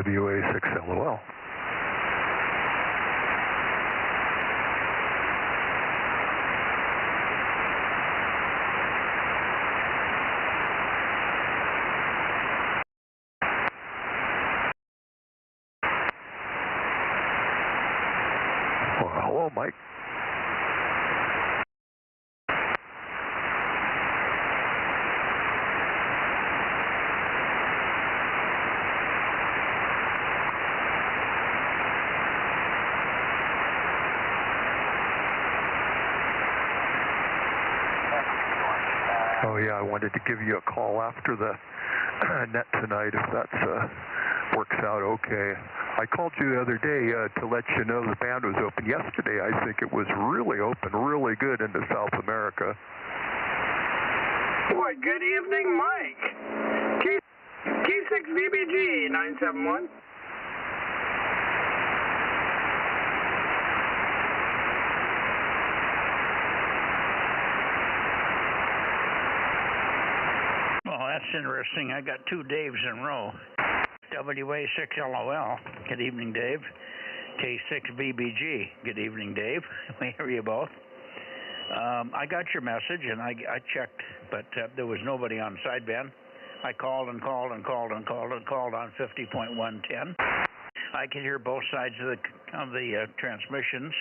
WA6LOL. Well, hello, Mike. Oh yeah, I wanted to give you a call after the net tonight if that works out okay. I called you the other day to let you know the band was open yesterday. I think it was really open, really good into South America. Boy, good evening, Mike. T6VBG 971. Well, that's interesting. I got two Daves in a row. WA6LOL. Good evening, Dave. K6VBG. Good evening, Dave. We hear you both. I got your message, and I checked, but there was nobody on sideband. I called and called and called and called and called on 50.110. I could hear both sides of the transmissions.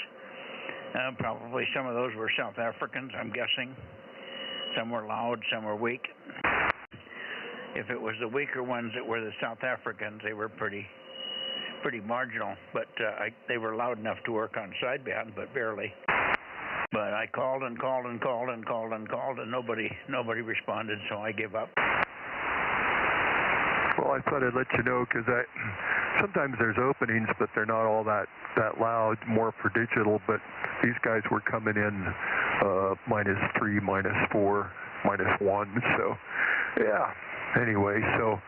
Probably some of those were South Africans, I'm guessing. Some were loud, some were weak. If it was the weaker ones that were the South Africans, they were pretty marginal. But they were loud enough to work on sideband, but barely. But I called and called and called and called and called, and nobody responded, so I gave up. Well, I thought I'd let you know because sometimes there's openings, but they're not all that loud, more for digital. But these guys were coming in -3, -4, -1. So, yeah. Anyway, so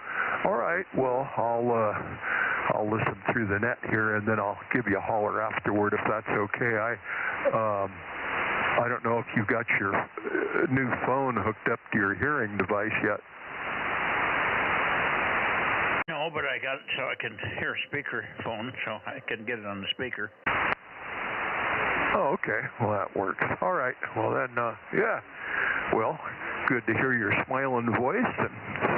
all right. Well, I'll listen through the net here, and then I'll give you a holler afterward if that's okay. I don't know if you've got your new phone hooked up to your hearing device yet. No, but I got it so I can hear a speaker phone, so I can get it on the speaker. Oh, okay. Well, that works. All right. Well, then, yeah. Well, good to hear your smiling voice, and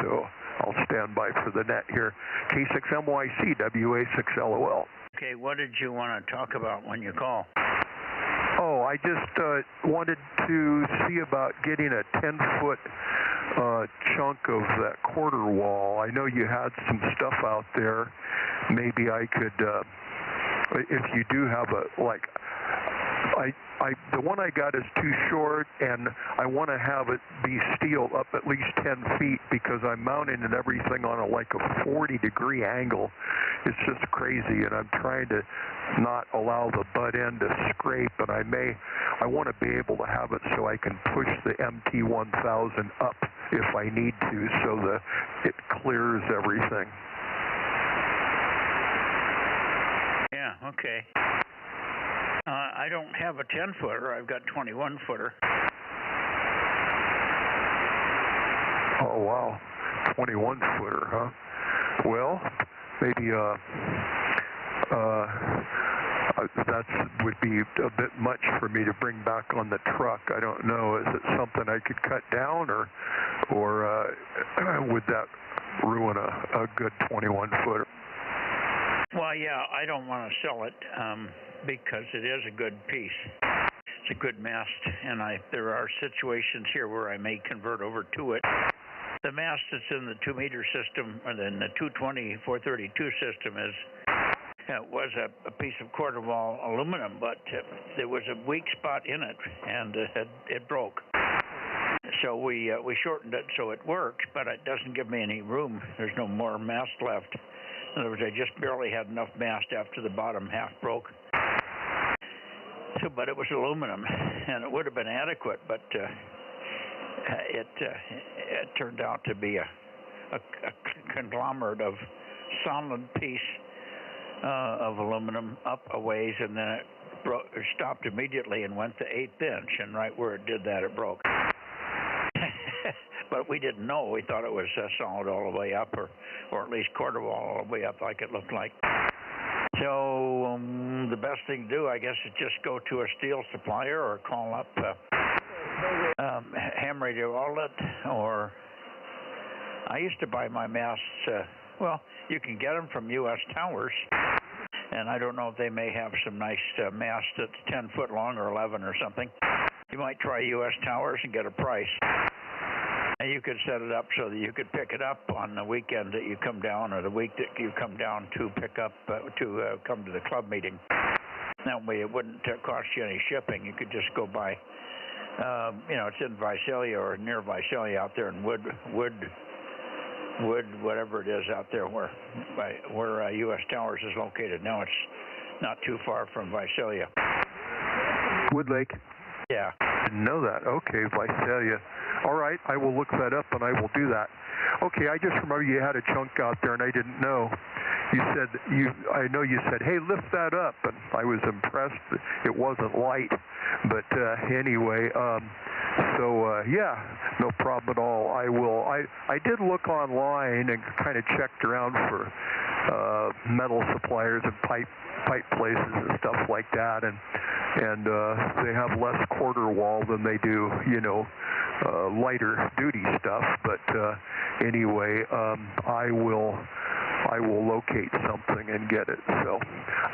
so I'll stand by for the net here. K6MYC, WA6LOL. Okay, what did you want to talk about when you call? Oh, I just wanted to see about getting a 10-foot chunk of that quarter wall. I know you had some stuff out there. Maybe I could, if you do have the one I got is too short, and I want to have it be steel up at least 10 feet because I'm mounting and everything on a 40-degree angle. It's just crazy, and I'm trying to not allow the butt end to scrape, and I want to be able to have it so I can push the MT1000 up if I need to, so that it clears everything. Yeah, okay. I don't have a 10-footer. I've got 21-footer. Oh, wow. 21-footer, huh? Well, maybe that would be a bit much for me to bring back on the truck. I don't know. Is it something I could cut down, or would that ruin a good 21-footer? Well, yeah, I don't want to sell it because it is a good piece. It's a good mast, and there are situations here where I may convert over to it. The mast that's in the 2-meter system, or in the 220-432 system, was a piece of quarter wall aluminum, but there was a weak spot in it, and it broke. So we shortened it so it works, but it doesn't give me any room. There's no more mast left. In other words, I just barely had enough mast after the bottom half broke. So, but it was aluminum, and it would have been adequate, but it turned out to be a conglomerate of solid piece of aluminum up a ways, and then it stopped immediately and went to 1/8 inch, and right where it did that, it broke. but we didn't know. We thought it was solid all the way up, or at least quarter wall all the way up, like it looked like. So the best thing to do, I guess, is just go to a steel supplier or call up ham radio outlet. Or I used to buy my masts. Well, you can get them from U.S. Towers, and I don't know if they may have some nice mast that's 10 foot long or 11 or something. You might try U.S. Towers and get a price. And you could set it up so that you could pick it up on the weekend that you come down, or the week that you come down to pick up, come to the club meeting. That way it wouldn't cost you any shipping. You could just go by, it's in Visalia or near Visalia out there in Wood, whatever it is out there where U.S. Towers is located. Now it's not too far from Visalia. Wood Lake? Yeah. Didn't know that. Okay, Visalia. All right, I will look that up, and I will do that. Okay, I just remember you had a chunk out there, and I didn't know. I know you said, hey, lift that up, and I was impressed that it wasn't light. But anyway, yeah, no problem at all. I will. I did look online and kind of checked around for metal suppliers and pipe places and stuff like that, and they have less quarter wall than they do, lighter duty stuff. But anyway, I will locate something and get it. So,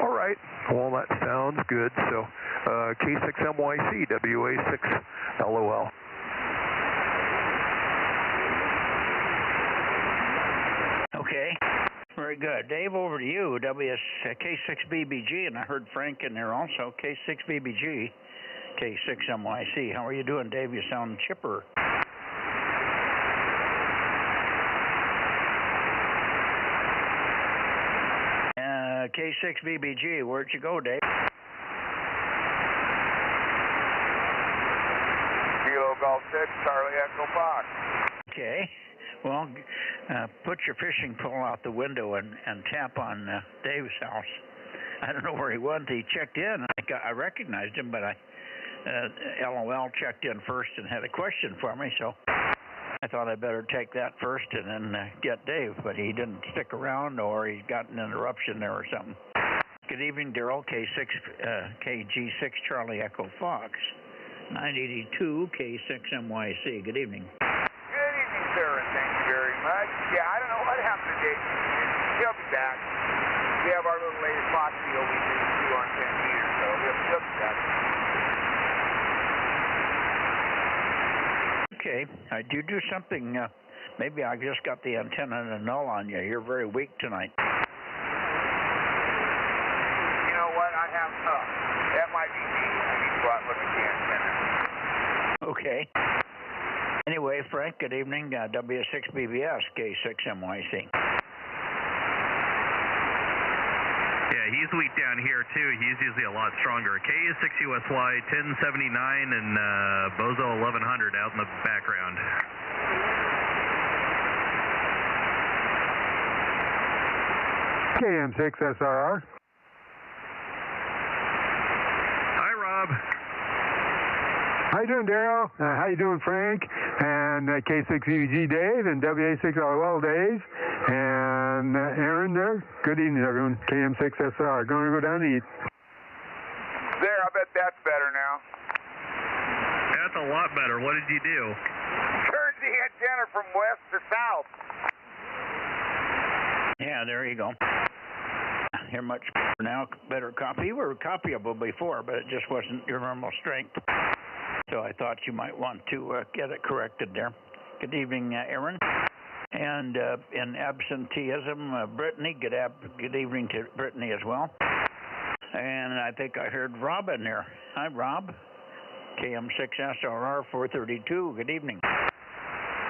all right. Well, that sounds good. So, K6MYC, WA6LOL. Okay. Very good. Dave, over to you. K6BBG, and I heard Frank in there also. K6BBG, K6MYC. How are you doing, Dave? You sound chipper. K6BBG, where'd you go, Dave? Kilo Golf 6, Charlie Echo Fox. Okay. Well, put your fishing pole out the window and tap on Dave's house. I don't know where he went. He checked in. I recognized him, but LOL checked in first and had a question for me, so I thought I'd better take that first and then get Dave, but he didn't stick around, or he got an interruption there or something. Good evening, Daryl. KG6 Charlie Echo Fox, 982 K6MYC. Good evening. Good evening, sir, and thank you very much. Yeah, I don't know what happened today. He'll be back. We have our little latest pot deal we do on 10 meters, so he'll be back. Okay, I do something. Maybe I just got the antenna and a null on you. You're very weak tonight. You know what? I have that might be me. I need to go out and look at the antenna. Okay. Anyway, Frank, good evening. W6BBS, K6MYC. Yeah, he's weak down here, too. He's usually a lot stronger. K6USY 1079 and Bozo 1100 out in the background. KM6SRR. Hi, Rob. How you doing, Daryl? How you doing, Frank? And K6EVG Dave and WA6LOL Dave. And Aaron there. Good evening, everyone. KM6SR. Going to go down and eat. There, I bet that's better now. That's a lot better. What did you do? Turned the antenna from west to south. Yeah, there you go. You're much better now. Better copy. You were copyable before, but it just wasn't your normal strength. So I thought you might want to get it corrected there. Good evening, Aaron. And in absenteeism, Brittany, good evening to Brittany as well. And I think I heard Rob in there. Hi, Rob. KM6SRR 432. Good evening.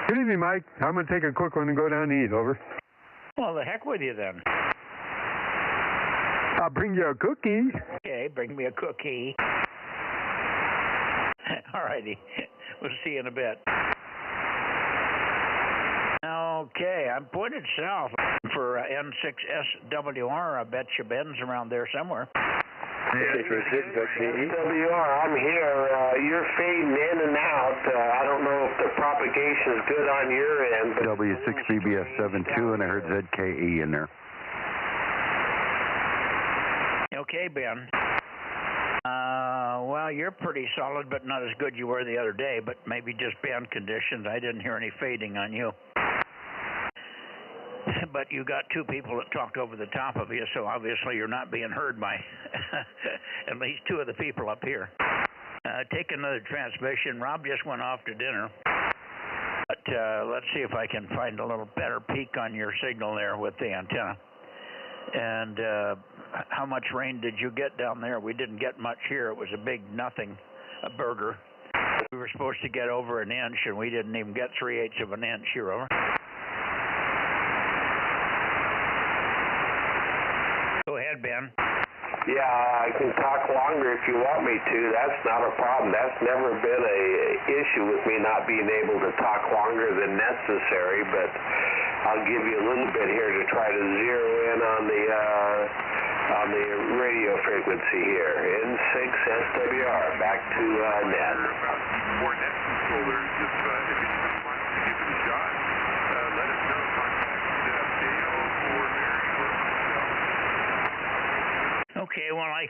Good evening, Mike. I'm going to take a quick one and go down and eat. Over. Well, the heck with you then. I'll bring you a cookie. Okay, bring me a cookie. All righty. We'll see you in a bit. Okay, I'm pointed south for N6SWR. I bet you Ben's around there somewhere. SWR, I'm here. You're fading in and out. I don't know if the propagation is good on your end. But W6BBS72, and I heard ZKE in there. Okay, Ben. Well, you're pretty solid, but not as good you were the other day, but maybe just band conditions. I didn't hear any fading on you. But you got two people that talked over the top of you, so obviously you're not being heard by at least two of the people up here. Take another transmission. Rob just went off to dinner. But let's see if I can find a little better peak on your signal there with the antenna. And how much rain did you get down there? We didn't get much here. It was a big nothing, a burger. We were supposed to get over an inch, and we didn't even get 3/8 of an inch here. Over. Go ahead, Ben. Yeah, I can talk longer if you want me to. That's not a problem. That's never been a issue with me not being able to talk longer than necessary, but I'll give you a little bit here to try to zero in on the radio frequency here. N6 SWR, back to net. About 4 net controllers. If anybody wants to give it a shot, let us know. Contact Dale or Mary or myself. Okay, well, I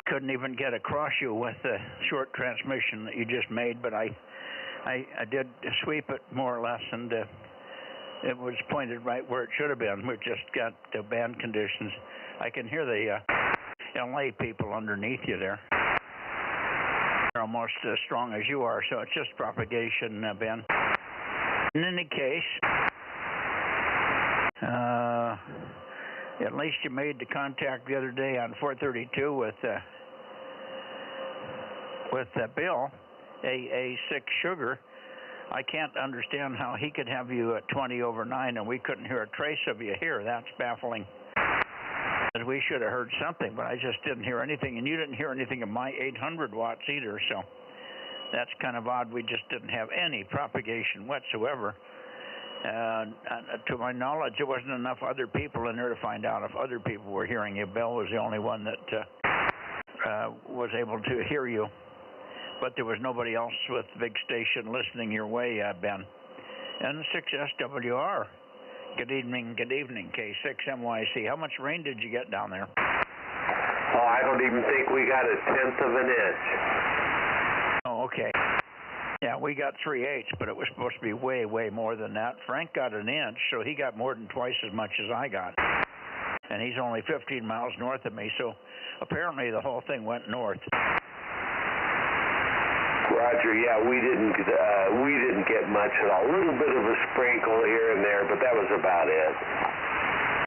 couldn't even get across you with the short transmission that you just made, but I did sweep it more or less, and it was pointed right where it should have been. We've just got the band conditions. I can hear the LA people underneath you there. They're almost as strong as you are, so it's just propagation, Ben. In any case, at least you made the contact the other day on 432 with Bill, AA6 Sugar. I can't understand how he could have you at 20 over 9 and we couldn't hear a trace of you here. That's baffling. We should have heard something, but I just didn't hear anything, and you didn't hear anything of my 800 watts either, so that's kind of odd. We just didn't have any propagation whatsoever. To my knowledge, there wasn't enough other people in there to find out if other people were hearing you. Bill was the only one that was able to hear you. But there was nobody else with the big station listening your way, Ben. N6SWR. Good evening, K6MYC. How much rain did you get down there? Oh, I don't even think we got 1/10 of an inch. Oh, okay. Yeah, we got 3/8, but it was supposed to be way, way more than that. Frank got an inch, so he got more than twice as much as I got. And he's only 15 miles north of me, so apparently the whole thing went north. Roger, yeah, we didn't get much at all. A little bit of a sprinkle here and there, but that was about it.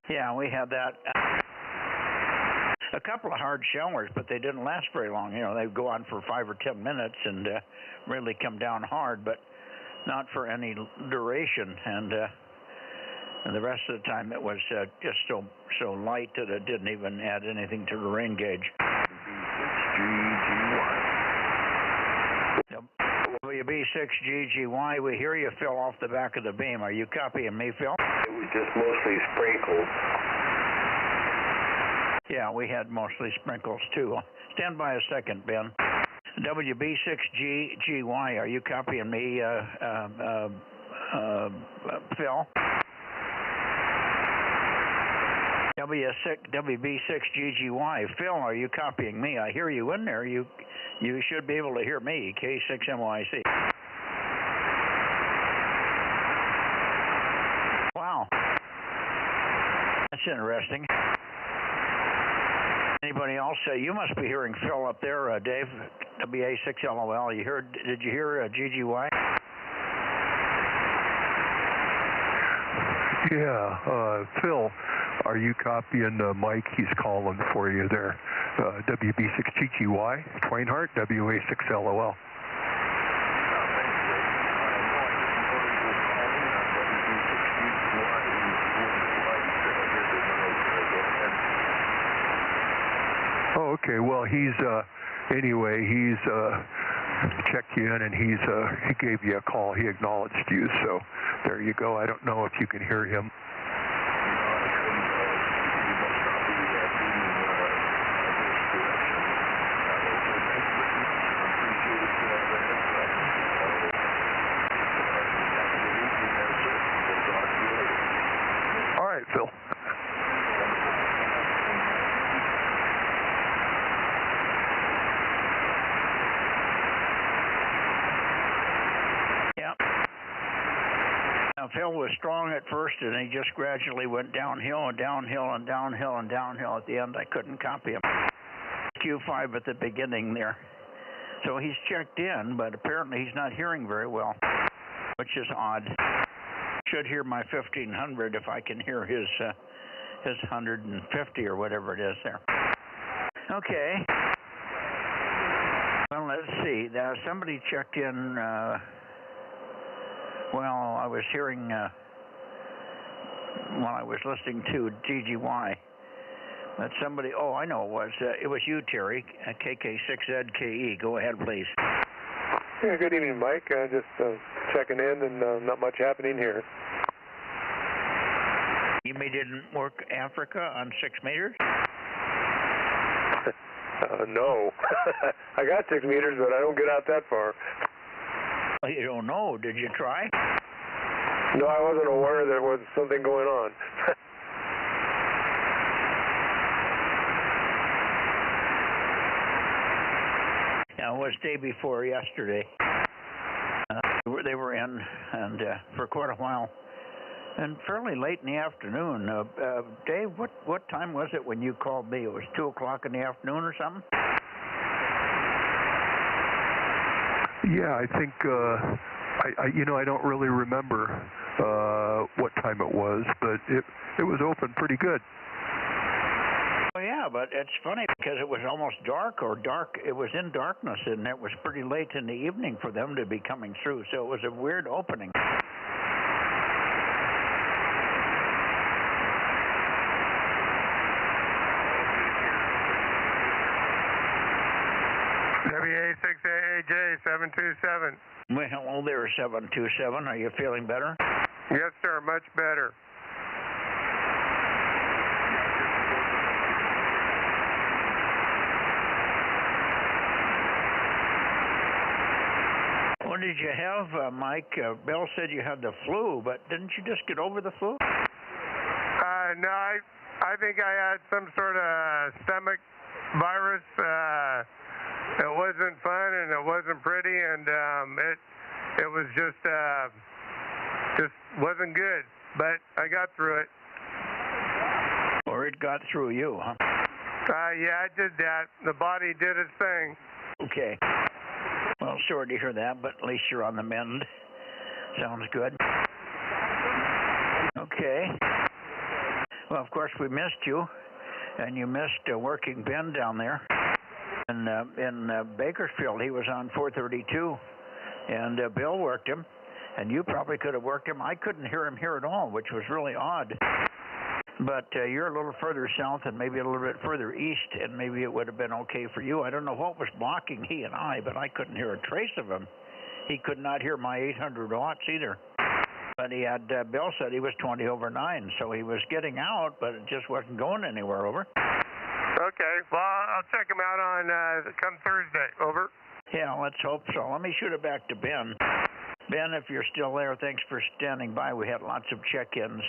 Yeah, we had that. A couple of hard showers, but they didn't last very long. You know, they'd go on for 5 or 10 minutes and really come down hard, but not for any duration. And the rest of the time it was just so light that it didn't even add anything to the rain gauge. WB6GGY, we hear you, Phil, off the back of the beam. Are you copying me, Phil? It was just mostly sprinkles. Yeah, we had mostly sprinkles, too. Stand by a second, Ben. WB6GGY, are you copying me, Phil? WB6GGY, Phil, are you copying me? I hear you in there. You should be able to hear me, K6MYC. Wow. That's interesting. Anybody else? You must be hearing Phil up there, Dave, WA6LOL. Did you hear GGY? Yeah, Phil, are you copying Mike? He's calling for you there. WB6GGY, Twinehart, WA6LOL. Oh, okay. Well, he's checked you in, and he gave you a call. He acknowledged you, so there you go. I don't know if you can hear him. Phil was strong at first, and he just gradually went downhill and downhill and downhill and downhill. At the end, I couldn't copy him. Q5 at the beginning there. So he's checked in, but apparently he's not hearing very well, which is odd. Should hear my 1500 if I can hear his 150 or whatever it is there. Okay. Well, let's see. Somebody checked in. Well, I was hearing while I was listening to GGY that somebody. Oh, I know it was you, Terry. KK6ZKE. Go ahead, please. Yeah, good evening, Mike. Just checking in, and not much happening here. You didn't work Africa on 6 meters? No. I got 6 meters, but I don't get out that far. Well, you don't know. Did you try? No, I wasn't aware there was something going on. Yeah, it was day before yesterday. They were in, and for quite a while. And fairly late in the afternoon. Dave, what time was it when you called me? It was 2 o'clock in the afternoon or something? Yeah, I think, I don't really remember what time it was, but it was open pretty good. Oh, yeah, but it's funny because it was almost dark. It was in darkness, and it was pretty late in the evening for them to be coming through, so it was a weird opening. WA6AAJ 727. Well, hello there, 727. Are you feeling better? Yes, sir. Much better. What did you have, Mike? Bill said you had the flu, but didn't you just get over the flu? No, I think I had some sort of stomach virus. It wasn't fun and it wasn't pretty, and it was just wasn't good. But I got through it. Or it got through you, huh? Yeah, I did that. The body did its thing. Okay. Well, sorry to hear that, but at least you're on the mend. Sounds good. Okay. Well, of course, we missed you, and you missed working Ben down there. And in Bakersfield, he was on 432, and Bill worked him, and you probably could have worked him. I couldn't hear him here at all, which was really odd. But you're a little further south and maybe a little bit further east, and maybe it would have been okay for you. I don't know what was blocking he and I, but I couldn't hear a trace of him. He could not hear my 800 watts either. But he had, Bill said he was 20 over 9, so he was getting out, but it just wasn't going anywhere, over. Okay, well, I'll check him out on come Thursday, over. Yeah, let's hope so. Let me shoot it back to Ben. Ben, if you're still there, thanks for standing by. We had lots of check-ins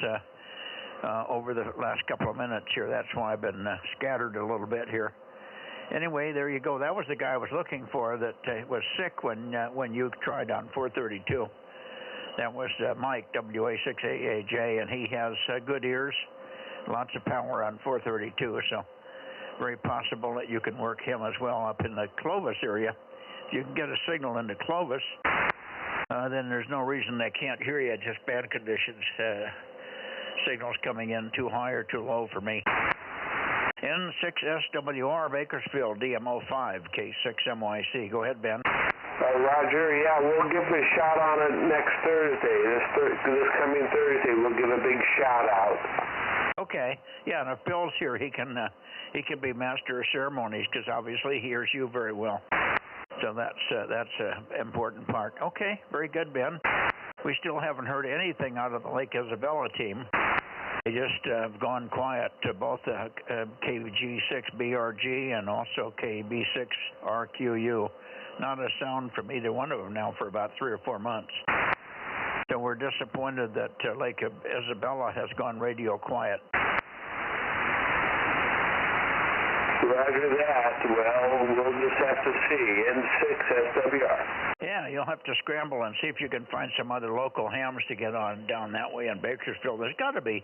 over the last couple of minutes here. That's why I've been scattered a little bit here. Anyway, there you go. That was the guy I was looking for that was sick when you tried on 432. That was Mike, WA6AAJ, and he has good ears, lots of power on 432, so very possible that you can work him as well up in the Clovis area. If you can get a signal into Clovis, then there's no reason they can't hear you, just bad conditions. Signals coming in too high or too low for me. N6SWR Bakersfield, DMO5, K6MYC. Go ahead, Ben. Roger, yeah, we'll give a shot on it next Thursday. This coming Thursday, we'll give a big shout out. Okay. Yeah, and if Bill's here, he can be master of ceremonies because obviously he hears you very well. So that's an important part. Okay, very good, Ben. We still haven't heard anything out of the Lake Isabella team. They just have gone quiet to both KG6BRG and also KB6RQU. Not a sound from either one of them now for about 3 or 4 months. So we're disappointed that Lake Isabella has gone radio quiet. Roger that. Well, we'll just have to see. N6SWR. Yeah, you'll have to scramble and see if you can find some other local hams to get on down that way in Bakersfield. There's got to be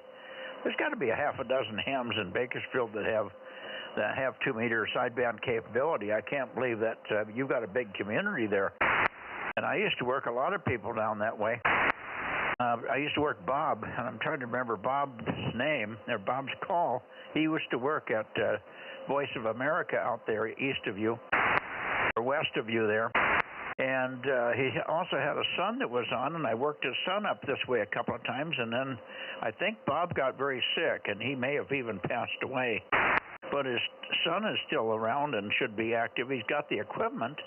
a half a dozen hams in Bakersfield that have 2-meter sideband capability. I can't believe that you've got a big community there. And I used to work a lot of people down that way. I used to work Bob, and I'm trying to remember Bob's name, or Bob's call. He used to work at Voice of America out there east of you, or west of you there. And he also had a son that was on, and I worked his son up this way a couple of times, and then I think Bob got very sick, and he may have even passed away. But his son is still around and should be active. He's got the equipment,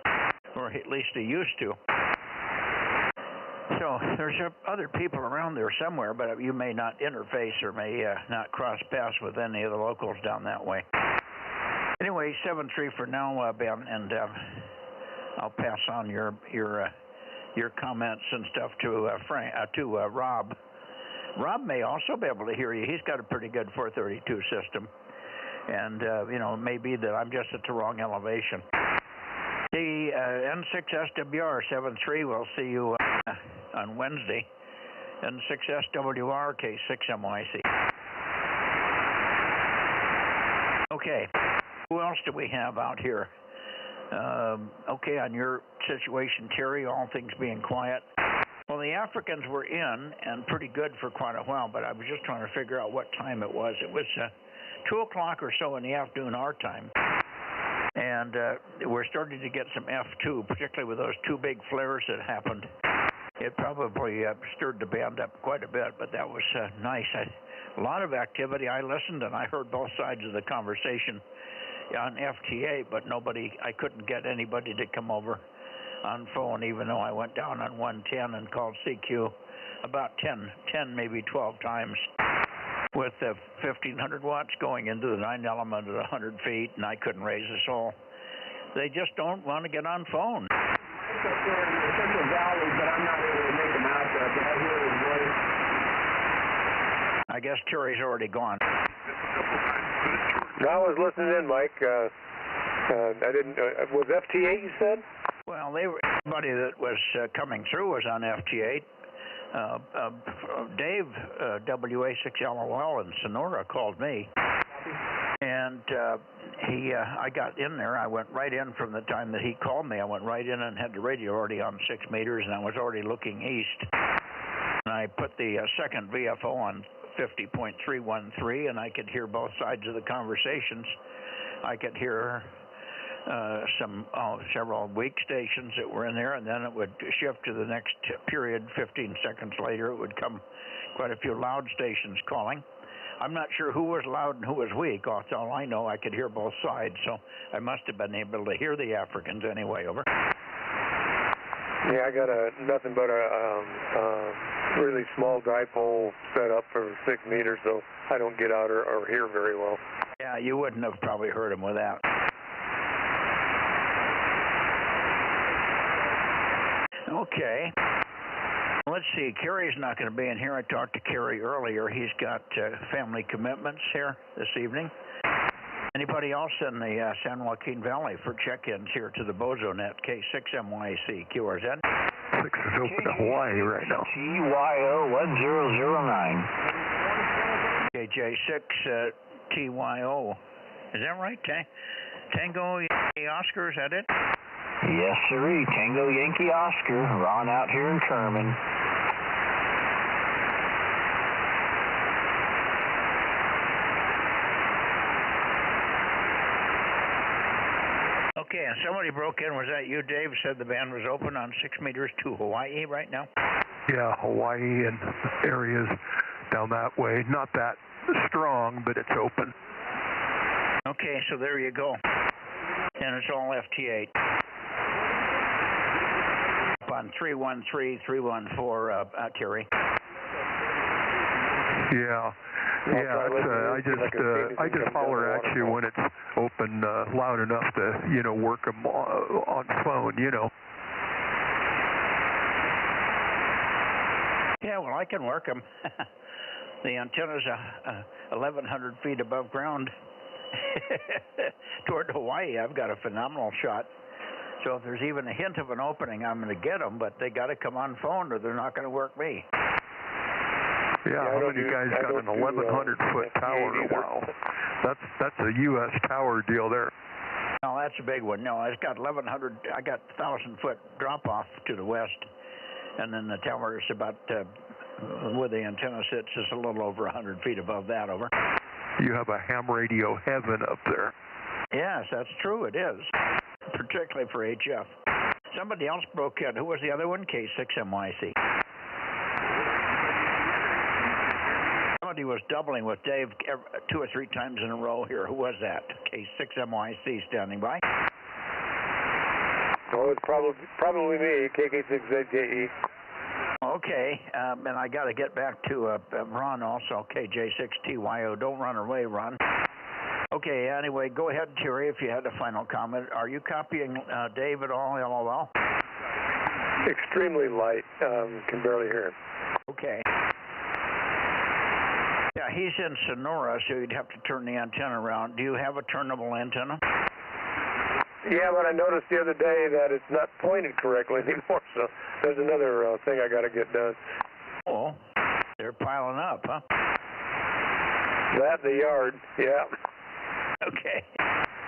or at least he used to. So there's other people around there somewhere, but you may not interface or may not cross paths with any of the locals down that way. Anyway, 7-3 for now, Ben, and I'll pass on your comments and stuff to Rob. Rob may also be able to hear you. He's got a pretty good 432 system, and it may be that I'm just at the wrong elevation. The N6SWR 7-3. We'll see you on Wednesday. N6SWR K6MYC. Okay. Who else do we have out here? Okay, on your situation, Terry, all things being quiet. Well, the Africans were in and pretty good for quite a while, but I was just trying to figure out what time it was. It was 2 o'clock or so in the afternoon our time. And we're starting to get some F2, particularly with those 2 big flares that happened. It probably stirred the band up quite a bit, but that was nice. A lot of activity. I listened and I heard both sides of the conversation on FTA, but I couldn't get anybody to come over on phone, even though I went down on 110 and called CQ about 10, maybe 12 times with 1,500 watts going into the 9 element at 100 feet, and I couldn't raise a soul. They just don't want to get on phone. Up there in the Central Valley, but I'm not able to make them out there. But I hear his voice. I guess Terry's already gone. I was listening in, Mike. I didn't. Was FT8 you said? Well, everybody that was coming through was on FT8. Dave, WA6LOL in Sonora, called me, and I got in there. I went right in from the time that he called me. I went right in and had the radio already on 6 meters, and I was already looking east. And I put the second VFO on 50.313, and I could hear both sides of the conversations. I could hear several weak stations that were in there, and then it would shift to the next period. 15 seconds later, it would come quite a few loud stations calling. I'm not sure who was loud and who was weak. That's all I know. I could hear both sides, so I must have been able to hear the Africans anyway. Over. Yeah, I got nothing but a really small dipole set up for 6 meters, so I don't get out or hear very well. Yeah, you wouldn't have probably heard him with that. Okay. Let's see. Kerry's not going to be in here. I talked to Kerry earlier. He's got family commitments here this evening. Anybody else in the San Joaquin Valley for check-ins here to the Bozo Net, K6MYC, QRZ? 6 is open to Hawaii right now. TYO 1009. KJ6 TYO. Is that right? Tango Yankee Oscar, is that it? Yes, sirree. Tango Yankee Oscar. Ron out here in Kerman. Okay, and somebody broke in. Was that you, Dave? Said the band was open on 6 meters to Hawaii right now? Yeah, Hawaii and areas down that way. Not that strong, but it's open. Okay, so there you go. And it's all FT8. On 313, 314, Terry. Yeah. Yeah, I just holler at you when it's open loud enough to, work them on phone, Yeah, well, I can work them. The antenna's 1,100 feet above ground, toward Hawaii, I've got a phenomenal shot. So if there's even a hint of an opening, I'm going to get them, but they got to come on phone or they're not going to work me. Yeah, how many guys got an 1,100-foot tower? Wow. That's a U.S. tower deal there. No, that's a big one. No, it's got 1,100. I got 1,000-foot drop-off to the west, and then the tower is about, where the antenna sits, is a little over 100 feet above that, over. You have a ham radio heaven up there. Yes, that's true. It is, particularly for HF. Somebody else broke in. Who was the other one? K6MYC. Somebody was doubling with Dave 2 or 3 times in a row here. Who was that? K6MYC standing by. Oh, it's probably me, KK6ZKE. Okay, and I got to get back to Ron also, KJ6TYO. Don't run away, Ron. Okay, anyway, go ahead, Terry, if you had a final comment. Are you copying Dave at all, LOL? Extremely light. Can barely hear him. Okay. Yeah, he's in Sonora, so you'd have to turn the antenna around. Do you have a turnable antenna? Yeah, but I noticed the other day that it's not pointed correctly anymore, so there's another thing I got to get done. Oh, they're piling up, huh? That, the yard, yeah. Okay.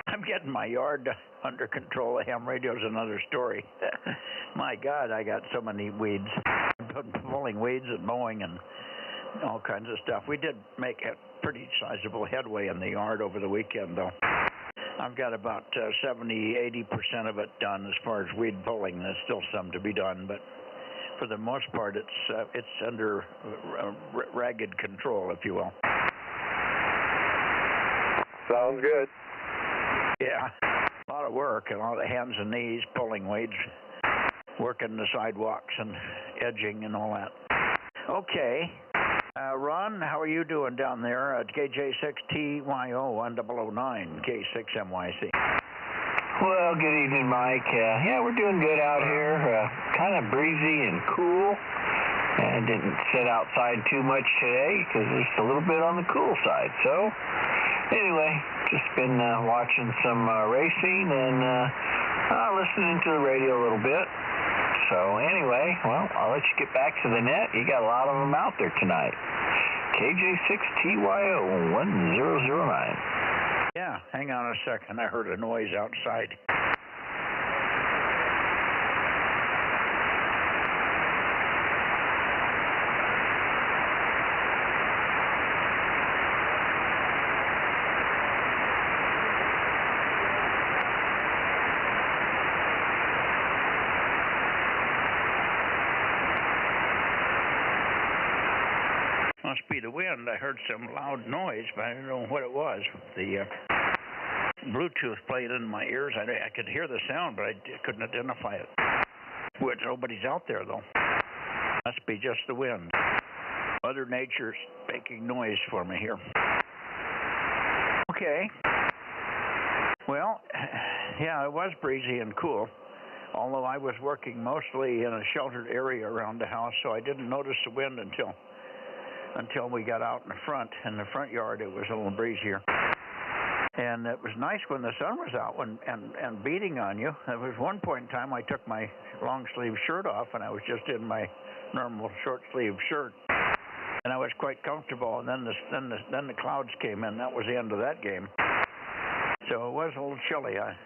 I'm getting my yard under control. The ham radio's another story. My God, I got so many weeds. I've been pulling weeds and mowing and all kinds of stuff. We did make a pretty sizable headway in the yard over the weekend, though. I've got about 70–80% of it done as far as weed pulling. There's still some to be done, but for the most part, it's under ragged control, if you will. Sounds good. Yeah, a lot of work and a lot of hands and knees pulling weeds, working the sidewalks and edging and all that. Okay. Ron, how are you doing down there at KJ6TYO1009, K6MYC? Well, good evening, Mike. Yeah, we're doing good out here. Kind of breezy and cool. And didn't sit outside too much today because it's a little bit on the cool side. So, anyway, just been watching some racing and listening to the radio a little bit. So anyway, well, I'll let you get back to the net. You got a lot of them out there tonight. KJ6TYO1009. Yeah, hang on a second. I heard a noise outside. Must be the wind. I heard some loud noise, but I don't know what it was. The Bluetooth played in my ears. I could hear the sound, but I couldn't identify it. Which nobody's out there, though. Must be just the wind. Mother Nature's making noise for me here. Okay. Well, yeah, it was breezy and cool. Although I was working mostly in a sheltered area around the house, so I didn't notice the wind until we got out in the front. In the front yard, it was a little breezier. And it was nice when the sun was out and beating on you. There was one point in time I took my long sleeve shirt off and I was just in my normal short sleeve shirt. And I was quite comfortable. And then the clouds came in. That was the end of that game. So it was a little chilly. I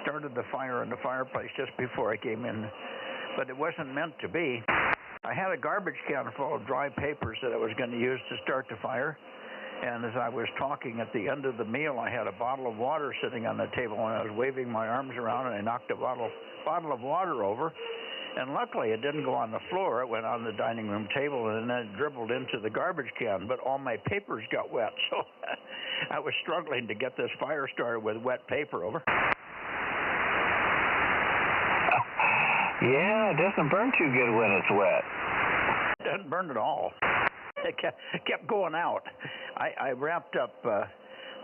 started the fire in the fireplace just before I came in, but it wasn't meant to be. I had a garbage can full of dry papers that I was going to use to start the fire. And as I was talking at the end of the meal, I had a bottle of water sitting on the table, and I was waving my arms around, and I knocked a bottle of water over. And luckily, it didn't go on the floor. It went on the dining room table, and then it dribbled into the garbage can. But all my papers got wet, so I was struggling to get this fire started with wet paper over. Yeah, it doesn't burn too good when it's wet. It doesn't burn at all. It kept going out. I wrapped up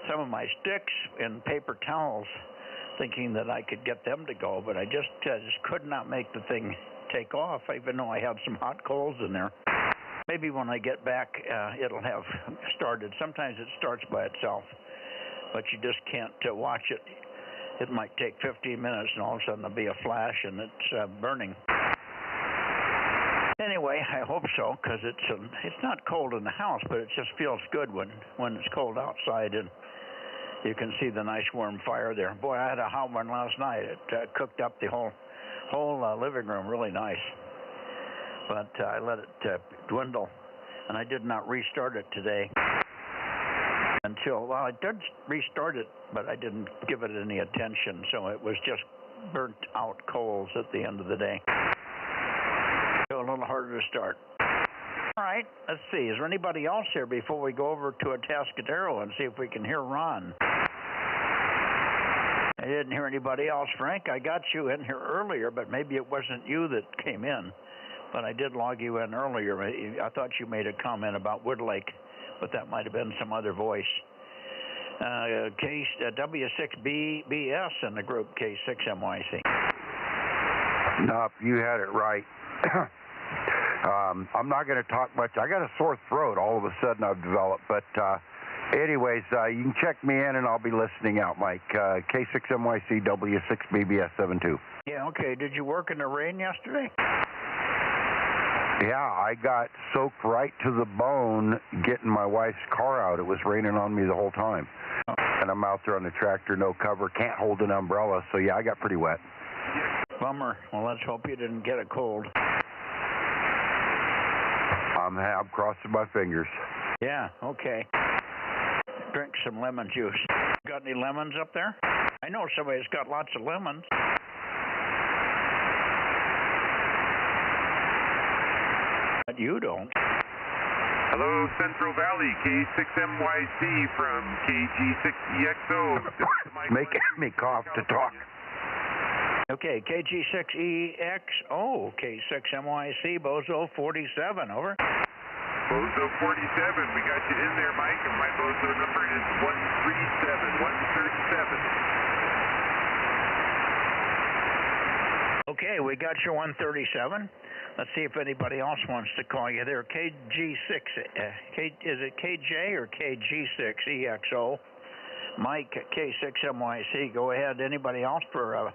some of my sticks in paper towels, thinking that I could get them to go, but I just could not make the thing take off, even though I had some hot coals in there. Maybe when I get back, it'll have started. Sometimes it starts by itself. but you just can't watch it. It might take 15 minutes, and all of a sudden there'll be a flash, and it's burning. Anyway, I hope so, because it's not cold in the house, but it just feels good when it's cold outside, and you can see the nice warm fire there. Boy, I had a hot one last night. It cooked up the whole living room really nice. But I let it dwindle, and I did not restart it today until, well, I did restart it, but I didn't give it any attention, so it was just burnt out coals at the end of the day. So a little harder to start. All right, let's see. Is there anybody else here before we go over to Atascadero and see if we can hear Ron? I didn't hear anybody else. Frank, I got you in here earlier, but maybe it wasn't you that came in. But I did log you in earlier. I thought you made a comment about Wood Lake, but that might have been some other voice. W6BS in the group, K6MYC. Nope, you had it right. I'm not going to talk much. I got a sore throat all of a sudden I've developed. But anyways, you can check me in and I'll be listening out, Mike. K6MYC W6BBS72. Yeah, okay. Did you work in the rain yesterday? Yeah, I got soaked right to the bone getting my wife's car out. It was raining on me the whole time. And I'm out there on the tractor, no cover, can't hold an umbrella. So, yeah, I got pretty wet. Bummer. Well, let's hope you didn't get a cold. I'm crossing my fingers. Yeah, okay. Drink some lemon juice. Got any lemons up there? I know somebody's got lots of lemons. But you don't. Hello, Central Valley, K6MYC from KG6EXO. Making me cough to talk. Okay, KG6EXO, K6MYC, Bozo 47, over. Bozo 47, we got you in there, Mike, and my Bozo number is 137. Okay, we got your 137. Let's see if anybody else wants to call you there. KG6, is it KJ or KG6EXO? Mike, K6MYC, go ahead. Anybody else for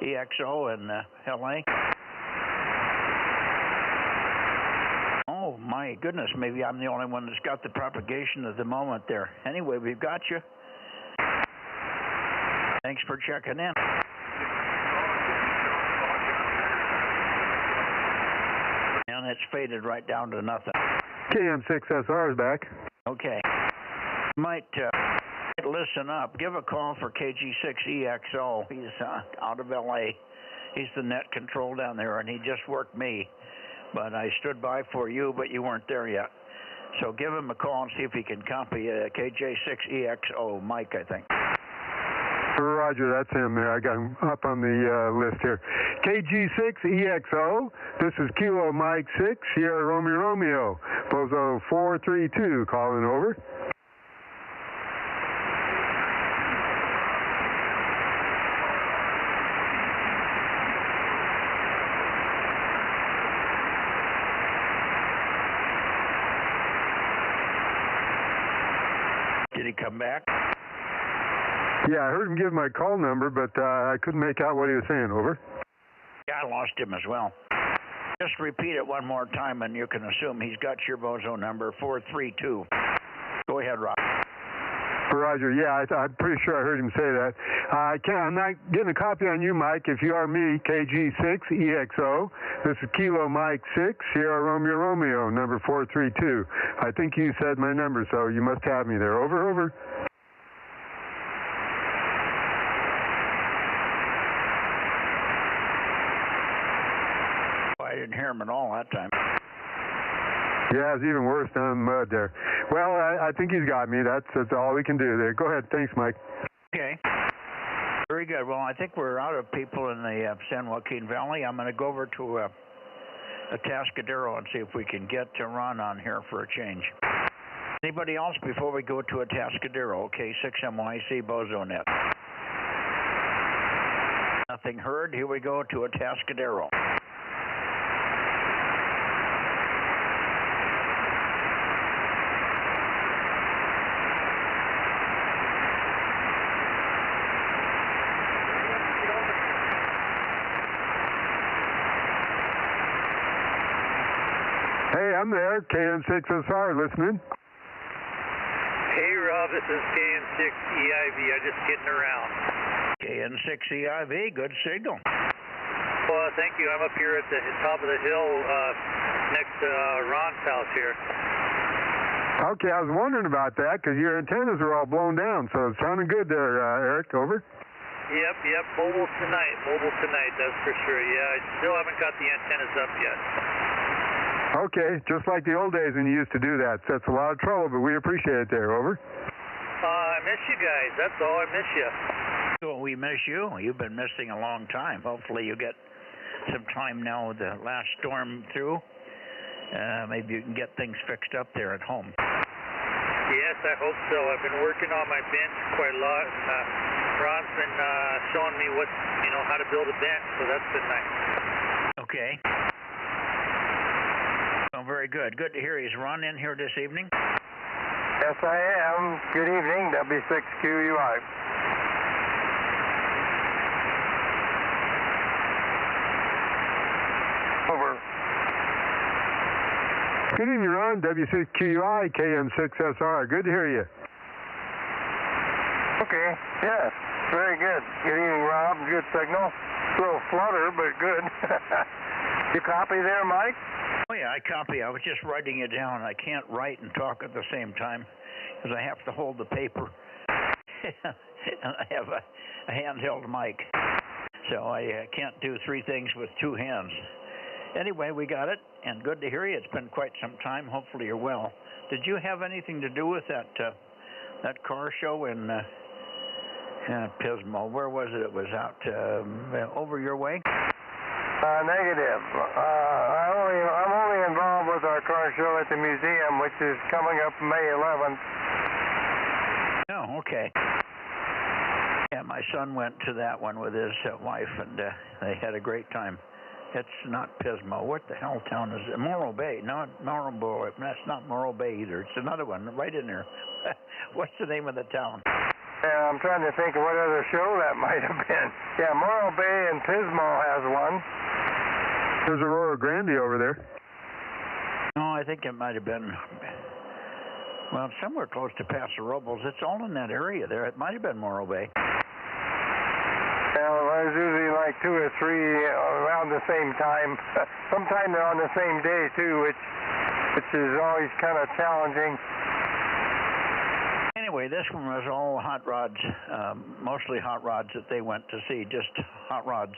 EXO in LA? Oh my goodness, maybe I'm the only one that's got the propagation at the moment there. Anyway, we've got you. Thanks for checking in. And it's faded right down to nothing. KM6SR is back. Okay. Might listen up. Give a call for KG6EXO. He's out of LA. He's the net control down there, and he just worked me. But I stood by for you, but you weren't there yet. So give him a call and see if he can copy KJ6EXO, Mike, I think. Roger, that's him there. I got him up on the list here. KG6EXO, this is Kilo Mike 6, Sierra Romeo, Bozo 432, calling over. Did he come back? Yeah, I heard him give my call number, but I couldn't make out what he was saying. Over. Yeah, I lost him as well. Just repeat it one more time, and you can assume he's got your Bozo number, 432. Go ahead, Rob. Roger, yeah, I'm pretty sure I heard him say that. I'm not getting a copy on you, Mike. If you are me, KG6EXO. This is Kilo Mike 6, Sierra Romeo, number 432. I think you said my number, so you must have me there. Over, over. I didn't hear him at all that time. Yeah, it's even worse down in the mud there. Well, I think he's got me. That's all we can do there. Go ahead. Thanks, Mike. Okay. Very good. Well, I think we're out of people in the San Joaquin Valley. I'm going to go over to Atascadero and see if we can get Ron on here for a change. Anybody else before we go to Atascadero? Okay, K6MYC, Bozo Net. Nothing heard. Here we go to Atascadero. I'm there, KM6SR, listening. Hey, Rob, this is KN6EIV. I'm just getting around. KN6EIV, good signal. Well, thank you. I'm up here at the top of the hill next to Ron's house here. Okay, I was wondering about that because your antennas are all blown down, so it's sounding good there, Eric. Over. Yep. Mobile tonight, that's for sure. Yeah, I still haven't got the antennas up yet. Okay, just like the old days when you used to do that. So that's a lot of trouble, but we appreciate it there. Over. I miss you guys. That's all. I miss you. Well, we miss you. You've been missing a long time. Hopefully you get some time now with the last storm through. Maybe you can get things fixed up there at home. Yes, I hope so. I've been working on my bench quite a lot. Ron's been showing me how to build a bench, so that's been nice. Okay. Oh, very good. Good to hear. Is Ron in here this evening? Yes, I am. Good evening, W6QUI. Over. Good evening, Ron. W6QUI, KM6SR. Good to hear you. Okay, yes, very good. Good evening, Rob. Good signal. A little flutter, but good. You copy there, Mike? Oh, yeah, I copy. I was just writing it down. I can't write and talk at the same time because I have to hold the paper. And I have a handheld mic. So I can't do three things with two hands. Anyway, we got it, and good to hear you. It's been quite some time. Hopefully you're well. Did you have anything to do with that car show in Pismo? Where was it? It was out over your way? Negative. I'm only involved with our car show at the museum, which is coming up May 11th. Oh, okay. Yeah, my son went to that one with his wife, and they had a great time. It's not Pismo. What the hell town is it? Morro Bay. No, Morro Bay. That's not Morro Bay either. It's another one right in there. What's the name of the town? Yeah, I'm trying to think of what other show that might have been. Yeah, Morro Bay and Pismo has one. There's Aurora Grande over there. No, I think it might have been, well, somewhere close to Paso Robles. It's all in that area there. It might have been Morro Bay. Well, there's usually like 2 or 3 around the same time. Sometimes they're on the same day, too, which is always kind of challenging. Anyway, this one was all hot rods, mostly hot rods that they went to see, just hot rods.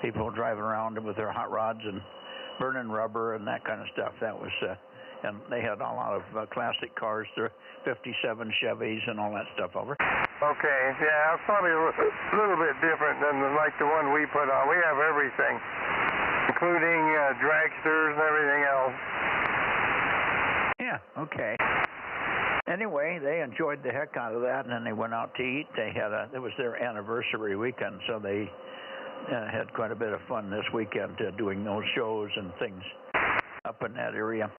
People driving around with their hot rods and burning rubber and that kind of stuff. That was, and they had a lot of classic cars, their 57 Chevys and all that stuff over. Okay, yeah, it's probably a little bit different than like the one we put on. We have everything, including dragsters and everything else. Yeah, okay. Anyway, they enjoyed the heck out of that, and then they went out to eat. It was their anniversary weekend, so they had quite a bit of fun this weekend doing those shows and things up in that area.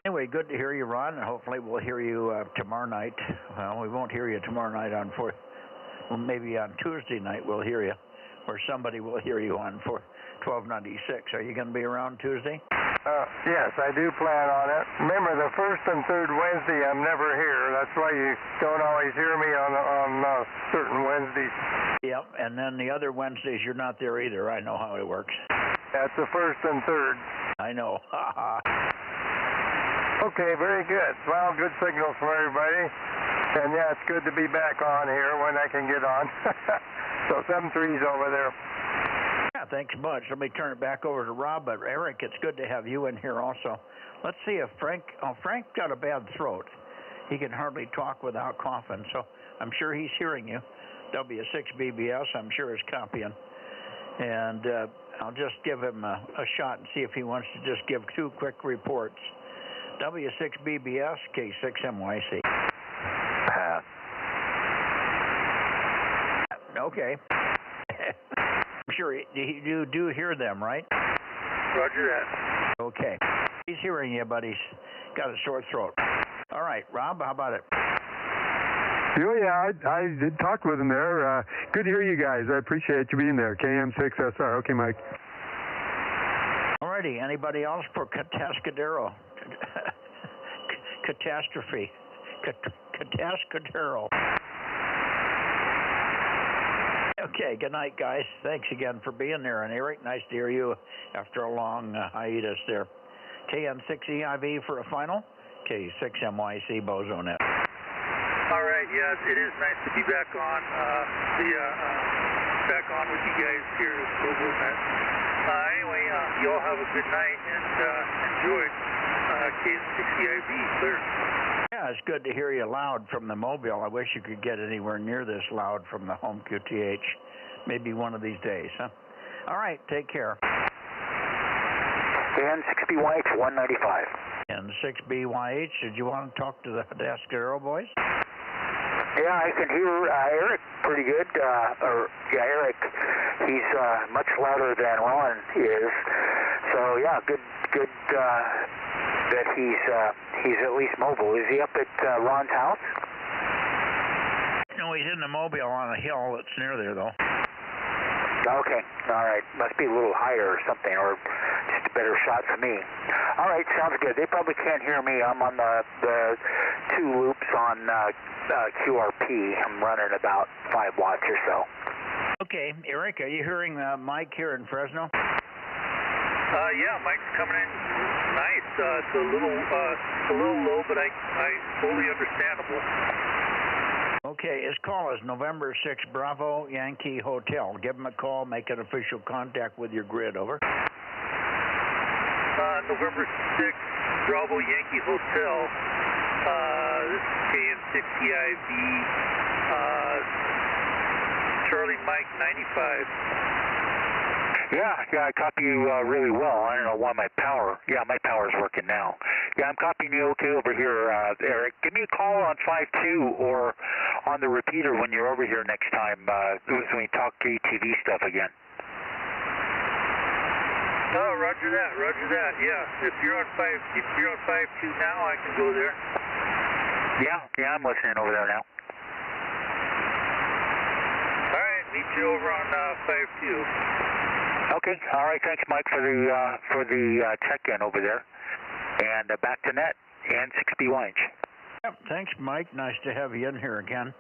Anyway, good to hear you, Ron, and hopefully we'll hear you tomorrow night. Well, we won't hear you tomorrow night well, maybe on Tuesday night we'll hear you, or somebody will hear you on for 1296. Are you going to be around Tuesday? Yes, I do plan on it. Remember, the first and third Wednesday I'm never here. That's why you don't always hear me on certain Wednesdays. Yep, and then the other Wednesdays you're not there either. I know how it works. That's the first and third. I know. Okay, very good. Well, good signals from everybody. And yeah, it's good to be back on here when I can get on. So 7-3's over there. Yeah, thanks much. Let me turn it back over to Rob. But Eric, it's good to have you in here also. Let's see if Frank got a bad throat. He can hardly talk without coughing, so I'm sure he's hearing you. W6BBS, I'm sure, is copying. And I'll just give him a shot and see if he wants to just give 2 quick reports. W6BBS, K6MYC. Pass. Okay. I'm sure you do hear them, right? Roger that. Okay. He's hearing you, but he's got a sore throat. All right, Rob, how about it? Oh, yeah, I did talk with him there. Good to hear you guys. I appreciate you being there. KM6SR. Okay, Mike. All right. righty. Anybody else for Catascadero? Catastrophe. Catascadero. Okay, good night, guys. Thanks again for being there. And Eric, nice to hear you after a long hiatus there. KN6EIV for a final. K6MYC Bozo Net. All right, yeah, it is nice to be back on back on with you guys here at Bozo Net. Anyway, you all have a good night and enjoy. KN6EIV, clear. Yeah, it's good to hear you loud from the mobile. I wish you could get anywhere near this loud from the home QTH. Maybe one of these days, huh? All right, take care. KN6BYH 195. And 6BYH, did you want to talk to the Catascadero boys? Yeah, I can hear Eric pretty good. Eric, he's much louder than Ron is. So yeah, good that he's at least mobile. Is he up at Ron's house? No, he's in the mobile on a hill that's near there, though. Okay, all right. Must be a little higher or something, or just a better shot for me. All right, sounds good. They probably can't hear me. I'm on the 2 loops on QRP. I'm running about 5 watts or so. Okay, Eric, are you hearing Mike here in Fresno? Yeah, Mike's coming in nice. It's a little low, but I fully understandable. Okay, his call is November 6 Bravo Yankee Hotel. Give him a call, make an official contact with your grid, over. November 6 Bravo Yankee Hotel. This is KN6EIV. Charlie Mike 95. Yeah, I copy you really well. I don't know why my power's working now. Yeah, I'm copying you okay over here, Eric. Give me a call on 5.2 or on the repeater when you're over here next time, when we talk ATV stuff again. Oh, roger that, yeah. If you're on 5.2 now, I can go there. Yeah, I'm listening over there now. All right, meet you over on 5.2. Okay, all right, thanks, Mike, for the check-in over there. And back to net, N6BYH. Yep, thanks, Mike. Nice to have you in here again.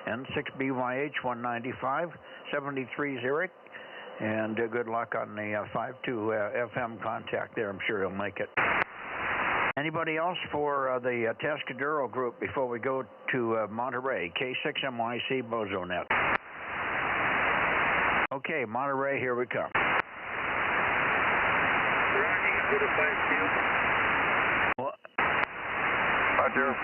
N6BYH 195, 73 Zurich. And good luck on the 5.2 FM contact there. I'm sure he'll make it. Anybody else for the Tascadero group before we go to Monterey? K6MYC Bozo Net. Okay, Monterey, here we come. Go to 5.2. What? Roger.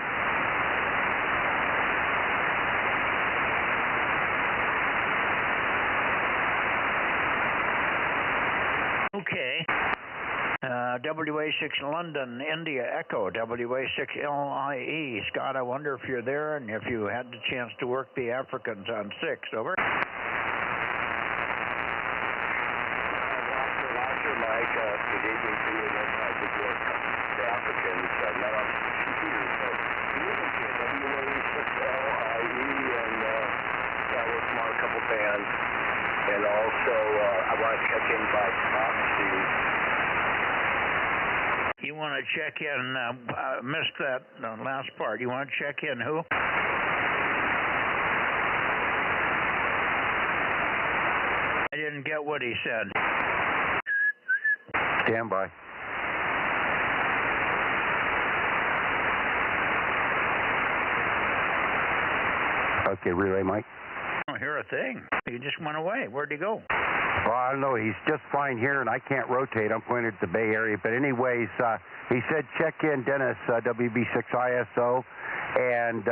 Okay. WA6 London, India Echo, WA6 LIE. Scott, I wonder if you're there and if you had the chance to work the Africans on 6, over. Mike, good evening to you, and I did work the Africans, not on the computer, so moving to WA6LIE, and I worked on a couple bands, and also I want to check in by proxy. You want to check in, missed that last part, you want to check in who? I didn't get what he said. Stand by. Okay, relay, Mike. I don't hear a thing. He just went away. Where'd he go? Well, I don't know. He's just fine here, and I can't rotate. I'm pointed at the Bay Area. But anyways, he said check in, Dennis, WB6ISO, and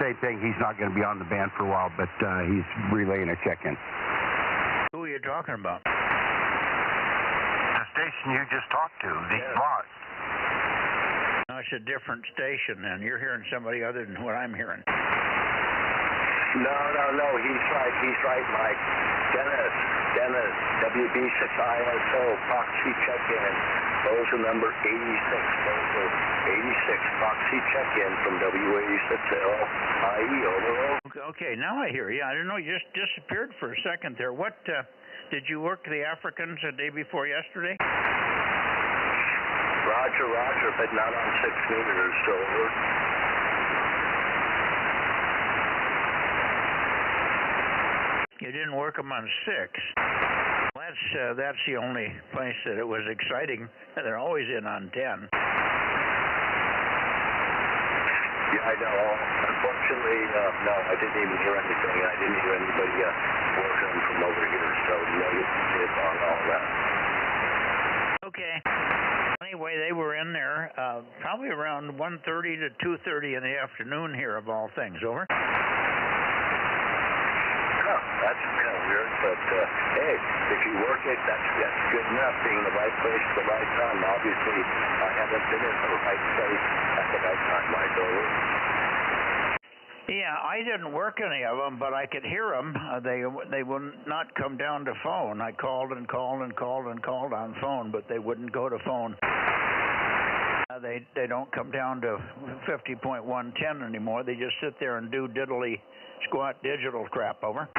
same thing. He's not going to be on the band for a while, but he's relaying a check-in. Who are you talking about? The station you just talked to, the boss. No, it's a different station, and you're hearing somebody other than what I'm hearing. No, he's right, Mike. Dennis, WB6ISO, proxy check-in, Bozo number 86, Bozo 86, proxy check-in from WA6LIE, over. Okay, now I hear you. I don't know, you just disappeared for a second there. What Did you work the Africans the day before yesterday? Roger, roger, but not on 6 meters, over. You didn't work them on 6. That's the only place that it was exciting. They're always in on 10. Yeah, I know. Unfortunately, no, I didn't even hear anything. I didn't hear anybody working from over here, so negative on all that. Okay. Anyway, they were in there probably around 1:30 to 2:30 in the afternoon here, of all things. Over. Yeah, that's kind of weird, but hey, if you work it, that's good enough. Being in the right place at the right time. Obviously, I haven't been in the right place at the right time, Mike. Over. Yeah, I didn't work any of them, but I could hear them. They would not come down to phone. I called and called and called and called on phone, but they wouldn't go to phone. They don't come down to 50.110 anymore. They just sit there and do diddly squat digital crap. Over. Okay,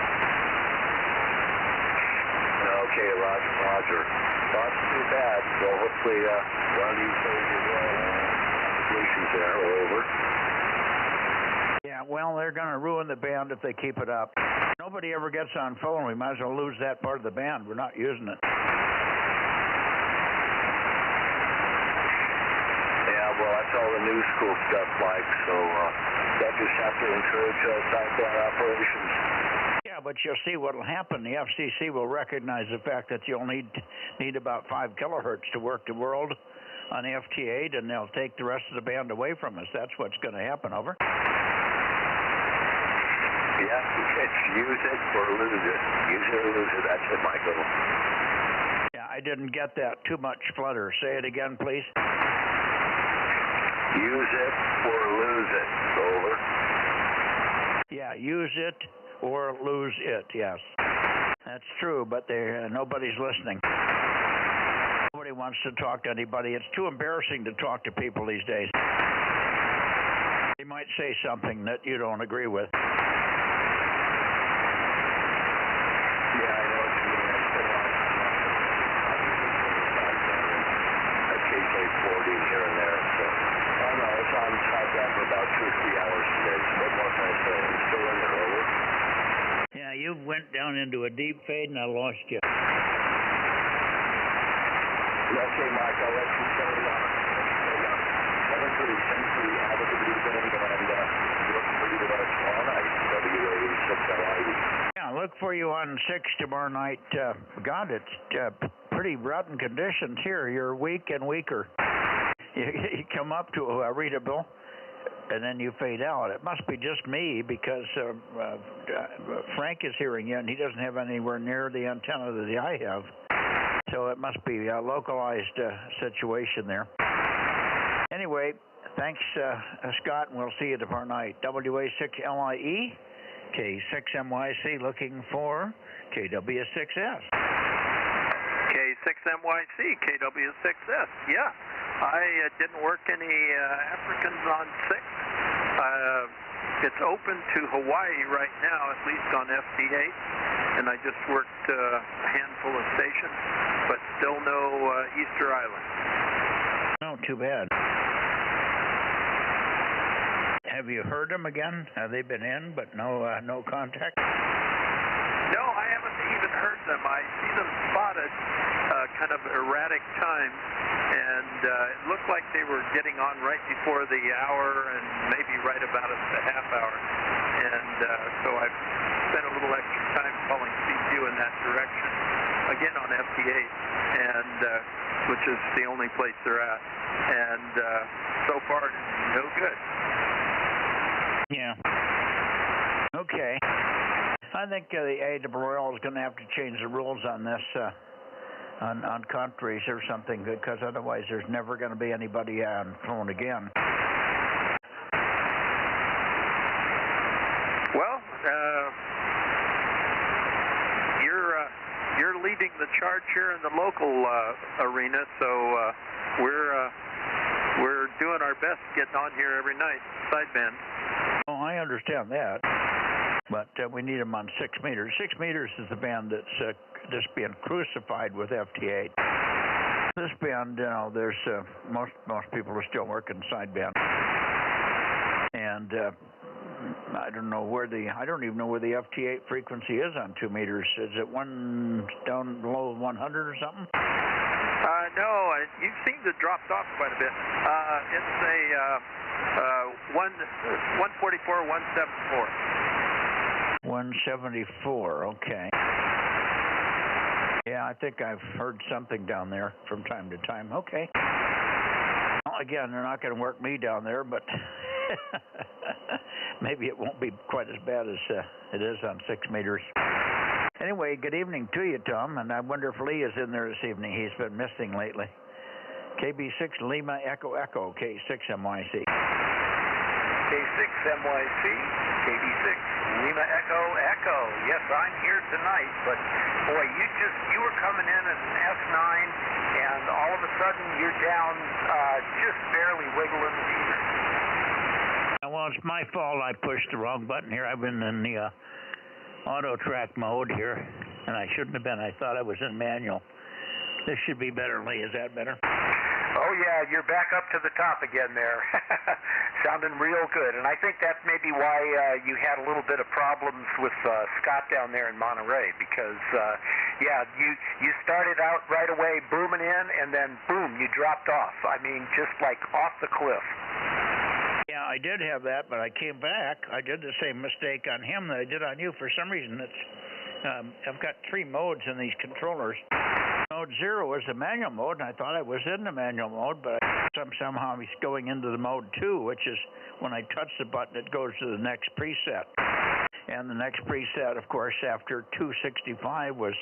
roger, roger. Not too bad. So hopefully one of these days solutions there. Over. Yeah, well, they're going to ruin the band if they keep it up. Nobody ever gets on phone. We might as well lose that part of the band. We're not using it. Yeah, well, that's all the new school stuff, Mike. So they'll just have to encourage cyclone operations. Yeah, but you'll see what will happen. The FCC will recognize the fact that you'll need about 5 kilohertz to work the world on FT8, and they'll take the rest of the band away from us. That's what's going to happen. Over. Yeah, it's use it or lose it. Use it or lose it. That's it, Michael. Yeah, I didn't get that. Too much flutter. Say it again, please. Use it or lose it. Over. Yeah, use it or lose it. Yes, that's true. But nobody's listening. Nobody wants to talk to anybody. It's too embarrassing to talk to people these days. They might say something that you don't agree with. Yeah, I know what you mean. It's been a long time. At case 840 here and there. So, I don't know. It's on sideline for about 2 or 3 hours today. So what more can I say? I'm still in there, over. Yeah, you went down into a deep fade and I lost you. Okay, Mike, I'll let you stay on. Everybody simply have a good evening and look for you tomorrow night, WA6LIE. Yeah, look for you on 6 tomorrow night. God, it's pretty rotten conditions here. You're weak and weaker. You come up to a readable, and then you fade out. It must be just me because Frank is hearing you, and he doesn't have anywhere near the antenna that I have. So it must be a localized situation there. Anyway, thanks, Scott, and we'll see you tomorrow night. WA6LIE, K6MYC, looking for KW6S. K6MYC, KW6S. Yeah, I didn't work any Africans on 6. It's open to Hawaii right now, at least on FT8, and I just worked a handful of stations, but still no Easter Island. Oh, too bad. Have you heard them again? Have they been in, but no contact? No, I haven't even heard them. I see them spotted kind of erratic times, and it looked like they were getting on right before the hour and maybe right about at the half hour. And so I've spent a little extra time calling CQ in that direction, again on FT8, and which is the only place they're at. And so far, no good. Yeah. Okay. I think the ARRL is going to have to change the rules on this, on countries or something, because otherwise there's never going to be anybody on phone again. Well, you're leading the charge here in the local arena, so we're doing our best getting on here every night, sideband. Oh, I understand that. but we need them on 6 meters. 6 meters is the band that's just being crucified with FT8. This band, you know, there's most people are still working sideband, and I don't even know where the FT8 frequency is on 2 meters. Is it one down below 100 or something? No, you seem to have dropped off quite a bit. It's a 144, 174. 174, okay. Yeah, I think I've heard something down there from time to time. Okay. Well, again, they're not going to work me down there, but maybe it won't be quite as bad as it is on 6 meters. Anyway, good evening to you, Tom, and I wonder if Lee is in there this evening. He's been missing lately. KB6 Lima Echo Echo, K6MYC. K6MYC, KB6 Lima Echo Echo. Yes, I'm here tonight, but boy, you were coming in at an S9, and all of a sudden you're down just barely wiggling the meter. Well, it's my fault. I pushed the wrong button here. I've been in the auto track mode here, and I shouldn't have been. I thought I was in manual. This should be better, Lee. Is that better? Oh, yeah, you're back up to the top again there. Sounding real good. And I think that's maybe why you had a little bit of problems with Scott down there in Monterey, because, yeah, you started out right away booming in, and then, boom, you dropped off. I mean, just like off the cliff. Yeah, I did have that, but I came back. I did the same mistake on him that I did on you. For some reason, I've got 3 modes in these controllers. Mode 0 is the manual mode, and I thought I was in the manual mode, but somehow he's going into the mode 2, which is when I touch the button, it goes to the next preset. And the next preset, of course, after 265 was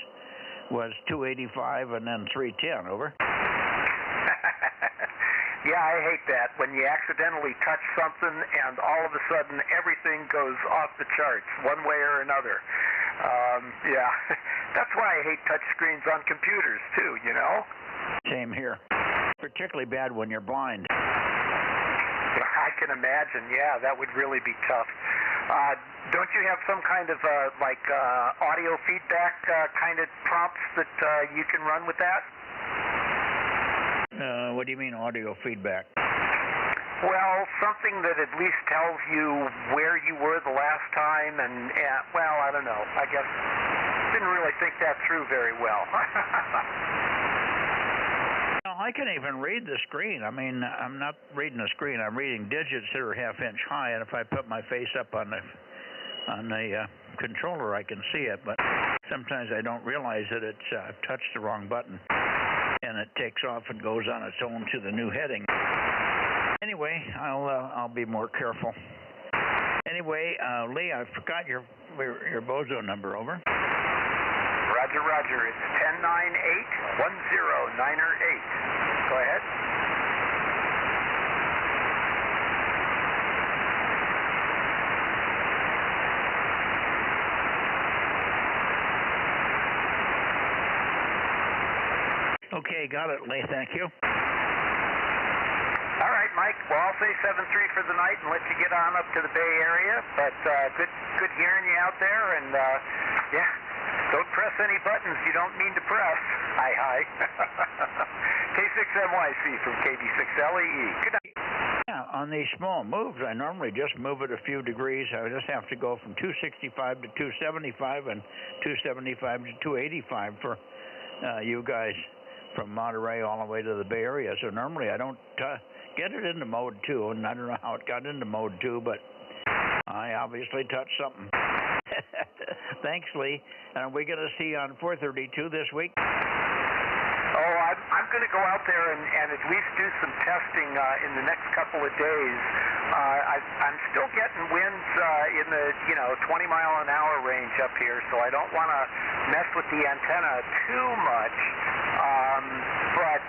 285 and then 310. Over. Yeah, I hate that, when you accidentally touch something and all of a sudden everything goes off the charts, one way or another. Yeah, that's why I hate touch screens on computers, too, you know? Same here. Particularly bad when you're blind. I can imagine, yeah, that would really be tough. Don't you have some kind of, audio feedback kind of prompts that you can run with that? What do you mean audio feedback? Well, something that at least tells you where you were the last time, and well, I don't know. I guess didn't really think that through very well. No, I can even read the screen. I mean, I'm not reading the screen. I'm reading digits that are ½ inch high, and if I put my face up on the controller, I can see it. But sometimes I don't realize that it's I've touched the wrong button, and it takes off and goes on its own to the new heading. Anyway, I'll be more careful. Anyway, Lee, I forgot your Bozo number. Over. Roger, Roger. It's 1098-1098. Go ahead. Okay, got it, Lee. Thank you. All right, Mike. Well, I'll say 7-3 for the night and let you get on up to the Bay Area. But good hearing you out there. And, yeah, don't press any buttons you don't mean to press. Hi. K6MYC from KB6LEE. Good night. Yeah, on these small moves, I normally just move it a few degrees. I just have to go from 265 to 275 and 275 to 285 for you guys from Monterey all the way to the Bay Area. So normally I don't get it into mode 2, and I don't know how it got into mode 2, but I obviously touched something. Thanks, Lee. And are we going to see on 432 this week? Oh, I'm going to go out there and at least do some testing in the next couple of days. I'm still getting winds in the 20-mile-an-hour range up here, so I don't want to mess with the antenna too much. But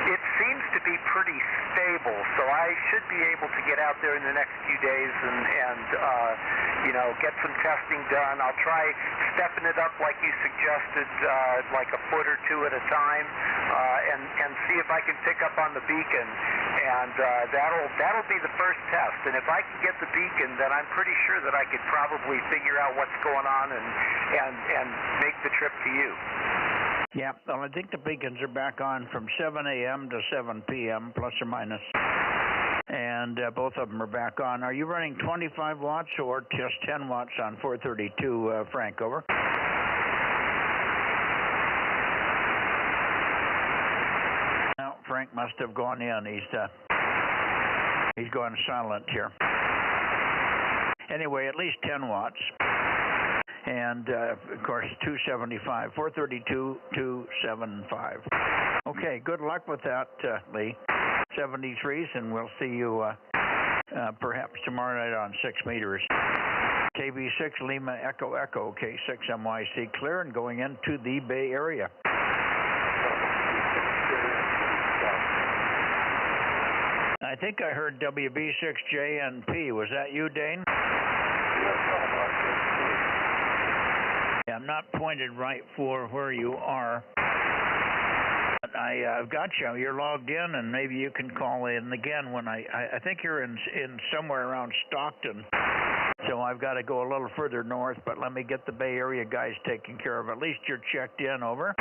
it seems to be pretty stable, so I should be able to get out there in the next few days and get some testing done. I'll try stepping it up like you suggested, like a foot or two at a time, and see if I can pick up on the beacon. and that'll be the first test. And if I can get the beacon, then I'm pretty sure that I could probably figure out what's going on and make the trip to you. Yeah, well, I think the beacons are back on from 7 a.m. to 7 p.m., plus or minus. And both of them are back on. Are you running 25 watts or just 10 watts on 432, Frank? Over. No, Frank must have gone in. He's going silent here. Anyway, at least 10 watts. And, of course, 275. 432, 275. Okay, good luck with that, Lee. 73s, and we'll see you perhaps tomorrow night on 6 meters. KB6 Lima Echo Echo, K6 MYC clear and going into the Bay Area. I think I heard WB6JNP. Was that you, Dane? Yeah, I'm not pointed right for where you are. I've got you. You're logged in, and maybe you can call in again when I think you're in somewhere around Stockton. So I've got to go a little further north, but let me get the Bay Area guys taken care of. At least you're checked in. Over.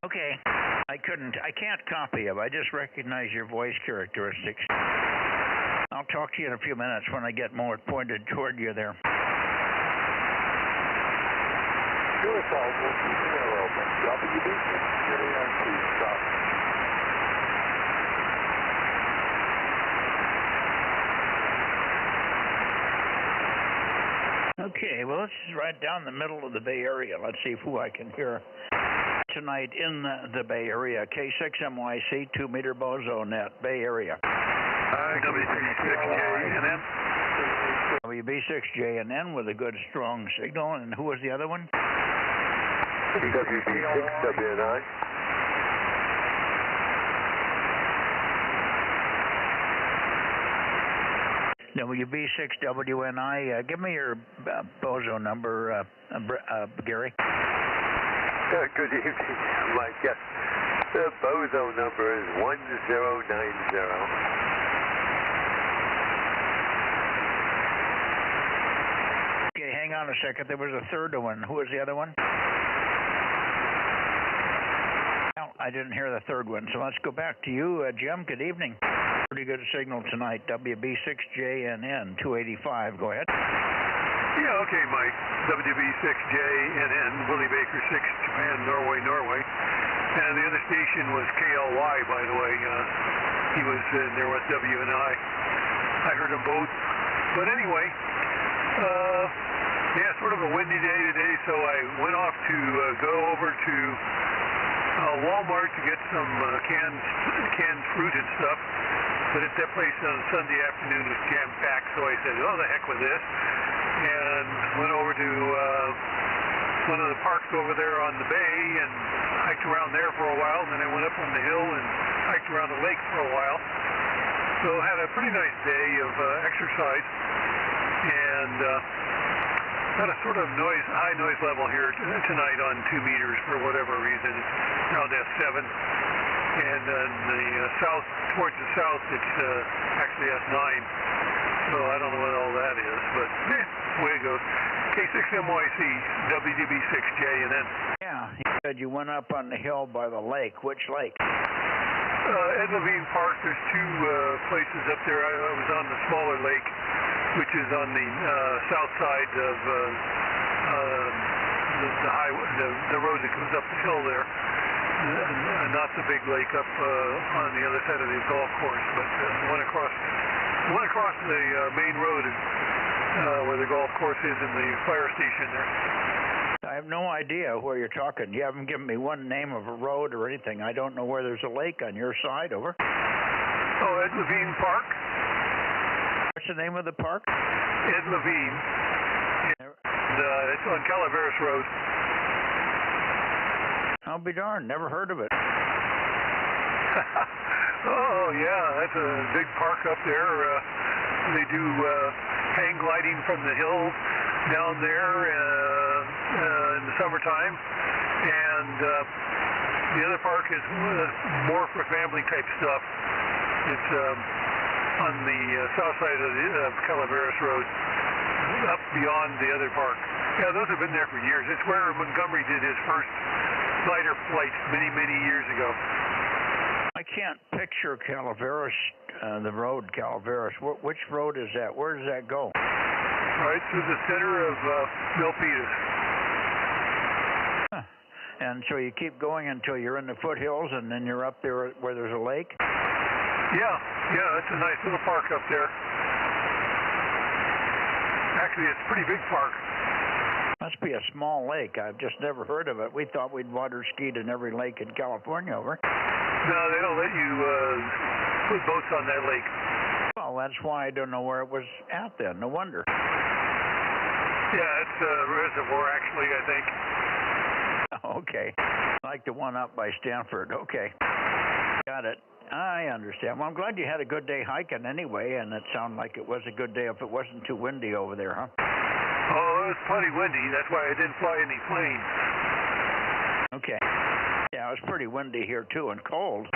Okay, I can't copy you. I just recognize your voice characteristics. I'll talk to you in a few minutes when I get more pointed toward you there. Okay, well, this is right down the middle of the Bay Area. Let's see who I can hear tonight in the Bay Area. K6 MYC, 2 meter Bozo Net, Bay Area. WB6JNN. WB6JNN with a good strong signal. And who was the other one? WB6WNI. WB6WNI. Give me your Bozo number, Gary. Good evening, Mike. Yes. The Bozo number is 1090. Okay, hang on a second. There was a third one. Who was the other one? No, I didn't hear the third one. So let's go back to you, Jim. Good evening. Pretty good signal tonight. WB6JNN 285. Go ahead. Yeah, okay, Mike. WB6JNN, Willie Baker 6, Japan, Norway. And the other station was KLY, by the way. He was in there with WNI. I heard them both. But anyway, yeah, sort of a windy day today, so I went off to go over to Walmart to get some canned fruit and stuff. But at that place on Sunday afternoon was jam-packed, so I said, oh, the heck with this. And went over to one of the parks over there on the bay and hiked around there for a while. And then I went up on the hill and hiked around the lake for a while. So had a pretty nice day of exercise. And got a sort of high noise level here tonight on 2 meters for whatever reason. It's around S7. And then the towards the south, it's actually S9. So I don't know what all that is, but way it goes. K6MYC, WDB6JNN. Yeah, you said you went up on the hill by the lake. Which lake? Ed Levine Park. There's two places up there. I was on the smaller lake, which is on the south side of the highway, the road that goes up the hill there. Not the big lake up on the other side of the golf course, but one across the main road where the golf course is and the fire station there. I have no idea where you're talking. You haven't given me one name of a road or anything. I don't know where there's a lake on your side. Over. Oh, Ed Levine Park. What's the name of the park? Ed Levine. It's on Calaveras Road. I'll be darned. Never heard of it. Oh, yeah, that's a big park up there. They do hang gliding from the hill down there in the summertime. And the other park is more for family type stuff. It's on the south side of the Calaveras Road, up beyond the other park. Yeah, those have been there for years. It's where Montgomery did his first glider flight many, many years ago. I can't picture Calaveras, the road Calaveras. Which road is that? Where does that go? Right through the center of Milpitas. Huh. And so you keep going until you're in the foothills, and then you're up there where there's a lake? Yeah, it's a nice little park up there. Actually, it's a pretty big park. Must be a small lake. I've just never heard of it. We thought we'd water skied in every lake in California over. No, they don't let you put boats on that lake. Well, that's why I don't know where it was at then. No wonder. Yeah, it's a reservoir, actually, I think. Okay. Like the one up by Stanford. Okay. Got it. I understand. Well, I'm glad you had a good day hiking anyway, and it sounded like it was a good day if it wasn't too windy over there, huh? Oh, it was plenty windy. That's why I didn't fly any planes. Okay. Yeah, it was pretty windy here, too, and cold.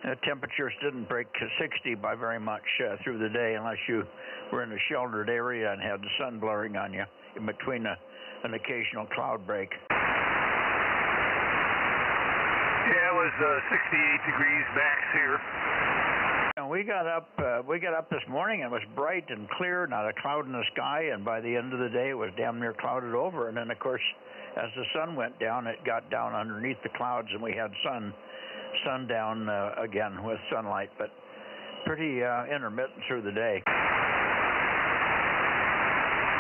The temperatures didn't break 60 by very much through the day unless you were in a sheltered area and had the sun blaring on you in between an occasional cloud break. Yeah, it was 68 degrees max here. And we got up this morning and it was bright and clear, not a cloud in the sky, and by the end of the day it was damn near clouded over. And then, of course, as the sun went down, it got down underneath the clouds, and we had sundown again with sunlight, but pretty intermittent through the day.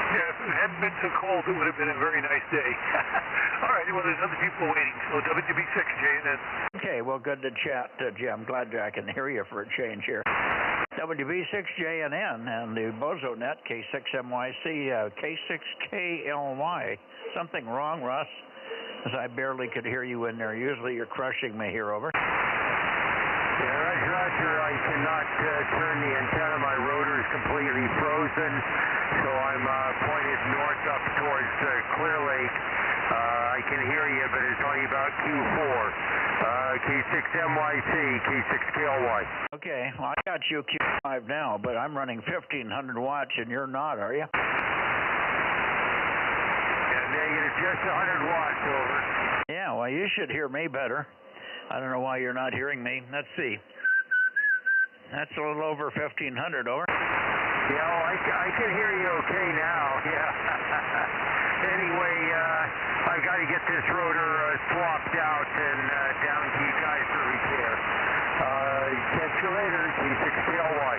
Yeah, if it hadn't been so cold, it would have been a very nice day. All right, well, there's other people waiting, so WB6JNN. Okay, well, good to chat, Jim. Glad I can hear you for a change here. WB6JNN and the Bozo Net, K6MYC, K6KLY. Something wrong, Russ? As I barely could hear you in there. Usually you're crushing me here, over. Yeah, Roger, I cannot turn the antenna. My rotor is completely frozen, so I'm pointed north up towards Clear Lake. I can hear you, but it's only about Q4. K6MYC, K6KLY. Okay, well, I got you Q5 now, but I'm running 1,500 watts, and you're not, are you? Yeah, negative just 100 watts, over. Yeah, well, you should hear me better. I don't know why you're not hearing me. Let's see. That's a little over 1,500, over. Yeah, well, I can hear you okay now, yeah. Anyway, I've got to get this rotor swapped out and down to you guys for repair. Catch you later, K6KLY.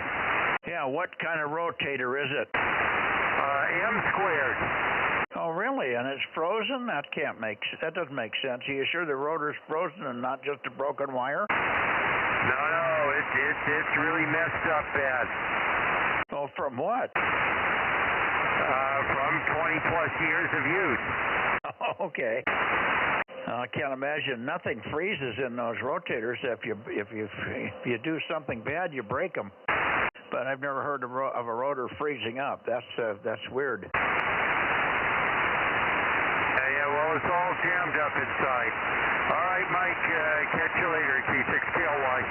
Yeah, what kind of rotator is it? M squared. Oh, really? And it's frozen? That doesn't make sense. Are you sure the rotor's frozen and not just a broken wire? No, it's really messed up bad. Oh, from what? From 20 plus years of use. Oh, okay. I can't imagine nothing freezes in those rotators. If you do something bad, you break them. But I've never heard of a rotor freezing up. That's weird. Yeah, well, it's all jammed up inside. All right, Mike, catch you later, K6KLY.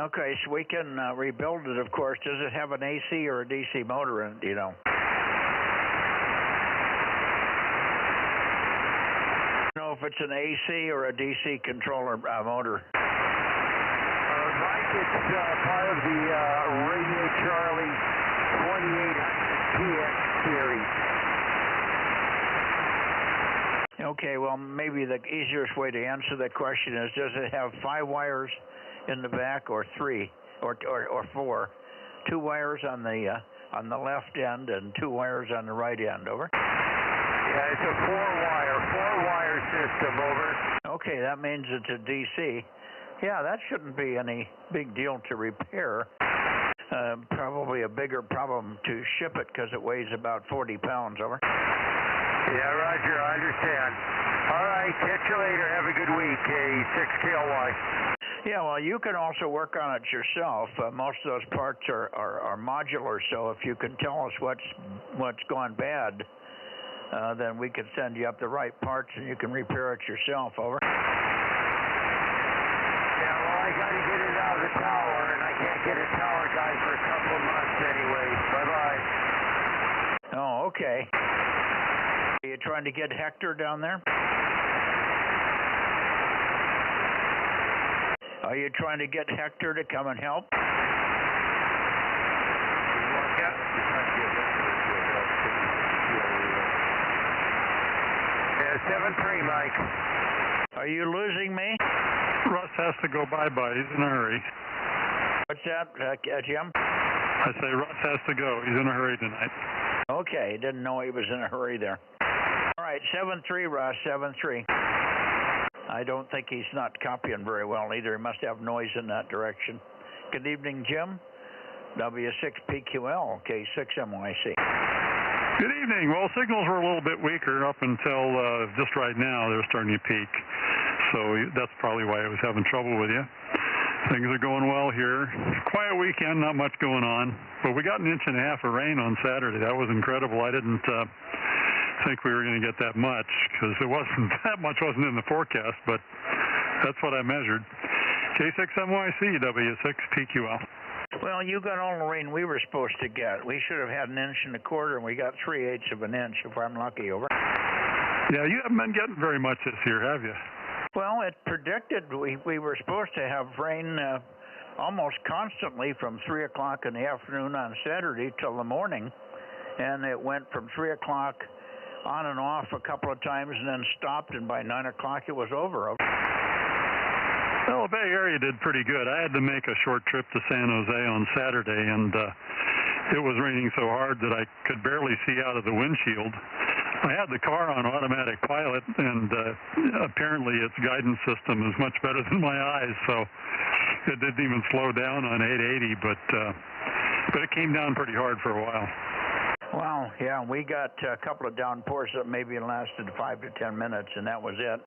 Okay, so we can rebuild it, of course. Does it have an AC or a DC motor in it, do you know? Know if it's an AC or a DC controller motor. Mike, it's part of the Radio Charlie 2800 TX series. Okay, well, maybe the easiest way to answer that question is, does it have 5 wires in the back, or 3, or 4? 2 wires on the left end and 2 wires on the right end, over. Yeah, it's a 4-wire system, over. Okay, that means it's a DC. Yeah, that shouldn't be any big deal to repair. Probably a bigger problem to ship it because it weighs about 40 pounds, over. Yeah, Roger, I understand. All right, catch you later. Have a good week, K6KLY. Yeah, well, you can also work on it yourself. Most of those parts are modular, so if you can tell us what's gone bad, then we can send you up the right parts and you can repair it yourself. Over. Yeah, well, I got to get it out of the tower, and I can't get a tower guy for a couple of months anyway. Bye-bye. Oh, okay. Are you trying to get Hector down there? Are you trying to get Hector to come and help? Yeah, 7-3, Mike. Are you losing me? Russ has to go bye-bye. He's in a hurry. What's that, Jim? I say Russ has to go. He's in a hurry tonight. Okay, didn't know he was in a hurry there. All right, 7-3, Russ, 7-3. I don't think he's not copying very well either. He must have noise in that direction. Good evening, Jim. W6PQL, K6MYC. Good evening. Well, signals were a little bit weaker up until just right now. They're starting to peak. So that's probably why I was having trouble with you. Things are going well here. Quiet weekend, not much going on. But we got 1.5 inches of rain on Saturday. That was incredible. I didn't think we were going to get that much because it wasn't that much wasn't in the forecast, but that's what I measured. K6MYC, W6PQL. Well, you got all the rain we were supposed to get. We should have had 1.25 inches, and we got 3/8 of an inch, if I'm lucky. Over. Yeah, you haven't been getting very much this year, have you? Well, it predicted we were supposed to have rain almost constantly from 3 o'clock in the afternoon on Saturday till the morning, and it went from 3 o'clock on and off a couple of times and then stopped, and by 9 o'clock it was over. Well, the Bay Area did pretty good. I had to make a short trip to San Jose on Saturday, and it was raining so hard that I could barely see out of the windshield. I had the car on automatic pilot, and apparently its guidance system is much better than my eyes, so it didn't even slow down on 880, but it came down pretty hard for a while. Wow, yeah, we got a couple of downpours that maybe lasted 5 to 10 minutes, and that was it.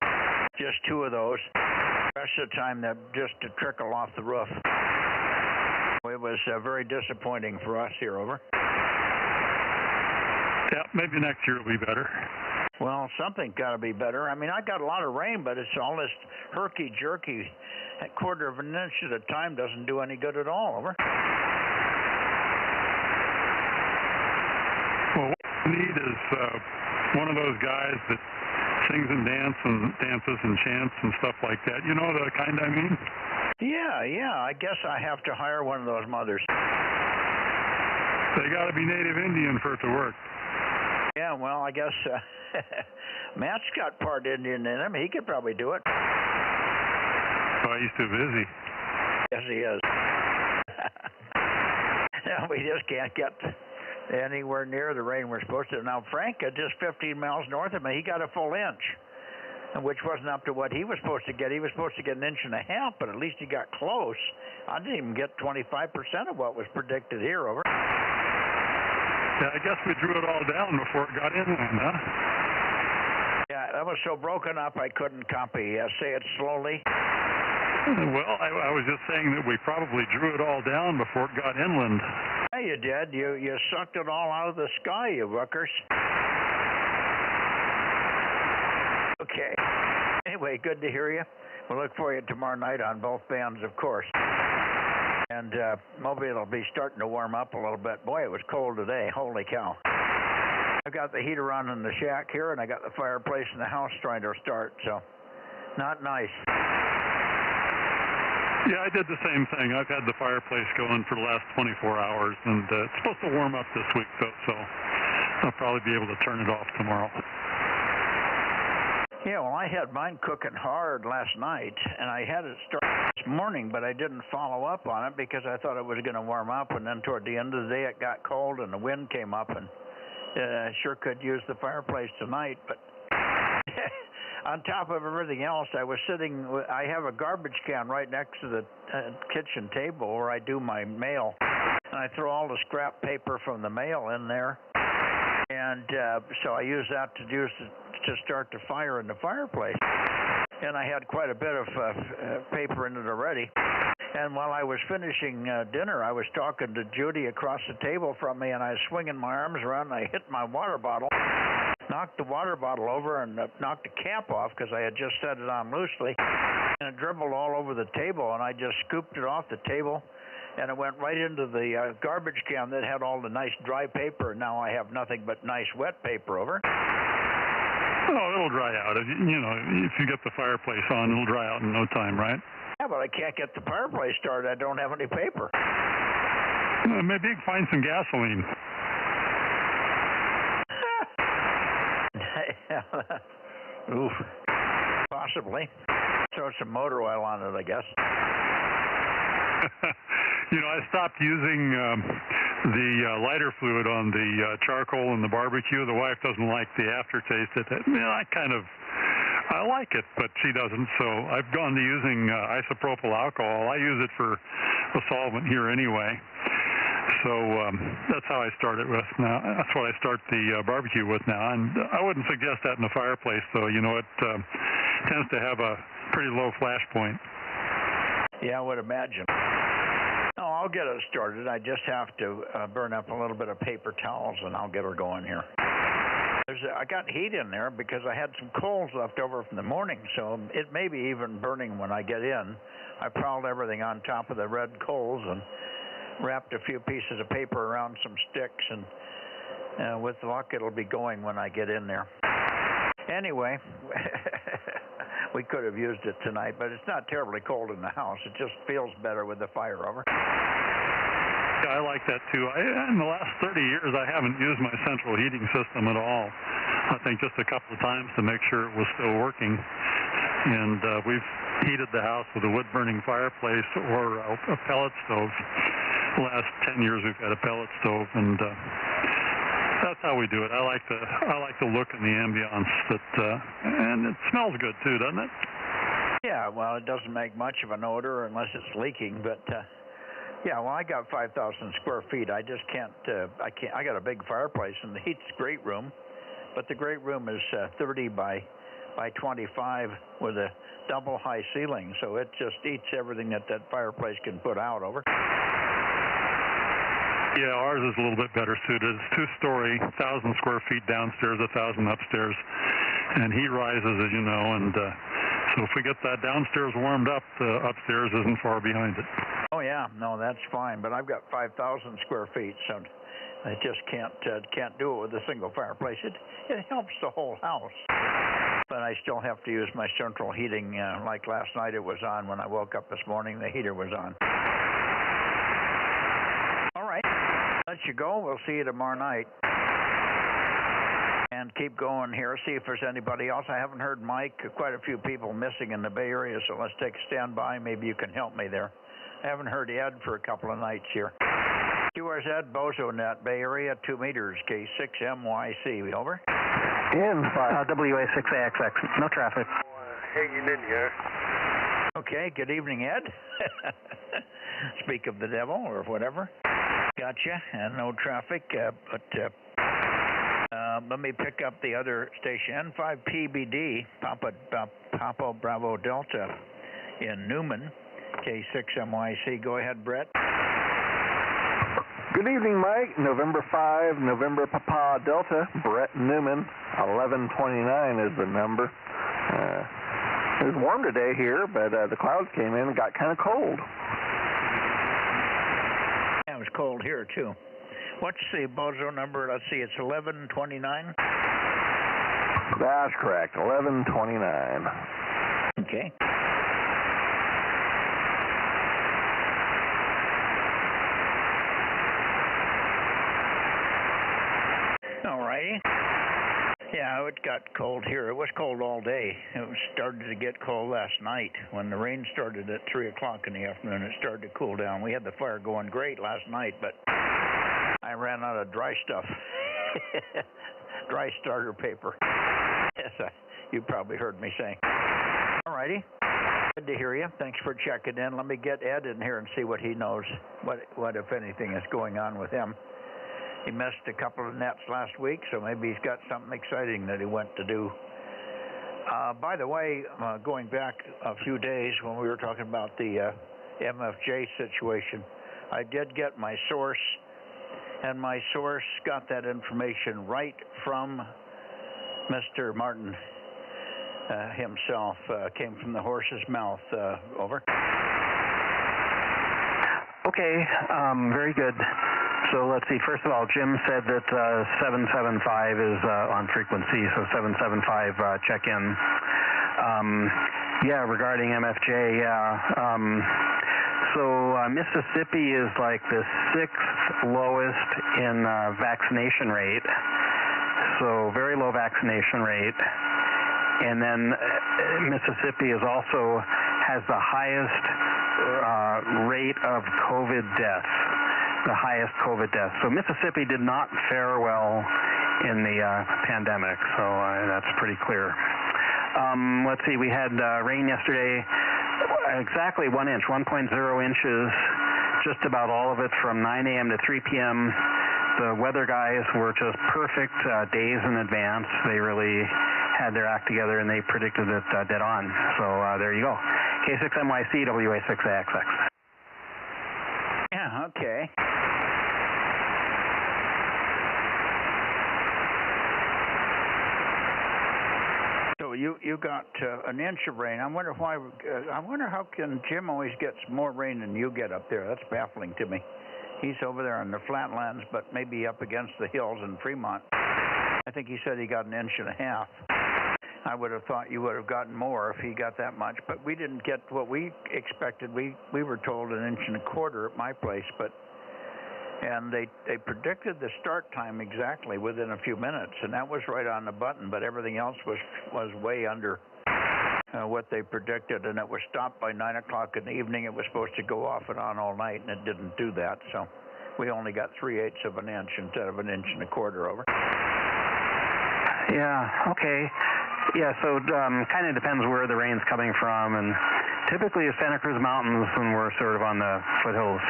Just 2 of those. The rest of the time, that just to trickle off the roof. It was very disappointing for us here. Over. Yeah, maybe next year will be better. Well, something got to be better. I mean, I got a lot of rain, but it's all this herky-jerky. A 1/4 of an inch at a time doesn't do any good at all. Over. Well, what we need is one of those guys that sings and dances and chants and stuff like that. You know the kind I mean? Yeah, I guess I have to hire one of those mothers. They got to be Native Indian for it to work. Yeah, well, I guess Matt's got part Indian in him. He could probably do it. Oh, he's too busy. Yes, he is. No, we just can't get anywhere near the rain we're supposed to. Now, Frank, just 15 miles north of me, he got a full inch, which wasn't up to what he was supposed to get. He was supposed to get 1.5 inches, but at least he got close. I didn't even get 25% of what was predicted here. Over. Yeah, I guess we drew it all down before it got inland, huh? Yeah, that was so broken up I couldn't copy. Say it slowly. Well, I was just saying that we probably drew it all down before it got inland. Yeah, you did. You sucked it all out of the sky, you ruckers. Okay. Anyway, good to hear you. We'll look for you tomorrow night on both bands, of course. And maybe it'll be starting to warm up a little bit. Boy, it was cold today. Holy cow. I've got the heater on in the shack here, and I got the fireplace in the house trying to start, so not nice. Yeah, I did the same thing. I've had the fireplace going for the last 24 hours, and it's supposed to warm up this week, though, so I'll probably be able to turn it off tomorrow. Yeah, well, I had mine cooking hard last night, and I had it start this morning, but I didn't follow up on it because I thought it was going to warm up, and then toward the end of the day it got cold and the wind came up, and I sure could use the fireplace tonight, but on top of everything else, I have a garbage can right next to the kitchen table where I do my mail, and I throw all the scrap paper from the mail in there, and so I use that to start the fire in the fireplace. and I had quite a bit of paper in it already. And while I was finishing dinner, I was talking to Judy across the table from me, and I was swinging my arms around, and I hit my water bottle, knocked the water bottle over, and knocked the cap off because I had just set it on loosely, and it dribbled all over the table, and I just scooped it off the table, and it went right into the garbage can that had all the nice dry paper, and now I have nothing but nice wet paper over. Oh, it'll dry out. If you get the fireplace on, it'll dry out in no time, right? Yeah, but I can't get the fireplace started. I don't have any paper. Maybe you can find some gasoline. Oof. Possibly. Throw some motor oil on it, I guess. I stopped using the lighter fluid on the charcoal and the barbecue. The wife doesn't like the aftertaste. I like it, but she doesn't, so I've gone to using isopropyl alcohol. I use it for a solvent here anyway. So that's how I start it with now. That's what I start the barbecue with now. And I wouldn't suggest that in the fireplace, though. It tends to have a pretty low flash point. Yeah, I would imagine. No, I'll get it started. I just have to burn up a little bit of paper towels, and I'll get her going here. I got heat in there because I had some coals left over from the morning, so it may be even burning when I get in. I piled everything on top of the red coals and wrapped a few pieces of paper around some sticks, and with luck it'll be going when I get in there. Anyway, we could have used it tonight, but it's not terribly cold in the house. It just feels better with the fire over. Yeah, I like that too. In the last 30 years, I haven't used my central heating system at all. I think just a couple of times to make sure it was still working. And we've heated the house with a wood-burning fireplace or a pellet stove. The last 10 years, we've had a pellet stove, and that's how we do it. I like the look and the ambiance and it smells good too, doesn't it? Yeah, well, it doesn't make much of an odor unless it's leaking, but. Yeah, well, I got 5,000 square feet. I just can't. I got a big fireplace, and the heat's great room, but the great room is 30 by 25 with a double high ceiling, so it just eats everything that fireplace can put out over. Yeah, ours is a little bit better suited. It's 2-story, 1,000 square feet downstairs, 1,000 upstairs, and heat rises, as you know, and so if we get that downstairs warmed up, the upstairs isn't far behind it. Oh yeah, no, that's fine. But I've got 5,000 square feet, so I just can't do it with a single fireplace. It helps the whole house, but I still have to use my central heating. Like last night, it was on. When I woke up this morning, the heater was on. All right, let you go. We'll see you tomorrow night. And keep going here, see if there's anybody else. I haven't heard Mike. Quite a few people missing in the Bay Area, so let's take a standby. Maybe you can help me there. I haven't heard Ed for a couple of nights here. QRZ Ed, Bozo Net, Bay Area, 2 meters, K6MYC. Over. In 5. WA6AXX, no traffic. Hanging in here. Okay, good evening, Ed. Speak of the devil or whatever. Gotcha, and no traffic, but let me pick up the other station, N5PBD, Papa Bravo Delta in Newman, K6MYC. Go ahead, Brett. Good evening, Mike. November 5, November Papa Delta, Brett Newman, 1129 is the number. It was warm today here, but the clouds came in and got kind of cold. Yeah, it was cold here, too. What's the Bozo number? Let's see, it's 1129? That's correct, 1129. Okay. All righty. Yeah, it got cold here. It was cold all day. It started to get cold last night. When the rain started at 3 o'clock in the afternoon, it started to cool down. We had the fire going great last night, but I ran out of dry stuff. Dry starter paper. Yes, you probably heard me say. All righty. Good to hear you. Thanks for checking in. Let me get Ed in here and see what he knows, what if anything, is going on with him. He missed a couple of nets last week, so maybe he's got something exciting that he went to do. By the way, going back a few days when we were talking about the MFJ situation, I did get my source, and my source got that information right from Mr. Martin himself. Came from the horse's mouth. Over. Okay, very good. So let's see. First of all, Jim said that 775 is on frequency, so 775 check in. Yeah, regarding MFJ, yeah. So Mississippi is like the 6th lowest in vaccination rate, so very low vaccination rate. And then Mississippi is also has the highest rate of COVID deaths, the highest COVID deaths. So Mississippi did not fare well in the pandemic, so that's pretty clear. Let's see, we had rain yesterday, exactly 1 inch, 1.0 inches, just about all of it from 9 a.m. to 3 p.m. The weather guys were just perfect days in advance. They really had their act together, and they predicted it dead on. So there you go. K6NYC, WA6AXX. Yeah, okay. So you got an inch of rain. I wonder why. I wonder how can Jim always gets more rain than you get up there. That's baffling to me. He's over there on the flatlands, but maybe up against the hills in Fremont. I think he said he got an inch and a half. I would have thought you would have gotten more if he got that much, but we didn't get what we expected. We were told an inch and a quarter at my place, and they predicted the start time exactly within a few minutes, and that was right on the button, but everything else was way under what they predicted, and it was stopped by 9 o'clock in the evening. It was supposed to go off and on all night, and it didn't do that, so we only got 3/8 of an inch instead of an inch and a quarter. Over. Yeah, okay. Yeah, so kind of depends where the rain's coming from, and typically it's Santa Cruz Mountains, and we're sort of on the foothills,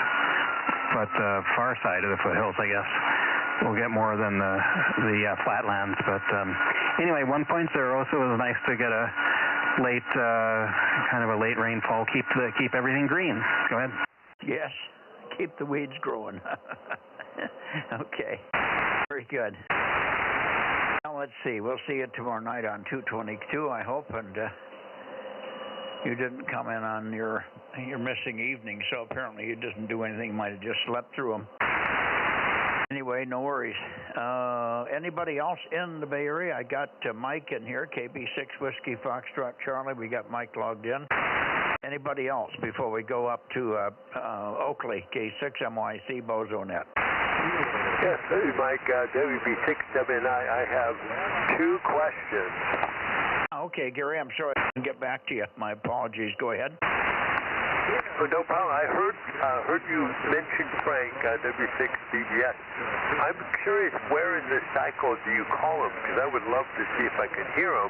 but the far side of the foothills, I guess. We'll get more than the flatlands, but anyway, 1.0, so it was nice to get a late, kind of a late rainfall, keep everything green. Go ahead. Yes, keep the weeds growing. Okay, very good. Now let's see. We'll see you tomorrow night on 222, I hope, and you didn't come in on your missing evening, so apparently you didn't do anything. You might have just slept through them. Anyway, no worries. Anybody else in the Bay Area? I got Mike in here, KB6 Whiskey Foxtrot Charlie. We got Mike logged in. Anybody else before we go up to Oakley, K6MYC Bozo Net? Yes, this is Mike, WB6WNI. I have 2 questions. Okay, Gary, I'm sorry I didn't get back to you. My apologies. Go ahead. Oh, no problem. I heard you mention Frank, W6BBS. I'm curious, where in the cycle do you call him? Because I would love to see if I can hear him.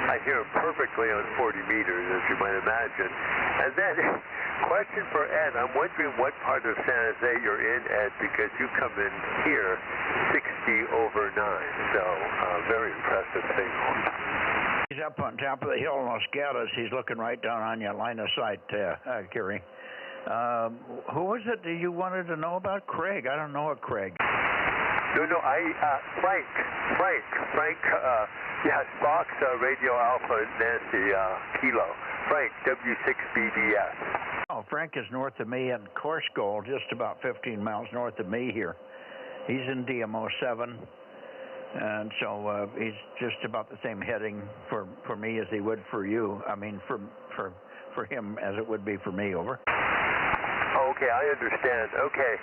I hear him perfectly on 40 meters, as you might imagine. And then, question for Ed. I'm wondering what part of San Jose you're in, Ed, because you come in here 60/9. So, very impressive signal. He's up on top of the hill in Los Gatos. He's looking right down on your line of sight, Gary. Who was it that you wanted to know about? Craig. I don't know a Craig. No, Frank, yes, Fox, Radio Alpha, Nancy, Kilo. Frank, W6BBS. Oh, Frank is north of me in Course Goal, just about 15 miles north of me here. He's in DMO 7. And so he's just about the same heading for me as he would for you. I mean, for him as it would be for me. Over. Okay, I understand. Okay.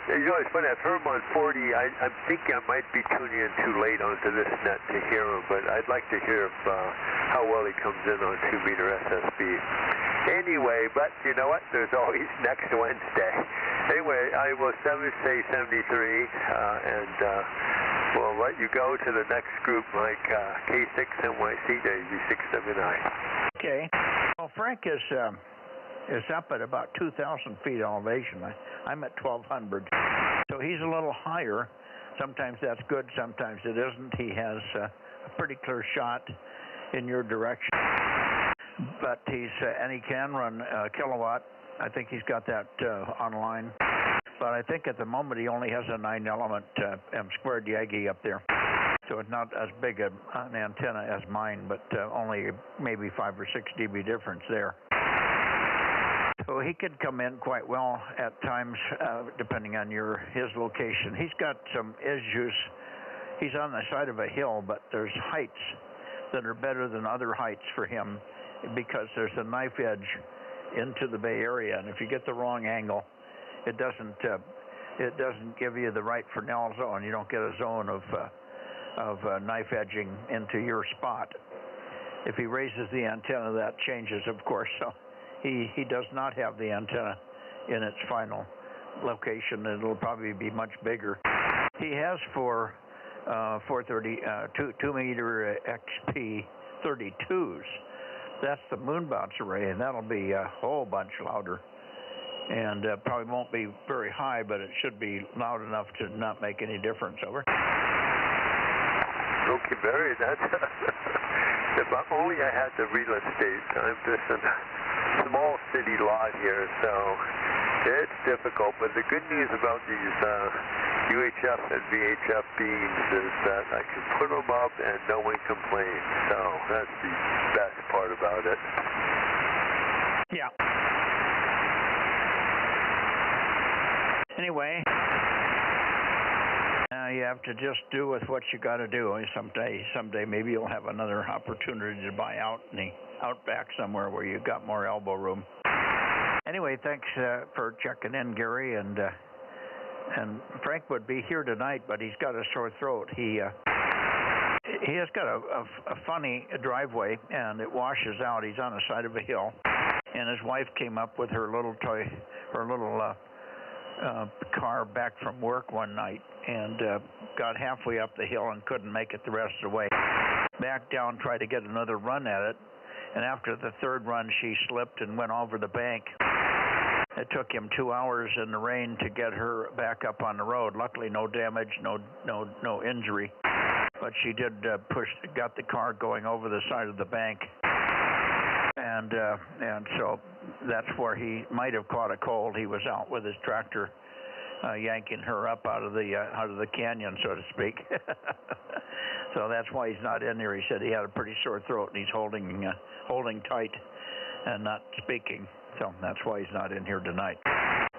You know, it's funny. I've heard him on 40. I'm thinking I might be tuning in too late onto this net to hear him, but I'd like to hear how well he comes in on 2-meter SSB. Anyway, but you know what? There's always next Wednesday. Anyway, I will say 73, and we'll let you go to the next group, like K6NYC, WB6WNI. Okay. Well, Frank is up at about 2,000 feet elevation. I'm at 1,200. So he's a little higher. Sometimes that's good, sometimes it isn't. He has a pretty clear shot. in your direction. But and he can run kilowatt. I think he's got that online. But I think at the moment he only has a 9-element M² Yagi up there. So it's not as big an antenna as mine, but only maybe 5 or 6 dB difference there. So he could come in quite well at times, depending on his location. He's got some issues. He's on the side of a hill, but there's heights that are better than other heights for him because there's a knife edge into the Bay Area, and if you get the wrong angle, it doesn't give you the right Fresnel zone. You don't get a zone of knife edging into your spot. If he raises the antenna, that changes, of course. So he does not have the antenna in its final location. It'll probably be much bigger. He has 2-meter XP 32s. That's the moon bounce array, and that'll be a whole bunch louder. And probably won't be very high, but it should be loud enough to not make any difference. Over. Okay, Barry, that's if only I had the real estate. I'm just in a small city lot here, so it's difficult. But the good news about these UHF and VHF beams is that I can put them up and no one complains. So that's the best part about it. Yeah. Anyway, you have to just do with what you got to do. Someday maybe you'll have another opportunity to buy out in the outback somewhere where you've got more elbow room. Anyway, thanks for checking in, Gary, and Frank would be here tonight, but he's got a sore throat. He has got a funny driveway, and it washes out. He's on the side of a hill, and his wife came up with her little car back from work one night and got halfway up the hill and couldn't make it the rest of the way. Back down, tried to get another run at it, and after the third run she slipped and went over the bank. It took him 2 hours in the rain to get her back up on the road. Luckily no damage, no injury, but she did got the car going over the side of the bank. And so that's where he might have caught a cold. He was out with his tractor, yanking her up out of the canyon, so to speak. So that's why he's not in there. He said he had a pretty sore throat and he's holding tight and not speaking. So that's why he's not in here tonight.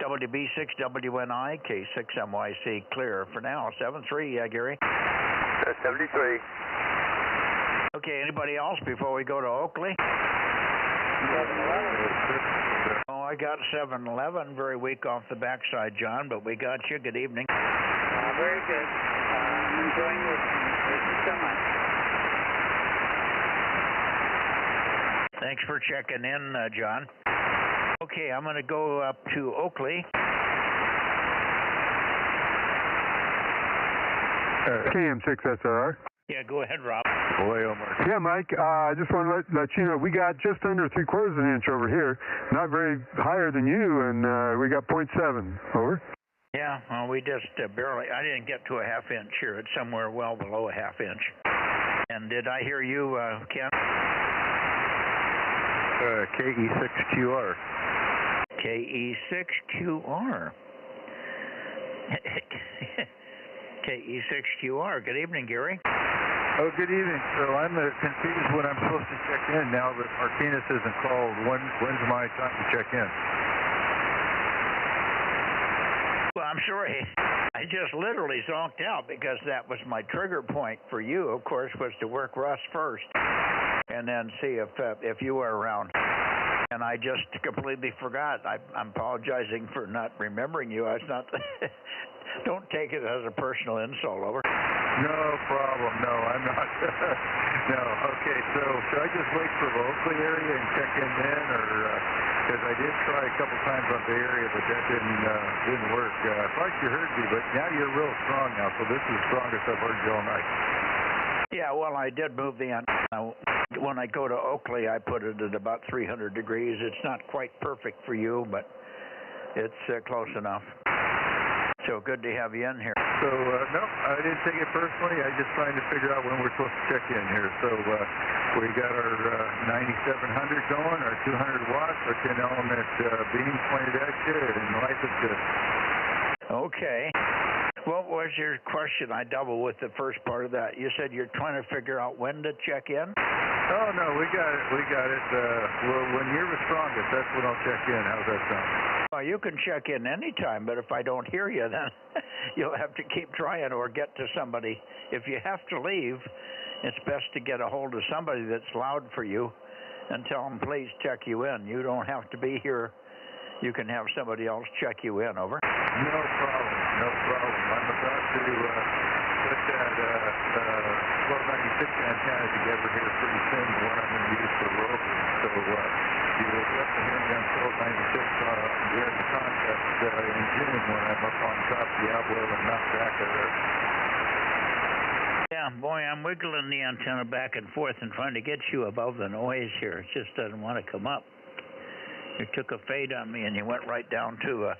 WB6WNI, K6MYC, clear for now. 73, Gary. 73. Okay, anybody else before we go to Oakley? 7-Eleven. Oh, I got 7-Eleven, very weak off the backside, John, but we got you. Good evening. Very good. I'm enjoying listening. Thank you so much. Thanks for checking in, John. Okay, I'm going to go up to Oakley. KM6SR. Yeah, go ahead, Rob. Yeah, Mike, I just want to let you know, we got just under 3/4 of an inch over here. Not very higher than you, and we got 0.7. Over. Yeah, well, we just barely, I didn't get to a ½ inch here. It's somewhere well below a ½ inch. And did I hear you, Ken? KE6QR. KE6QR. KE6QR. Good evening, Gary. Oh, good evening. So I'm confused when I'm supposed to check in now that Martinez isn't called. When's my time to check in? Well, I'm sorry. I just literally zonked out because that was my trigger point for you, of course, was to work Russ first and then see if you were around. And I just completely forgot. I'm apologizing for not remembering you. I was not. Don't take it as a personal insult. Over. No problem. No, I'm not. No. Okay. So should I just wait for the Oakley area and check in then, or because I did try a couple times on the area, but that didn't work. I thought you heard me, but now you're real strong now. So this is the strongest I've heard you all night. Yeah. Well, I did move the antenna. When I go to Oakley, I put it at about 300 degrees. It's not quite perfect for you, but it's close enough. So good to have you in here. So, no, I didn't take it personally. I just trying to figure out when we're supposed to check in here. So, we got our 9700 going, our 200 watts, our 10 element beam pointed at you, and life is good. Okay. What was your question? I double with the first part of that. You said you're trying to figure out when to check in? Oh, no, we got it. We got it. Well, when you're the strongest, that's when I'll check in. How's that sound? Well, you can check in anytime, but if I don't hear you, then you'll have to keep trying or get to somebody. If you have to leave, it's best to get a hold of somebody that's loud for you and tell them, please check you in. You don't have to be here. You can have somebody else check you in, over. No problem, no problem. I'm about to put that 1296 antenna together here pretty soon, the one I'm going to use for roving. So you will definitely hear me on 1296 during the contest in June when I'm up on top of the outwell and Mount Jacker there. Yeah, boy, I'm wiggling the antenna back and forth and trying to get you above the noise here. It just doesn't want to come up. You took a fade on me and you went right down to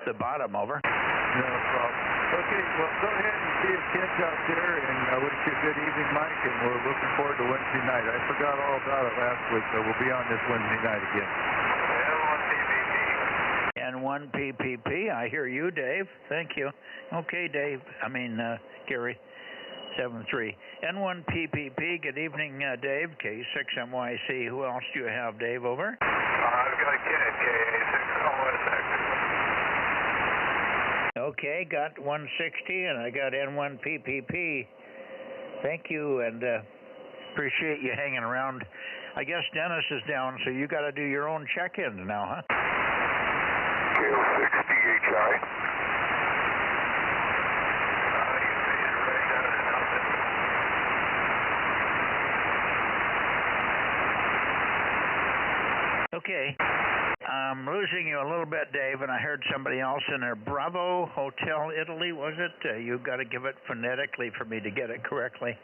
the bottom, over. No problem. Okay, well, go ahead and see if Kent's out there, and I wish you a good evening, Mike, and we're looking forward to Wednesday night. I forgot all about it last week, so we'll be on this Wednesday night again. N1 PPP. I hear you, Dave. Thank you. Okay, Dave. Gary. 73. N1 PPP. Good evening, Dave. K6MYC. Who else do you have, Dave, over? I've got Ken, K6OSX. Okay, got 160, and I got N1 PPP. Thank you, and appreciate you hanging around. I guess Dennis is down, so you got to do your own check-ins now, huh? K06 DHI. Okay. I'm losing you a little bit, Dave, and I heard somebody else in there. Bravo Hotel Italy, was it? You've got to give it phonetically for me to get it correctly.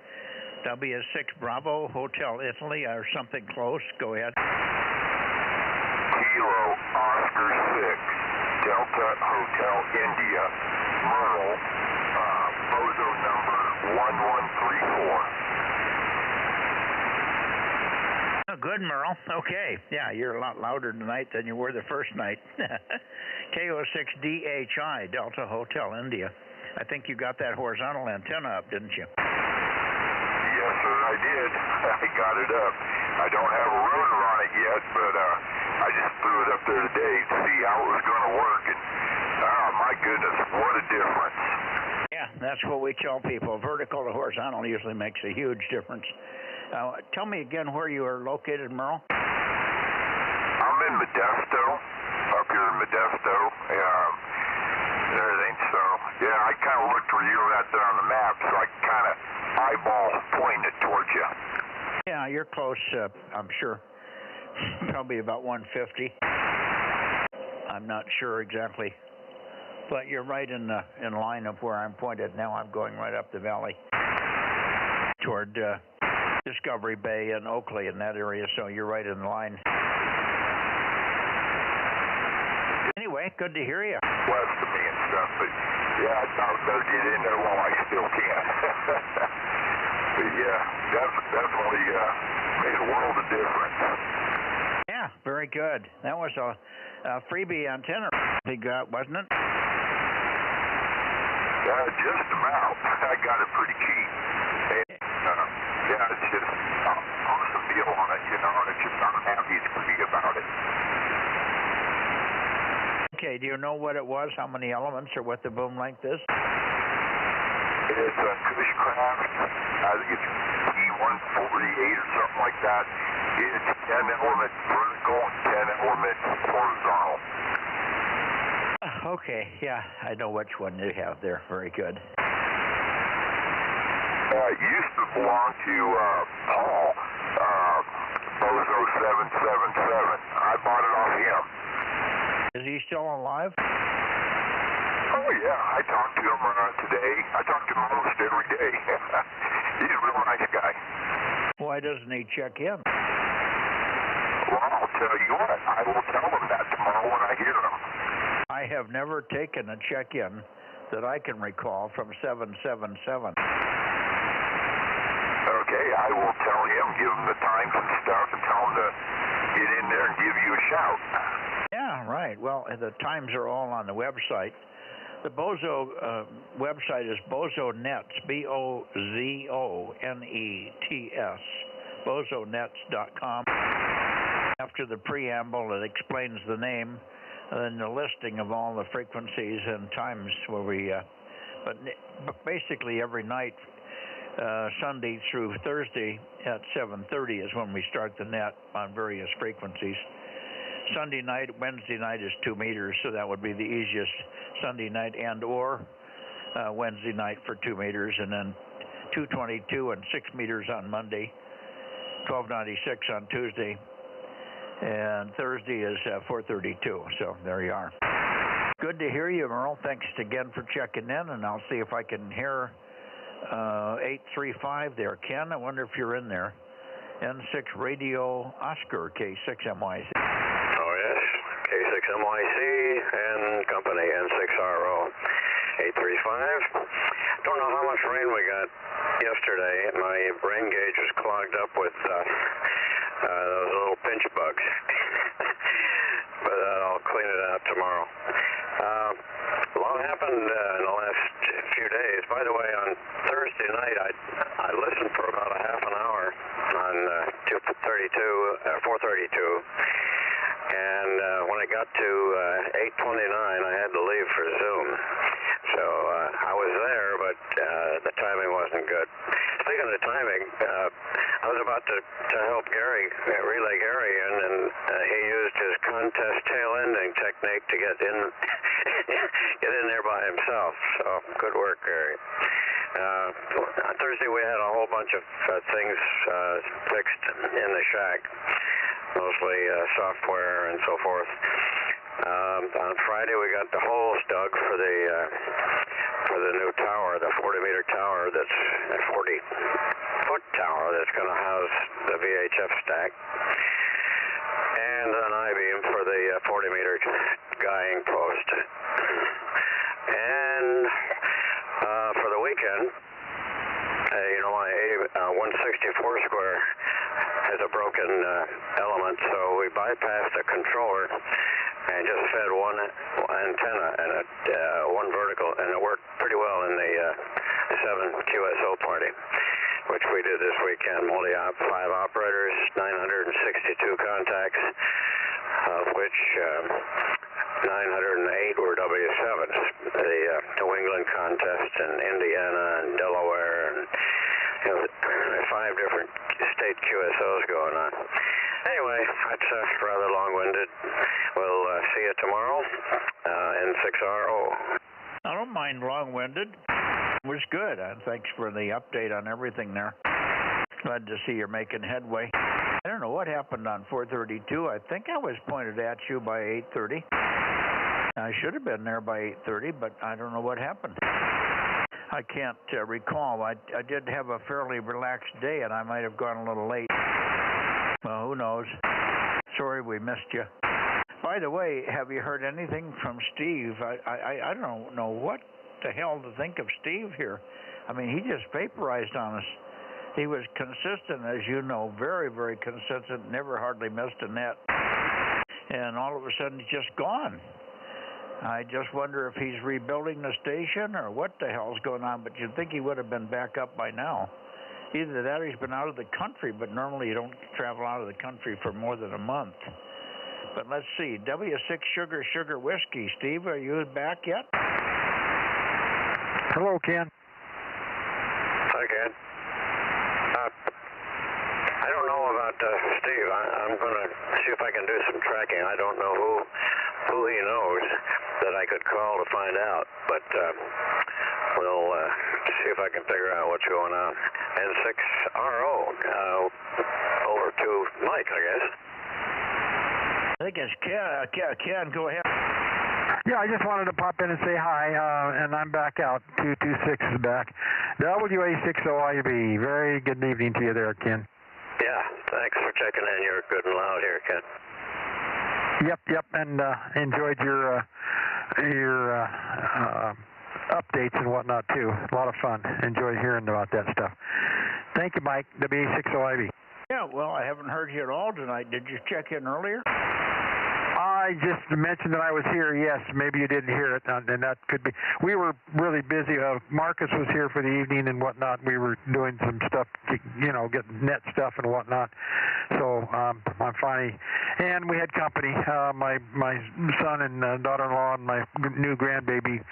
W6 Bravo Hotel Italy or something close. Go ahead. Kilo Oscar 6 Delta Hotel India. Merle, Bozo number 1134. Oh, good, Merle. Okay. Yeah, you're a lot louder tonight than you were the first night. K06DHI, Delta Hotel, India. I think you got that horizontal antenna up, didn't you? Yes, sir, I did. I got it up. I don't have a rotor on it yet, but I just threw it up there today to see how it was going to work, and oh, my goodness, what a difference. Yeah, that's what we tell people. Vertical to horizontal usually makes a huge difference. Tell me again where you are located, Merle. I'm in Modesto, up here in Modesto, and everything. So, yeah, I kind of looked where you were at there on the map, so I kind of eyeball pointed towards you. Yeah, you're close, I'm sure. Probably about 150. I'm not sure exactly. But you're right in line of where I'm pointed. Now I'm going right up the valley toward Discovery Bay and Oakley in that area, so you're right in line. Anyway, good to hear you. West of me and stuff, but yeah, I thought I'd better get in there while I still can. But yeah, definitely made a world of difference. Yeah, very good. That was a freebie antenna he got, wasn't it? Just about. I got it pretty cheap. And, yeah, it's just awesome deal on it, you know, and it's just, I'm happy to be about it. Okay, do you know what it was, how many elements, or what the boom length is? It's a Cushcraft, I think it's P148 or something like that. It's 10 element vertical and 10 element horizontal. Okay, yeah, I know which one you have there. Very good. It used to belong to Paul, Bozo 777. I bought it off him. Is he still alive? Oh, yeah. I talked to him today. I talk to him almost every day. He's a real nice guy. Why doesn't he check in? Well, I'll tell you what. I will tell him that tomorrow when I hear him. I have never taken a check-in that I can recall from 777. Okay, I will tell him, give him the times and stuff, and tell him to get in there and give you a shout. Yeah, right. Well, the times are all on the website. The Bozo website is Bozo Nets, BOZONETS, bozonets.com. After the preamble, it explains the name, and the listing of all the frequencies and times where we, but basically every night, Sunday through Thursday at 7:30 is when we start the net on various frequencies. Sunday night, Wednesday night is 2 meters, so that would be the easiest Sunday night, and or Wednesday night for 2 meters, and then 222 and 6 meters on Monday, 1296 on Tuesday, and Thursday is 432. So there you are. Good to hear you, Merle. Thanks again for checking in, and I'll see if I can hear 835 there. Ken, I wonder if you're in there. N6 Radio Oscar, K6MYC. Oh, yes. K6MYC and company N6RO 835. Don't know how much rain we got yesterday. My rain gauge was clogged up with those little pinch bugs. But I'll clean it out tomorrow. A lot happened in the last few days. By the way, on Thursday night, I listened for about a half an hour on 432. And when I got to 8:29, I had to leave for Zoom. So I was there, but the timing wasn't good. Speaking of the timing, I was about to help Gary, relay Gary in, and he used his contest tail ending technique to get in there by himself. So good work, Gary. On Thursday we had a whole bunch of things fixed in the shack, mostly software and so forth. On Friday we got the holes dug for the new tower, the 40-meter tower, that's a 40-foot tower that's going to house the VHF stack, and an I-beam for the 40-meter guying post. And for the weekend, my 164 square has a broken element, so we bypassed the controller and just fed one antenna and one vertical, and it worked pretty well in the 7 QSO party, which we did this weekend. Multi-op, 5 operators, 962 contacts, of which 908 were W7s. The New England contest in Indiana and Delaware, and 5 different state QSOs going on. Anyway, that's rather long-winded. We'll see you tomorrow in 6RO. I don't mind long-winded. It was good. Thanks for the update on everything there. Glad to see you're making headway. I don't know what happened on 432. I think I was pointed at you by 8:30. I should have been there by 8:30, but I don't know what happened. I can't recall. I did have a fairly relaxed day, and I might have gone a little late. Well, who knows? Sorry we missed you. By the way, have you heard anything from Steve? I don't know what the hell to think of Steve here. I mean, he just vaporized on us. He was consistent, as you know, very, very consistent, never hardly missed a net. And all of a sudden, he's just gone. I just wonder if he's rebuilding the station or what the hell's going on, but you'd think he would have been back up by now. Either that or he's been out of the country, but normally you don't travel out of the country for more than a month. But let's see, W6 Sugar Whiskey. Steve, are you back yet? Hello, Ken. Hi, Ken. I don't know about Steve. I'm going to see if I can do some tracking. I don't know who he knows that I could call to find out, but we'll see if I can figure out what's going on. N6RO, over to Mike, I guess. I think it's Ken, go ahead. Yeah, I just wanted to pop in and say hi, and I'm back out. 226 is back. WA60IB. Very good evening to you there, Ken. Yeah, thanks for checking in. You're good and loud here, Ken. Yep, and enjoyed your updates and whatnot too. A lot of fun. Enjoy hearing about that stuff. Thank you, Mike. WA60IB. Yeah, well, I haven't heard you at all tonight. Did you check in earlier? I just mentioned that I was here. Yes, maybe you didn't hear it, and that could be. We were really busy. Marcus was here for the evening and whatnot. We were doing some stuff, getting net stuff and whatnot. So I'm finally, and we had company. My son and daughter-in-law and my new grandbaby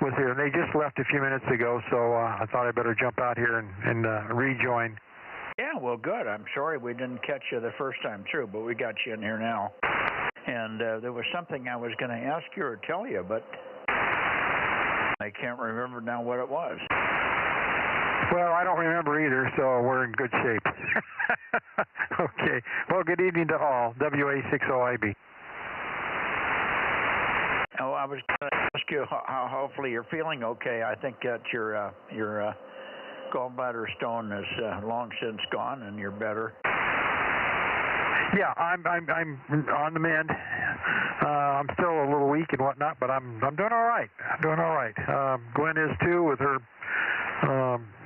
was here. They just left a few minutes ago, so I thought I'd better jump out here and rejoin. Yeah, well, good. I'm sorry we didn't catch you the first time through, but we got you in here now. And there was something I was going to ask you or tell you, but I can't remember now what it was. Well, I don't remember either, so we're in good shape. Okay. Well, good evening to all. WA60IB. Oh, I was going to ask you how hopefully you're feeling okay. I think that your gallbladder stone is long since gone and you're better. Yeah, I'm on the mend. I'm still a little weak and whatnot, but I'm doing all right. I'm doing all right. Gwen is too with her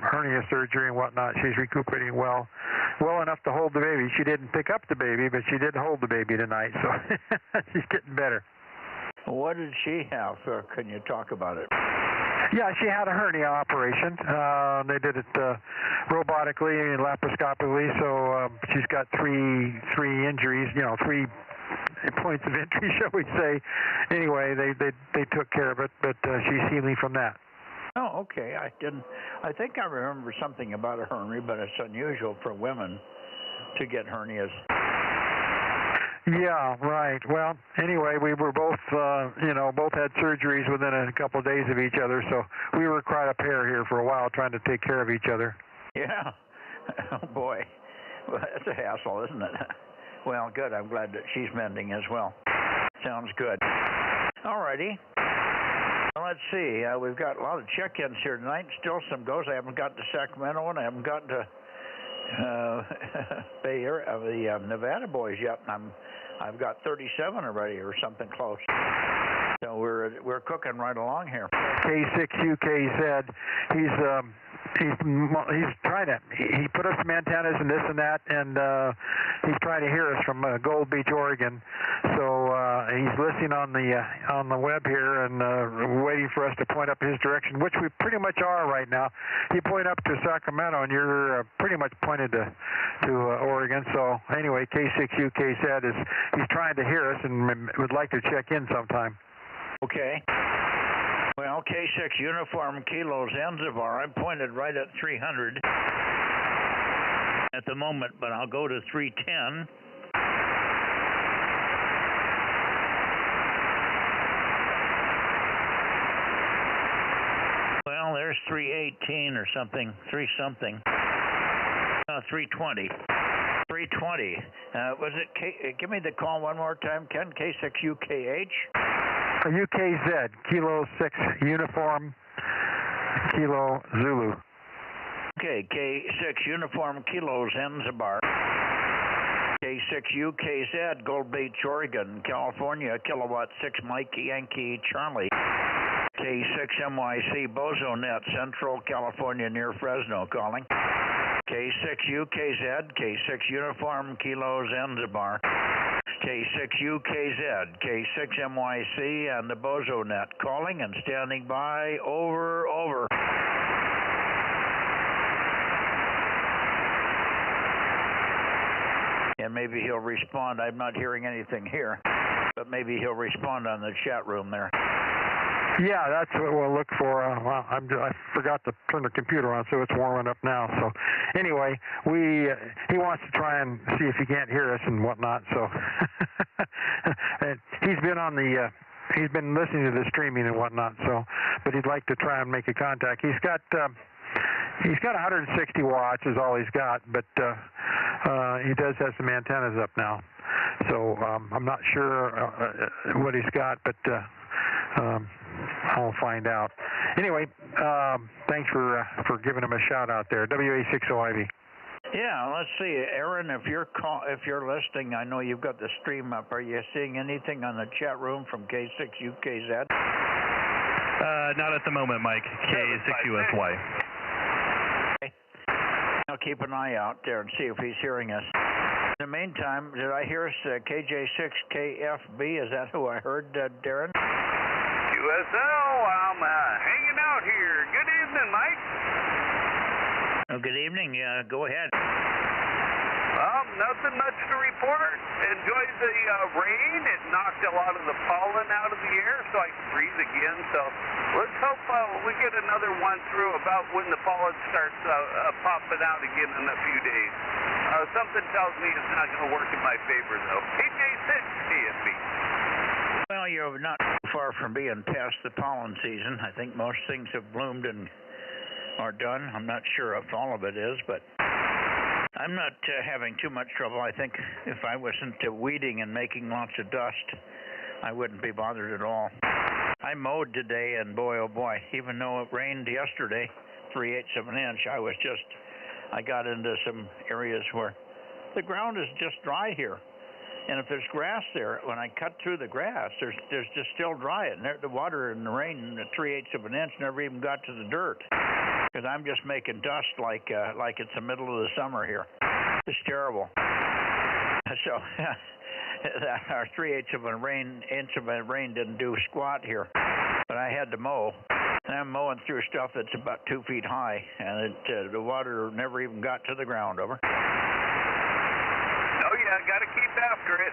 hernia surgery and whatnot. She's recuperating well enough to hold the baby. She didn't pick up the baby, but she did hold the baby tonight, so she's getting better. What did she have? Can you talk about it? Yeah, she had a hernia operation. They did it robotically and laparoscopically, so she's got three injuries, 3 points of entry, shall we say. Anyway, they took care of it, but she's healing from that. Oh, okay. I think I remember something about a hernia, but it's unusual for women to get hernias. Yeah, right. Well, anyway, we were both, both had surgeries within a couple of days of each other, so we were quite a pair here for a while trying to take care of each other. Yeah. Oh, boy. Well, that's a hassle, isn't it? Well, good. I'm glad that she's mending as well. Sounds good. All righty. Well, let's see. We've got a lot of check-ins here tonight. Still some goes. I haven't gotten to Sacramento, and I haven't gotten to Bay Area, the Nevada boys yet. I've got 37 already or something close. So we're cooking right along here. K6UKZ, he's trying to, he put up some antennas and this and that, and he's trying to hear us from Gold Beach, Oregon. So he's listening on the web here and waiting for us to point up his direction, which we pretty much are right now. You point up to Sacramento and you're pretty much pointed to Oregon. So anyway, K6UKZ he's trying to hear us and would like to check in sometime. Okay. Well, K6 Uniform Kilo Zanzibar, I'm pointed right at 300 at the moment, but I'll go to 310. Well, there's 318 or something, 320. 320. Was it give me the call one more time, Ken? K6UKH? UKZ, Kilo 6 Uniform Kilo Zulu. Okay, K6 Uniform Kilo Zanzibar. K6UKZ, Gold Beach, Oregon, California, Kilowatt 6 Mike Yankee Charlie. K6MYC, Bozo Net, Central California near Fresno calling. K6UKZ, K6 Uniform Kilo Zanzibar. K6UKZ, K6MYC, and the Bozo Net calling and standing by. Over. And maybe he'll respond. I'm not hearing anything here, but maybe he'll respond on the chat room there. Yeah, that's what we'll look for. Well, I forgot to turn the computer on, so it's warming up now. So anyway, he wants to try and see if he can't hear us and whatnot. So and he's been listening to the streaming and whatnot. So, but he'd like to try and make a contact. He's got 160 watts is all he's got, but he does have some antennas up now. So I'm not sure what he's got, but I'll find out. Anyway, thanks for giving him a shout out there. WA60IB. Yeah, let's see, Aaron. If you're listening, I know you've got the stream up. Are you seeing anything on the chat room from K6UKZ? Not at the moment, Mike. K6USY. Okay. I'll keep an eye out there and see if he's hearing us. In the meantime, did I hear us KJ6KFB? Is that who I heard, Darren? USL, I'm hanging out here. Good evening, Mike. Oh, good evening. Go ahead. Nothing much to report. Enjoyed the rain. It knocked a lot of the pollen out of the air so I can breathe again. So let's hope we get another one through about when the pollen starts popping out again in a few days. Something tells me it's not going to work in my favor, though. KJ6 KFB. Well, you're not far from being past the pollen season. I think most things have bloomed and are done. I'm not sure if all of it is, but I'm not having too much trouble. I think if I wasn't weeding and making lots of dust, I wouldn't be bothered at all. I mowed today, and boy, oh boy, even though it rained yesterday, 3/8 of an inch, I got into some areas where the ground is just dry here. And if there's grass there, when I cut through the grass, there's just still dry. And the water and the rain, 3/8 of an inch, never even got to the dirt. Because I'm just making dust like it's the middle of the summer here. It's terrible. So our 3/8 of an inch of rain didn't do squat here. But I had to mow. And I'm mowing through stuff that's about 2 feet high. And the water never even got to the ground. Over. Oh, yeah, got to keep after it.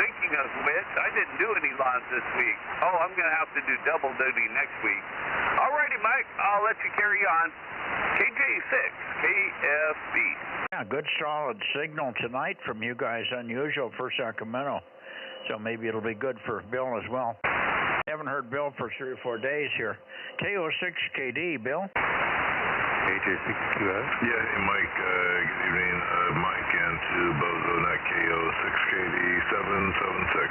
Speaking of which, I didn't do any lawns this week. Oh, I'm going to have to do double duty next week. All righty, Mike, I'll let you carry on. KJ6, KFB. Yeah, good solid signal tonight from you guys. Unusual for Sacramento. So maybe it'll be good for Bill as well. Haven't heard Bill for 3 or 4 days here. KO6KD, Bill. KJ6QF. Yeah, hey, Mike. Good evening, Mike, and to Bozo Net KO6KD776.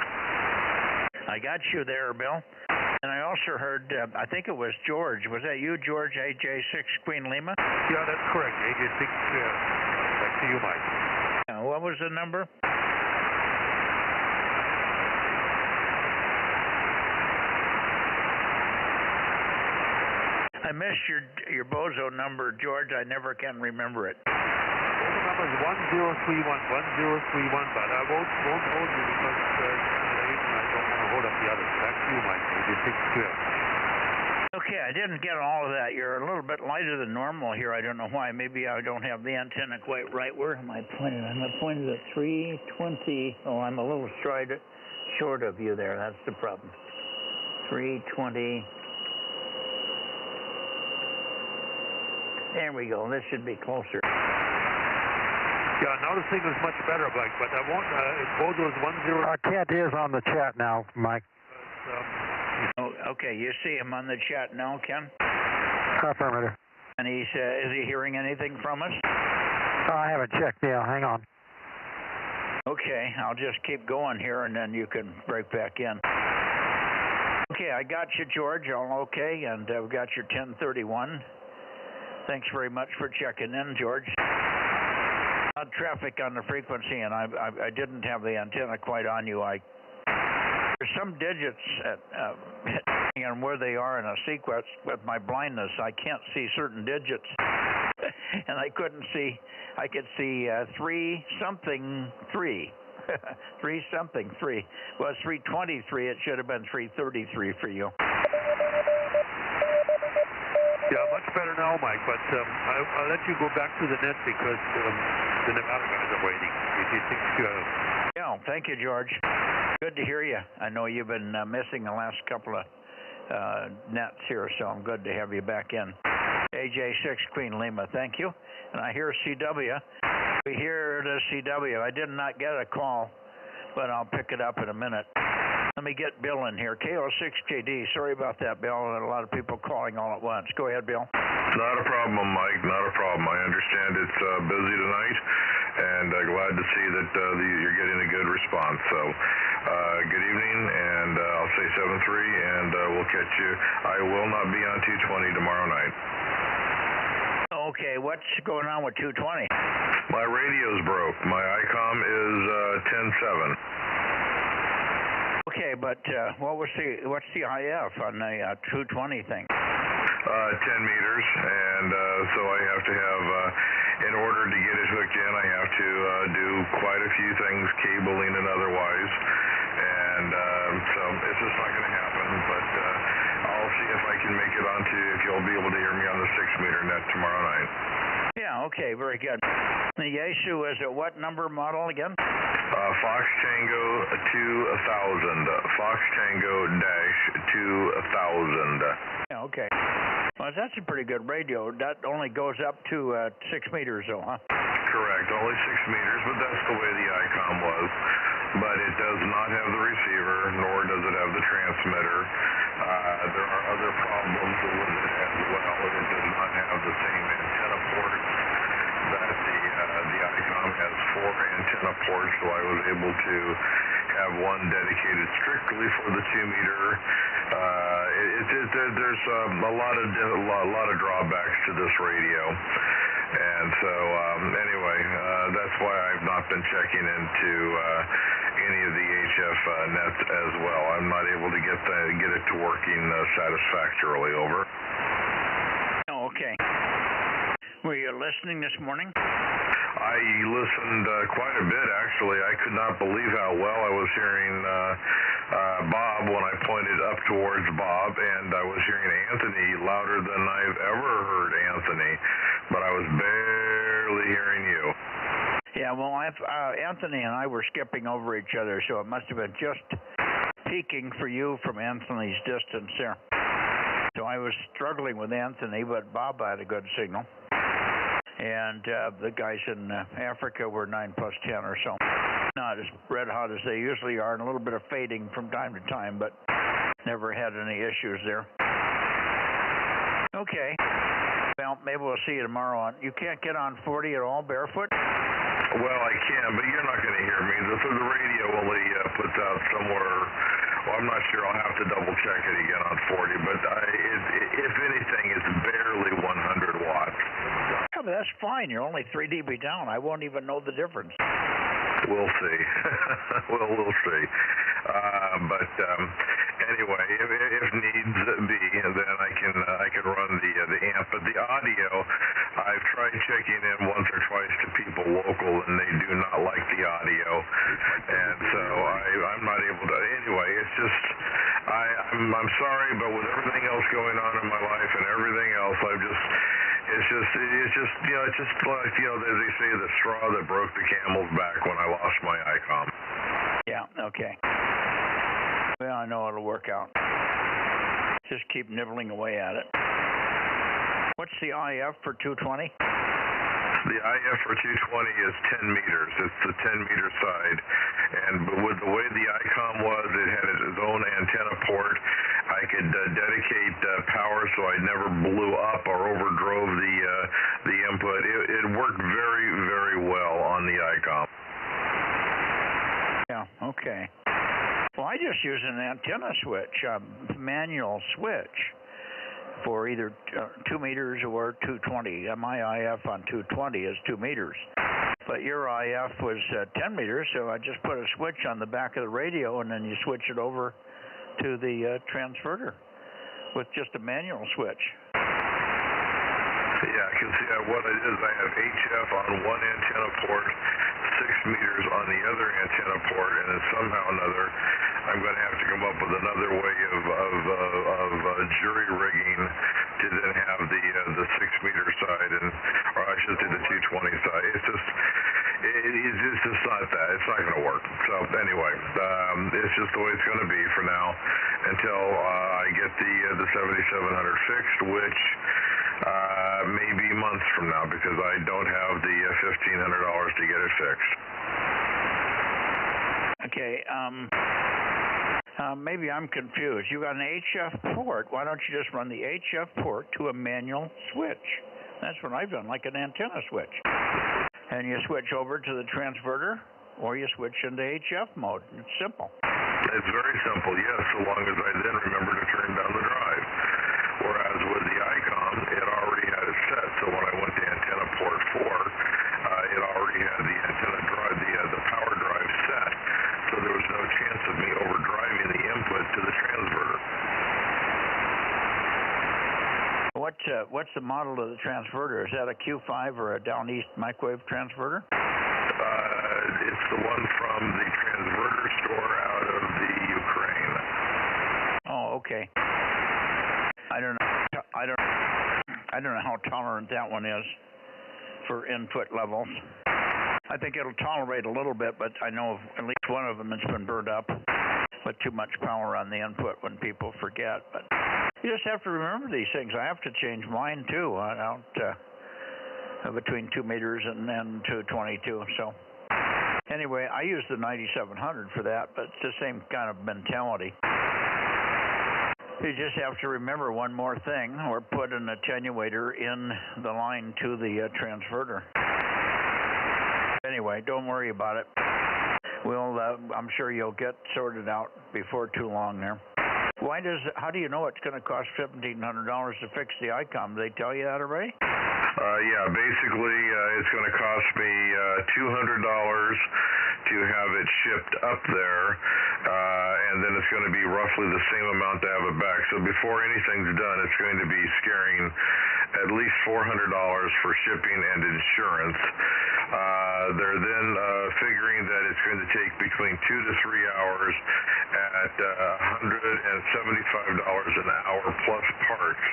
I got you there, Bill. And I also heard, I think it was George. Was that you, George, AJ6 Queen Lima? Yeah, that's correct. AJ6. Back to you, Mike. What was the number? I missed your Bozo number, George. I never can remember it. Bozo number is 1031, 1031, but I won't hold you because it's late and I don't want to hold up the others. Back to you, Mike. Okay, I didn't get all of that. You're a little bit lighter than normal here. I don't know why. Maybe I don't have the antenna quite right. Where am I pointed? I'm pointed at 320. Oh, I'm a little short of you there. That's the problem. 320. There we go. This should be closer. Yeah, now the signal's much better, Mike, but I won't. Bozo's 10. Kent is on the chat now, Mike. Oh, okay. You see him on the chat now, Ken? Affirmative. And is he hearing anything from us? I haven't checked. Yeah, hang on. Okay, I'll just keep going here, and then you can break back in. Okay, I got you, George. All okay, and I've got your 1031. Thanks very much for checking in, George. Traffic on the frequency, and I didn't have the antenna quite on you. There's some digits and where they are in a sequence. With my blindness, I can't see certain digits, and I couldn't see. I could see 3-something 3. 3-something 3. Well, it's 323. It should have been 333 for you. Yeah, much better now, Mike, but I'll let you go back to the net because the Nevada guys are waiting. Yeah, thank you, George. Good to hear you. I know you've been missing the last couple of nets here, so I'm good to have you back in. AJ6 Queen Lima, thank you. And I hear CW. We hear the CW. I did not get a call, but I'll pick it up in a minute. Let me get Bill in here. KO6KD. Sorry about that, Bill. A lot of people calling all at once. Go ahead, Bill. Not a problem, Mike. Not a problem. I understand it's busy tonight, and glad to see that you're getting a good response. So, good evening, and I'll say 7-3, and we'll catch you. I will not be on 220 tomorrow night. Okay, what's going on with 220? My radio's broke. My ICOM is 10.7. Okay, but what's the IF on the 220 thing? 10 meters, and so I have to have, in order to get it hooked in, I have to do quite a few things, cabling and otherwise, and so it's just not going to happen, but I'll see if I can make it onto, if you'll be able to hear me on the 6-meter net tomorrow night. Yeah, okay, very good. The Yaesu is at what number model again? Fox Tango 2000, Fox Tango dash 2000. Yeah, okay. Well, that's a pretty good radio. That only goes up to 6 meters, though, huh? Correct, only 6 meters, but that's the way the ICOM was. But it does not have the receiver, nor does it have the transmitter. There are other problems with it as well. It does not have the same antenna port that the ICOM has 4 antenna ports, so I was able to have one dedicated strictly for the 2-meter. There's a lot of drawbacks to this radio, and so anyway, that's why I've not been checking into any of the HF nets as well. I'm not able to get it to working satisfactorily. Over. Oh, okay. Were you listening this morning? I listened quite a bit, actually. I could not believe how well I was hearing Bob when I pointed up towards Bob, and I was hearing Anthony louder than I've ever heard Anthony, but I was barely hearing you. Yeah, well, Anthony and I were skipping over each other, so it must have been just peaking for you from Anthony's distance there. So I was struggling with Anthony, but Bob had a good signal. And the guys in Africa were 9 plus 10 or so. Not as red hot as they usually are, and a little bit of fading from time to time, but never had any issues there. Okay. Well, maybe we'll see you tomorrow. You can't get on 40 at all barefoot? Well, I can, but you're not going to hear me. The radio only puts out somewhere, well, I'm not sure. I'll have to double check it again on 40, but if anything, it's barely 100 watts. Yeah, but that's fine. You're only 3 dB down. I won't even know the difference. We'll see. We'll see. But anyway, if needs be, then I can run the amp. But the audio, I've tried checking in once or twice to people local, and they do not like the audio, and so I'm not able to. Anyway, it's just I'm sorry, but with everything else going on in my life and everything else, it's just like, as they say, the straw that broke the camel's back when I lost my ICOM. Yeah, okay. Well, I know it'll work out. Just keep nibbling away at it. What's the IF for 220? The IF for 220 is 10 meters. It's the 10-meter side. And with the way the ICOM was, it had its own antenna port. I could dedicate power so I never blew up or overdrove the input. It worked very, very well on the ICOM. Yeah, okay. Well, I just use an antenna switch, manual switch, for either 2 meters or 220. My IF on 220 is 2 meters. But your IF was 10 meters, so I just put a switch on the back of the radio, and then you switch it over to the transverter with just a manual switch. Yeah, I can see what it is. I have HF on one antenna port, 6 meters on the other antenna port, and then somehow or another, I'm going to have to come up with another way of jury rigging to then have the 6-meter side, or I should say the 220 side. It's just not that. It's not going to work. So anyway, it's just the way it's going to be for now until I get the 7700 fixed, which maybe months from now, because I don't have the $1,500 to get it fixed. Okay. Maybe I'm confused. You got an HF port. Why don't you just run the HF port to a manual switch? That's what I've done, like an antenna switch. And you switch over to the transverter, or you switch into HF mode. It's simple. It's very simple, yes, so long as I then remember to turn down the drive. Whereas with the ICOM, it already had it set, so when I went to antenna port 4, it already had the antenna drive, the power drive set, so there was no chance of me overdriving what's the model of the transverter? Is that a Q5 or a down east microwave transverter? It's the one from the transverter store out of the Ukraine. Oh, okay. I don't know how tolerant that one is for input levels. I think it'll tolerate a little bit, but I know at least one of them has been burned up with too much power on the input when people forget. But you just have to remember these things. I have to change mine too. Out between 2 meters and 222. So anyway, I use the 9700 for that, but it's the same kind of mentality. You just have to remember one more thing, or put an attenuator in the line to the transverter. Anyway, don't worry about it. I'm sure you'll get sorted out before too long there. How do you know it's going to cost $1,700 to fix the ICOM? Did they tell you that already? Yeah, basically it's going to cost me $200 to have it shipped up there, and then it's going to be roughly the same amount to have it back. So before anything's done, it's going to be scaring at least $400 for shipping and insurance. They're then figuring that it's going to take between 2 to 3 hours at $175 an hour plus parts.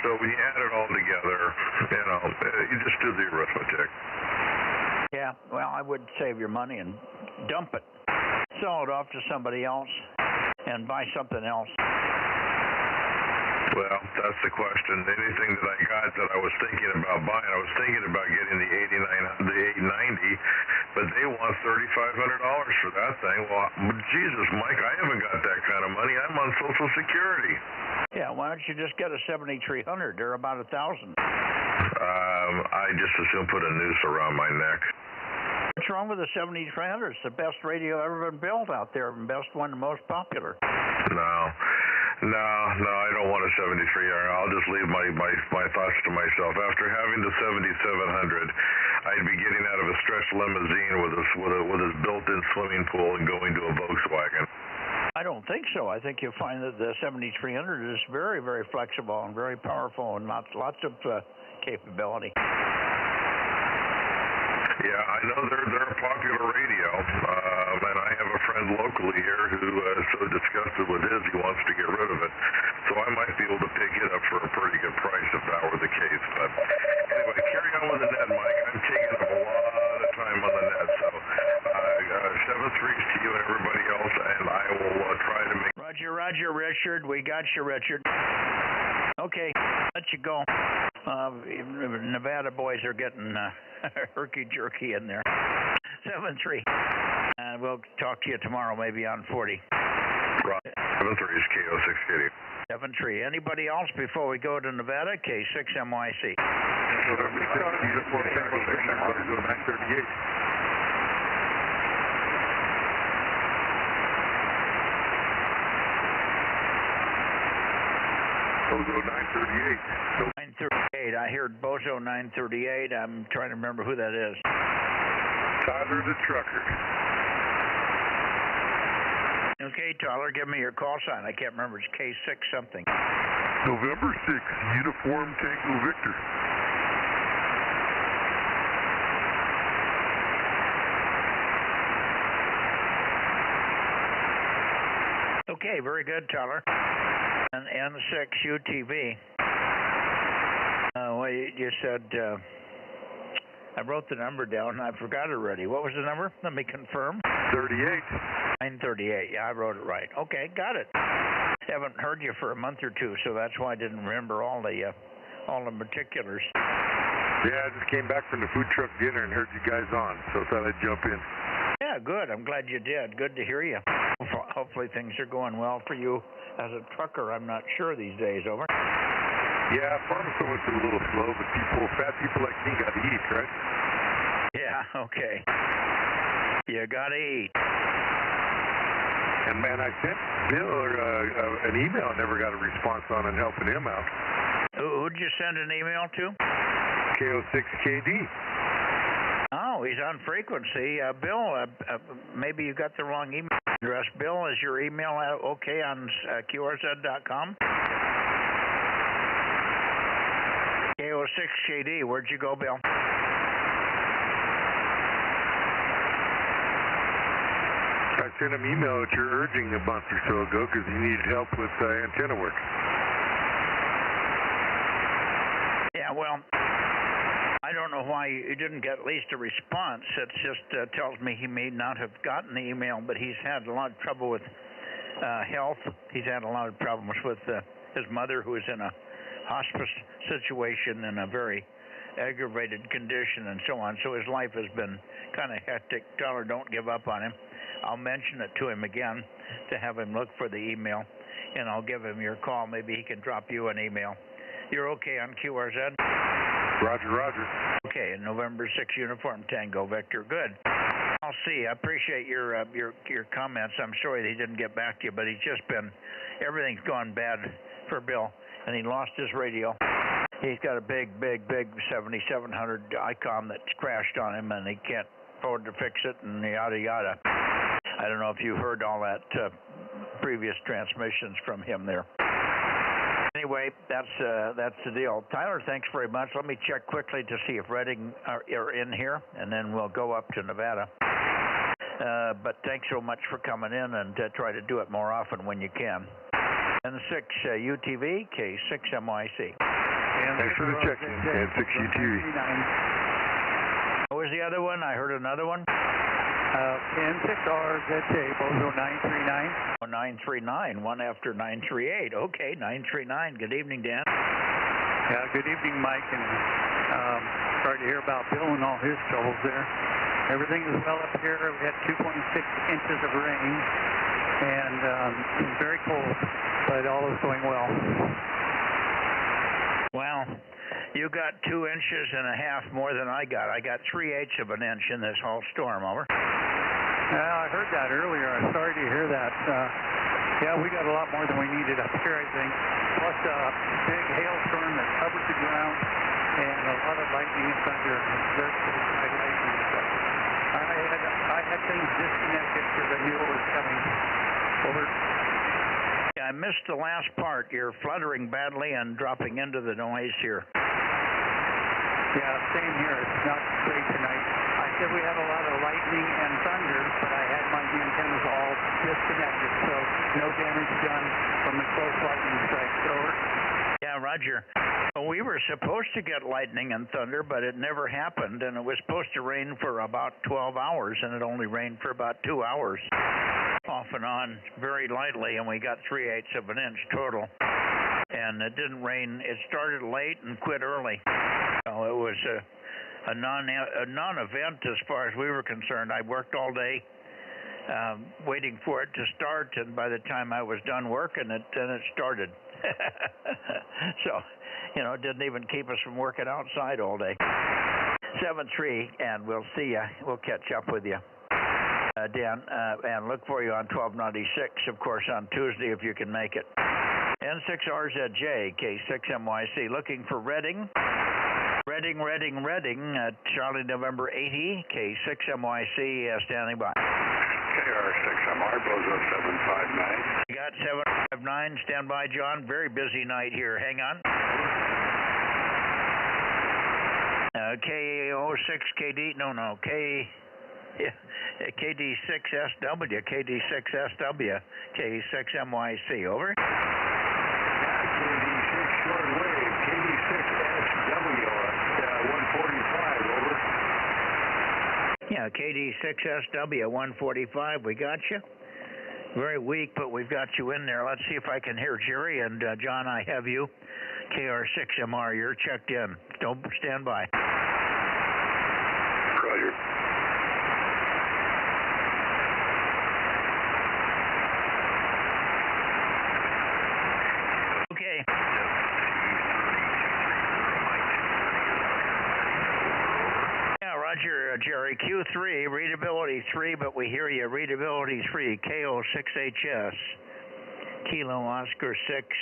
So when you add it all together, you just do the arithmetic. Yeah, well, I would save your money and dump it. Sell it off to somebody else and buy something else. Well, that's the question. Anything that I got that I was thinking about buying, I was thinking about getting the 890, but they want $3,500 for that thing. Well, Jesus, Mike, I haven't got that kind of money. I'm on Social Security. Yeah, why don't you just get a 7300? They're about $1,000. I just assume put a noose around my neck. What's wrong with the 7300? It's the best radio ever been built out there, and best one, the most popular. No, I don't want a 73. I'll just leave my thoughts to myself. After having the 7700, I'd be getting out of a stretch limousine with a built-in swimming pool and going to a Volkswagen. I don't think so. I think you'll find that the 7300 is very, very flexible and very powerful and lots of capability. Yeah, I know they're a popular radio, and I have a friend locally here who is so disgusted with his he wants to get rid of it. So I might be able to pick it up for a pretty good price if that were the case. But anyway, carry on with the net, Mike. I'm taking up a lot of time on the net. So 7-3 to you and everybody else, and I will try to make... Roger, Richard. We got you, Richard. Okay, let you go. Nevada boys are getting herky-jerky in there. 7-3. And we'll talk to you tomorrow, maybe on 40. Right. 7-3 is KO6KD. 7-3. Anybody else before we go to Nevada? K6MYC. Bozo 938. 938. I heard Bozo 938. I'm trying to remember who that is. Tyler the trucker. Okay, Tyler, give me your call sign. I can't remember. It's K6 something. November 6th, Uniform Tango Victor. Okay, very good, Tyler. And N6 UTV. Well, you said, I wrote the number down and I forgot already. What was the number? Let me confirm. 38. 938. Yeah, I wrote it right. Okay, got it. Haven't heard you for a month or two, so that's why I didn't remember all the particulars. Yeah, I just came back from the food truck dinner and heard you guys on, so thought I'd jump in. Yeah, good. I'm glad you did. Good to hear you. Hopefully things are going well for you as a trucker. I'm not sure these days. Over. Yeah, farm's going a little slow, but fat people like me got to eat, right? Yeah, okay. You got to eat. And man, I sent Bill an email, never got a response on and helping him out. Who'd you send an email to? KO6KD. Oh, he's on frequency. Bill, maybe you got the wrong email address. Bill, is your email okay on QRZ.com? KO6KD, where'd you go, Bill? I sent him email that you're urging a month or so ago because he needed help with antenna work. Yeah, well, I don't know why he didn't get at least a response. It just tells me he may not have gotten the email, but he's had a lot of trouble with health. He's had a lot of problems with his mother, who is in a hospice situation in a very aggravated condition and so on. So his life has been kind of hectic. Tell her don't give up on him. I'll mention it to him again to have him look for the email, and I'll give him your call. Maybe he can drop you an email. You're okay on QRZ? Roger, roger. Okay, November 6 Uniform Tango Vector. Good. I'll see. I appreciate your comments. I'm sorry that he didn't get back to you, but he's just been, everything's gone bad for Bill, and he lost his radio. He's got a big 7700 Icon that's crashed on him, and he can't afford to fix it, and yada yada. I don't know if you heard all that previous transmissions from him there. Anyway, that's the deal. Tyler, thanks very much. Let me check quickly to see if Redding are in here, and then we'll go up to Nevada. But thanks so much for coming in, and try to do it more often when you can. N6 UTV, K6MYC. Thanks for the check-in, N6 UTV. What was the other one? I heard another one. N6RZJ, Bozo 939. Oh, 939, one after 938. Okay, 939. Good evening, Dan. Yeah, good evening, Mike, and sorry to hear about Bill and all his troubles there. Everything is well up here. We had 2.6 inches of rain, and it's very cold, but all is going well. Well, you got 2.5 inches more than I got. I got 3/8 of an inch in this whole storm, over. Yeah, I heard that earlier. I'm sorry to hear that. Yeah, we got a lot more than we needed up here, I think. Plus a big hailstorm that covered the ground and a lot of lightning and thunder. Very high lightning. So I had things disconnected because I knew it was coming. Over. Yeah, I missed the last part. You're fluttering badly and dropping into the noise here. Yeah, same here. It's not great tonight. I said we had a lot of lightning and thunder, but I had my antennas all disconnected, so no damage done from the close lightning strikes. Over. Yeah, Roger. Well, we were supposed to get lightning and thunder, but it never happened, and it was supposed to rain for about 12 hours, and it only rained for about 2 hours. Off and on, very lightly, and we got 3/8 of an inch total. And it didn't rain. It started late and quit early. So it was a non-event as far as we were concerned. I worked all day waiting for it to start, and by the time I was done working, then it started. So, it didn't even keep us from working outside all day. 7-3, and we'll see you. We'll catch up with you, Dan, and look for you on 1296, of course, on Tuesday if you can make it. N6RZJ, K6MYC, looking for Redding. Redding, Charlie November 80, K6MYC, standing by. KR6MR, Bozo 759. You got 759, stand by, John. Very busy night here. Hang on. KO6KD, KD6SW, KD6SW, K6MYC, over. KD6 shortwave, KD6SW at 145, over. Yeah, KD6SW 145, we got you. Very weak, but we've got you in there. Let's see if I can hear Jerry, and John, I have you. KR6MR, you're checked in. Don't stand by. Roger. Okay. Yeah, Roger, Jerry. Q3, readability 3, but we hear you. Readability 3, KO6HS. Kilo Oscar 6,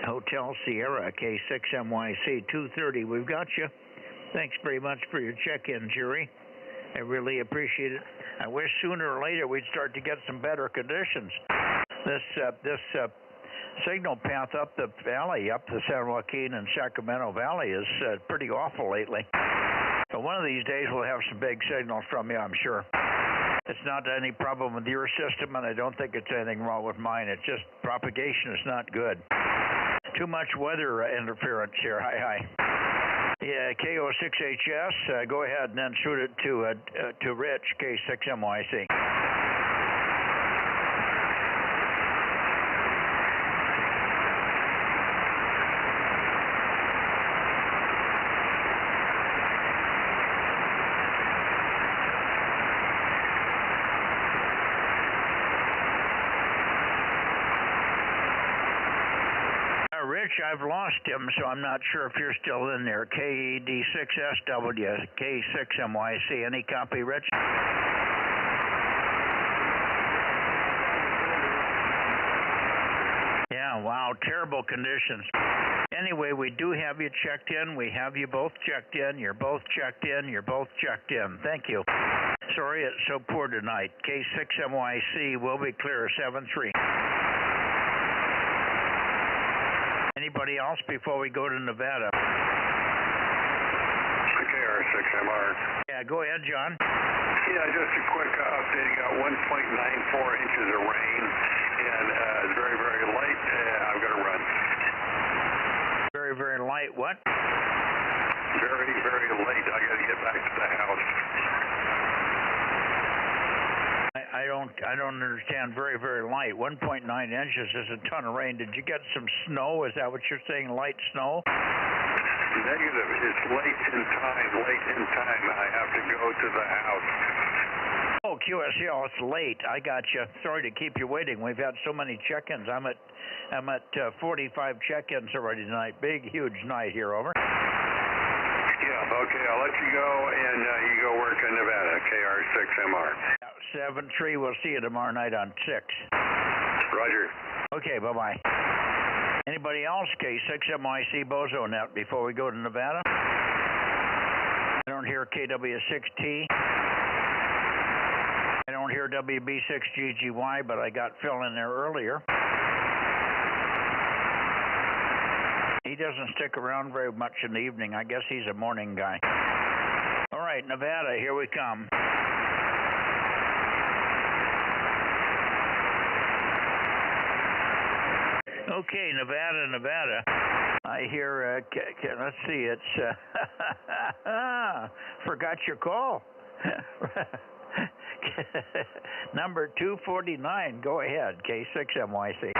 Hotel Sierra, K6MYC 230. We've got you. Thanks very much for your check-in, Jerry. I really appreciate it. I wish sooner or later we'd start to get some better conditions. This signal path up the valley, up the San Joaquin and Sacramento Valley is pretty awful lately. So one of these days we'll have some big signals from you, I'm sure. It's not any problem with your system, and I don't think it's anything wrong with mine. It's just propagation is not good. Too much weather interference here. Hi. Yeah, KO6HS, go ahead and then shoot it to Rich, K6MYC. Rich, I've lost him, so I'm not sure if you're still in there. KED6SW, K6MYC. Any copy, Rich? Yeah, wow, terrible conditions. Anyway, we do have you checked in. We have you both checked in. You're both checked in. You're both checked in. Thank you. Sorry it's so poor tonight. K6MYC will be clear, 7-3. Anybody else before we go to Nevada? KR6MR. Yeah, go ahead, John. Yeah, just a quick update. Got 1.94 inches of rain, and it's very, very light. I've got to run. Very, very light. What? Very, very late. I got to get back to the house. I don't understand. Very, very light. 1.9 inches is a ton of rain. Did you get some snow? Is that what you're saying? Light snow? Negative. It's late in time. I have to go to the house. Oh, QSL, it's late. I got you. Sorry to keep you waiting. We've had so many check-ins. I'm at 45 check-ins already tonight. Big, huge night here. Over. Yeah. Okay. I'll let you go, and you go work in Nevada. KR6MR. 7-3. We'll see you tomorrow night on 6. Roger. Okay. Bye-bye. Anybody else? K6MYC Bozo Net before we go to Nevada? I don't hear KW6T. I don't hear WB6GGY, but I got Phil in there earlier. He doesn't stick around very much in the evening. I guess he's a morning guy. All right, Nevada, here we come. Okay, Nevada. I hear, let's see, it's, forgot your call. Number 249, go ahead, K6MYC.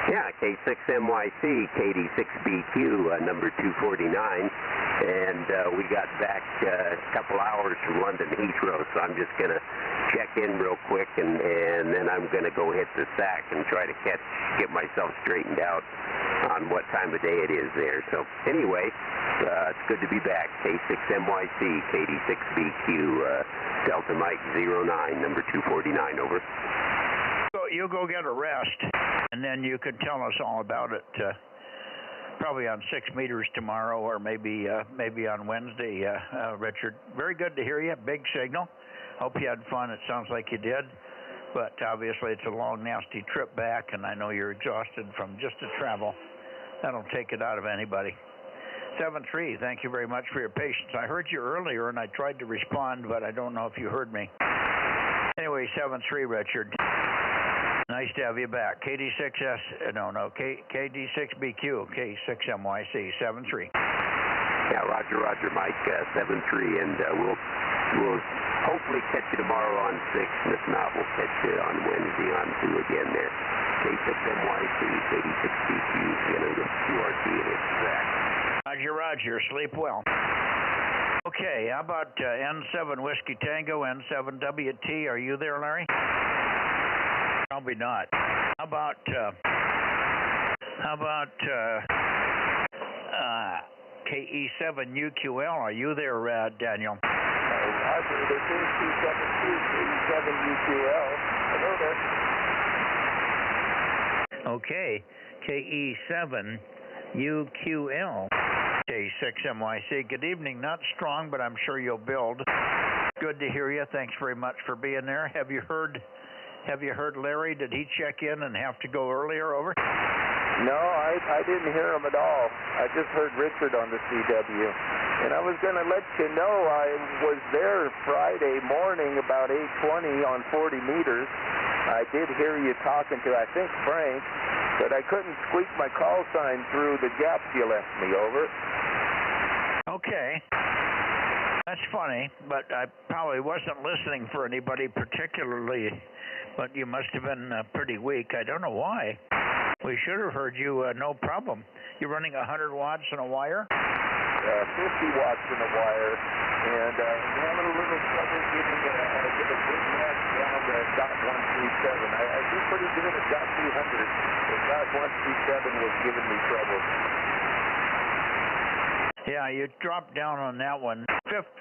Yeah, K6MYC, KD6BQ, number 249, and we got back a couple hours from London Heathrow, so I'm just going to check in real quick, and then I'm going to go hit the sack and try to get myself straightened out on what time of day it is there. So anyway, it's good to be back. K6MYC, KD6BQ, Delta Mike 09, number 249, over. You go get a rest, and then you can tell us all about it. Probably on 6 meters tomorrow, or maybe on Wednesday, Richard. Very good to hear you. Big signal. Hope you had fun. It sounds like you did. But obviously it's a long, nasty trip back, and I know you're exhausted from just the travel. That'll take it out of anybody. 7-3, thank you very much for your patience. I heard you earlier, and I tried to respond, but I don't know if you heard me. Anyway, 7-3, Richard. Nice to have you back. KD6BQ, K6MYC, 7-3. Yeah, Roger, Mike, 7-3, and we'll hopefully catch you tomorrow on 6, and if not, we'll catch you on Wednesday on 2 again there. K6MYC, KD6BQ, QRT, and it's back. Roger, sleep well. Okay, how about N7 Whiskey Tango, N7WT, are you there, Larry? Probably not. How about KE7UQL? Are you there, Daniel? Roger, this is KE7UQL. Hello there. Okay, KE7UQL. K6MYC. Good evening. Not strong, but I'm sure you'll build. Good to hear you. Thanks very much for being there. Have you heard Have you heard Larry? Did he check in and have to go earlier? Over. No, I didn't hear him at all. I just heard Richard on the CW. And I was going to let you know I was there Friday morning about 8:20 on 40 meters. I did hear you talking to, I think, Frank, but I couldn't squeak my call sign through the gaps you left me. Over. Okay. That's funny, but I probably wasn't listening for anybody particularly, but you must have been pretty weak. I don't know why. We should have heard you, no problem. You're running 100 watts in a wire? 50 watts in a wire, and I'm having a little trouble getting a big net down to .137. I do pretty good at .200, but .137 was giving me trouble. Yeah, you dropped down on that one.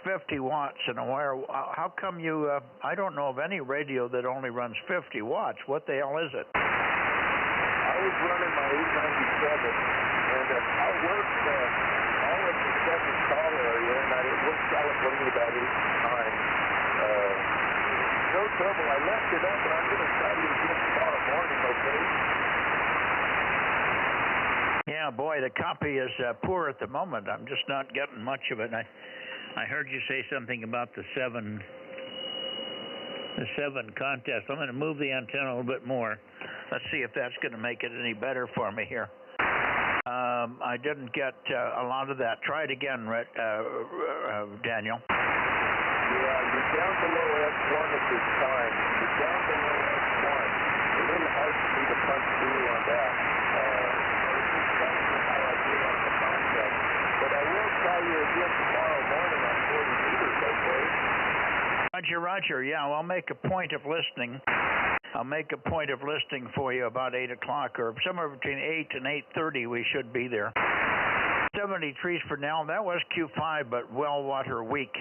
50 watts in a wire. How come you, I don't know of any radio that only runs 50 watts. What the hell is it? I was running my 897, and I worked all of the 7th call area, and I worked California about 8 times. No trouble. I left it up, and I'm going to try it again tomorrow morning, okay? Yeah, boy, the copy is poor at the moment. I'm just not getting much of it. I heard you say something about the 7 contest. I'm going to move the antenna a little bit more. Let's see if that's going to make it any better for me here. I didn't get a lot of that. Try it again, Daniel. Yeah, you're down below F1 at this time. You're down below F1. A little hard for me to punch through on that. But I will try you again tomorrow morning on 40 meters, okay? Roger. Yeah, well, I'll make a point of listening. I'll make a point of listening for you about 8 o'clock or somewhere between 8 and 8:30 we should be there. 70 trees for now. That was Q5, but well water weak.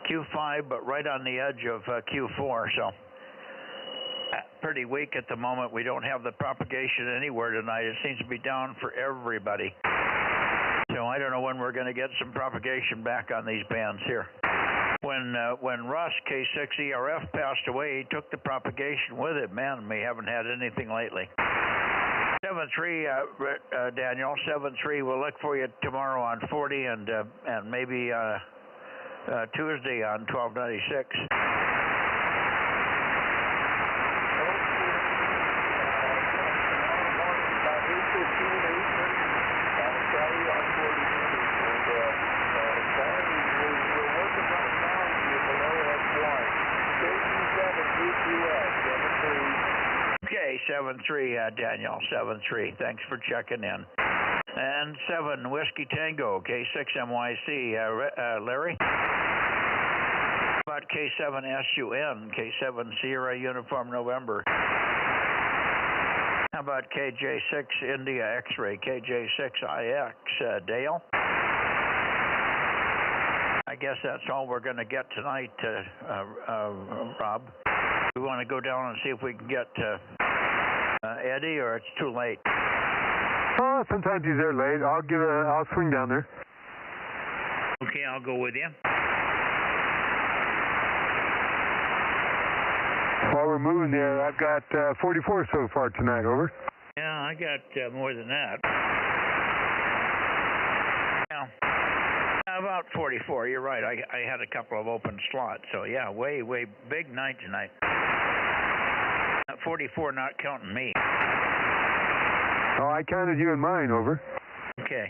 Q5, but right on the edge of Q4, so pretty weak at the moment. We don't have the propagation anywhere tonight. It seems to be down for everybody. So I don't know when we're going to get some propagation back on these bands here. When Russ, K6ERF, passed away, he took the propagation with it. Man, we haven't had anything lately. 7-3, Daniel, 7-3. We'll look for you tomorrow on 40 and maybe Tuesday on 1296. Okay, 7-3, Daniel, 7-3. Thanks for checking in. And 7, Whiskey Tango, K6MYC, Larry? About K7SUN, K7 Sierra Uniform November. How about KJ6 India X-Ray, KJ6IX, Dale? I guess that's all we're going to get tonight, Rob. We want to go down and see if we can get Eddie, or it's too late. Oh, sometimes he's there late. I'll swing down there. Okay, I'll go with you. While we're moving there, I've got 44 so far tonight. Over. Yeah, I got more than that. Yeah. About 44. You're right. I had a couple of open slots. So yeah, way big night tonight. 44, not counting me. Oh, I counted you and mine. Over. Okay.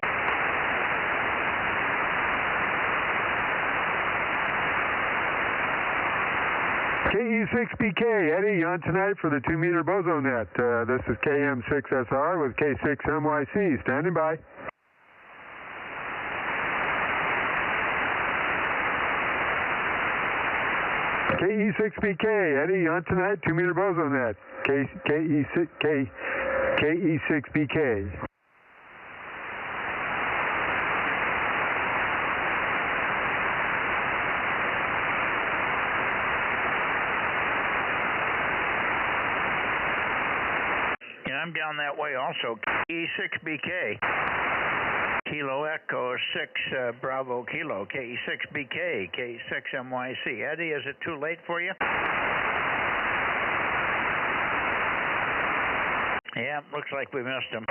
KE6BK, Eddie, on tonight for the 2-meter Bozo Net. This is KM6SR with K6MYC. Standing by. KE6BK, Eddie, on tonight, 2-meter Bozo Net. KE6BK. I'm down that way also. KE6BK. Kilo Echo 6 Bravo Kilo. KE6BK. K6MYC. Eddie, is it too late for you? Yeah, looks like we missed him.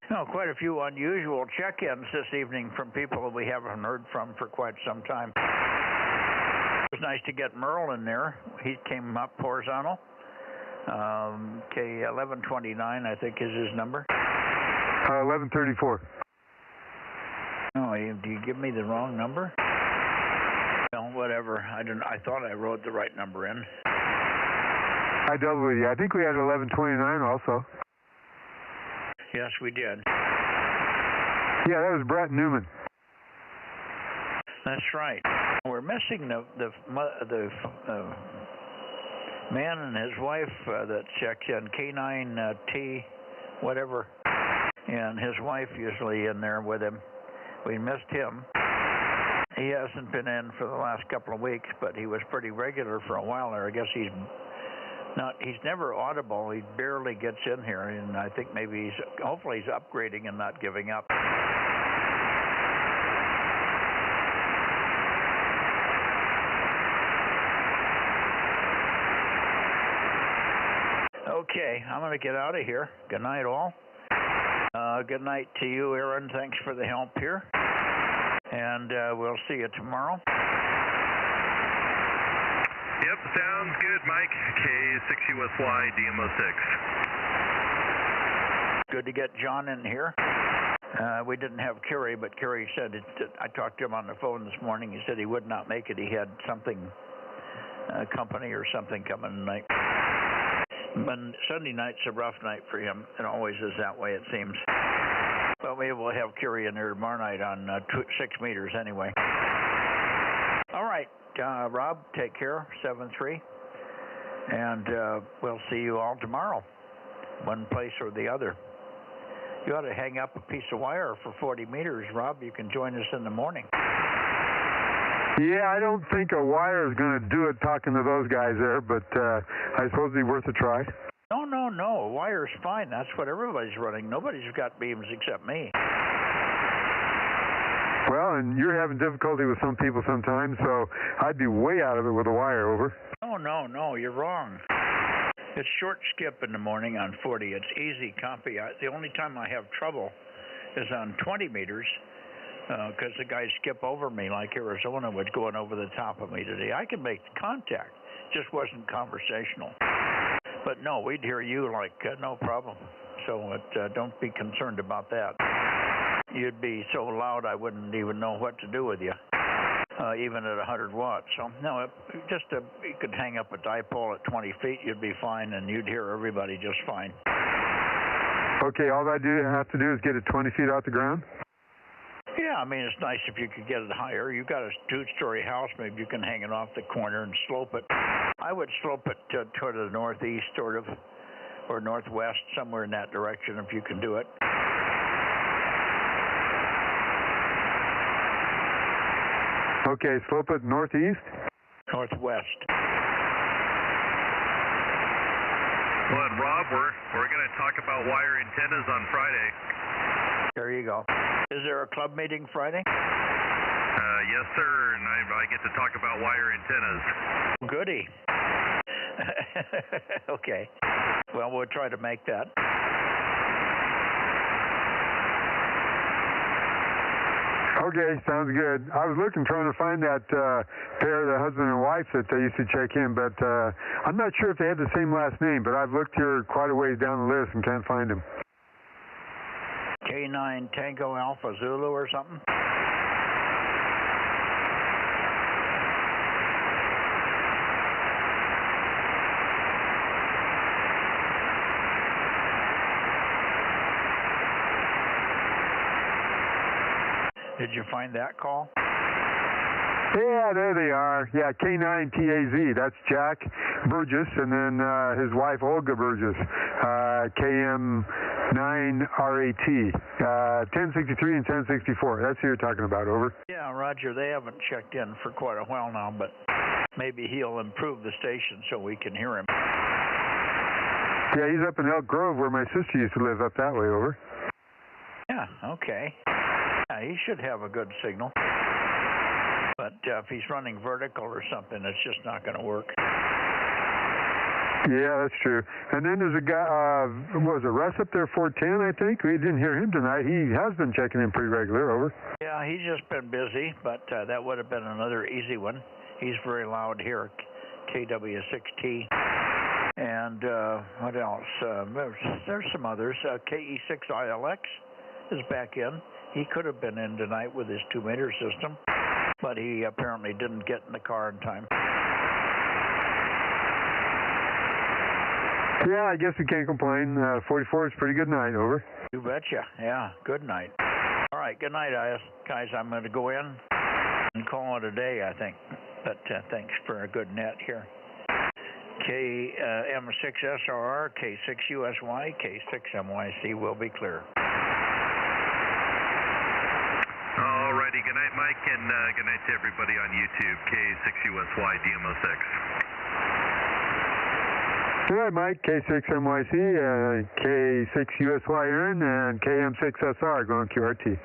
No, quite a few unusual check-ins this evening from people that we haven't heard from for quite some time. It was nice to get Merle in there. He came up horizontal. Okay, 1129, I think, is his number. 1134. Oh, do you give me the wrong number? No, whatever. I thought I wrote the right number in. I doubled it. I think we had 1129 also. Yes, we did. Yeah, that was Brett Newman. That's right. We're missing the man and his wife that checked in, K9T, whatever, and his wife usually in there with him. We missed him. He hasn't been in for the last couple of weeks, but he was pretty regular for a while there. I guess he's never audible. He barely gets in here, and I think maybe hopefully he's upgrading and not giving up. Okay, I'm going to get out of here. Good night, all. Good night to you, Aaron. Thanks for the help here. And we'll see you tomorrow. Yep, sounds good, Mike. K6USY, DMO6. Good to get John in here. We didn't have Kerry, but Kerry said, I talked to him on the phone this morning. He said he would not make it. He had something, company or something coming tonight. But Sunday night's a rough night for him. It always is that way, it seems. But maybe we'll have Kerry in there tomorrow night on 6 meters anyway. All right, Rob, take care, 7-3. And we'll see you all tomorrow, one place or the other. You ought to hang up a piece of wire for 40 meters, Rob. You can join us in the morning. Yeah, I don't think a wire is going to do it talking to those guys there, but I suppose it'd be worth a try. No, a wire's fine. That's what everybody's running. Nobody's got beams except me. Well, and you're having difficulty with some people sometimes, so I'd be way out of it with a wire, over. No, you're wrong. It's short skip in the morning on 40. It's easy copy. The only time I have trouble is on 20 meters. Because the guys skip over me like Arizona was going over the top of me today. I can make contact, just wasn't conversational. But no, we'd hear you like no problem. So don't be concerned about that. You'd be so loud I wouldn't even know what to do with you, even at 100 watts. So no, you could hang up a dipole at 20 feet, you'd be fine, and you'd hear everybody just fine. Okay, all I have to do is get it 20 feet off the ground? Yeah, I mean, it's nice if you could get it higher. You've got a 2-story house, maybe you can hang it off the corner and slope it. I would slope it toward the northeast, sort of, or northwest, somewhere in that direction if you can do it. Okay, slope it northeast? Northwest. Well, and Rob, we're going to talk about wire antennas on Friday. There you go. Is there a club meeting Friday? Yes, sir, and I get to talk about wire antennas. Goody. Okay. Well, we'll try to make that. Okay, sounds good. I was trying to find that pair, the husband and wife that they used to check in, but I'm not sure if they had the same last name, but I've looked here quite a ways down the list and can't find them. K9 Tango Alpha Zulu or something? Did you find that call? Yeah, there they are. Yeah, K9TAZ. That's Jack Burgess, and then his wife, Olga Burgess, KM9RAT, 1063 and 1064. That's who you're talking about, over. Yeah, Roger, they haven't checked in for quite a while now, but maybe he'll improve the station so we can hear him. Yeah, he's up in Elk Grove where my sister used to live, up that way, over. Yeah, okay. Yeah, he should have a good signal. But if he's running vertical or something, it's just not going to work. Yeah, that's true. And then there's a guy, was it Russ up there, 410, I think? We didn't hear him tonight. He has been checking in pretty regular, over. Yeah, he's just been busy, but that would have been another easy one. He's very loud here, KW6T. And what else? There's some others. KE6ILX is back in. He could have been in tonight with his 2-meter system, but he apparently didn't get in the car in time. Yeah, I guess we can't complain. 44 is a pretty good night, over. You betcha. Yeah, good night. All right, good night, guys. I'm going to go in and call it a day, I think. But thanks for a good net here. KM6SRR, K6USY, K6MYC will be clear. Alrighty, good night, Mike, and good night to everybody on YouTube, K6USY, DMO6. All right, Mike, K6MYC, K6USY Aaron, and KM6SR going QRT.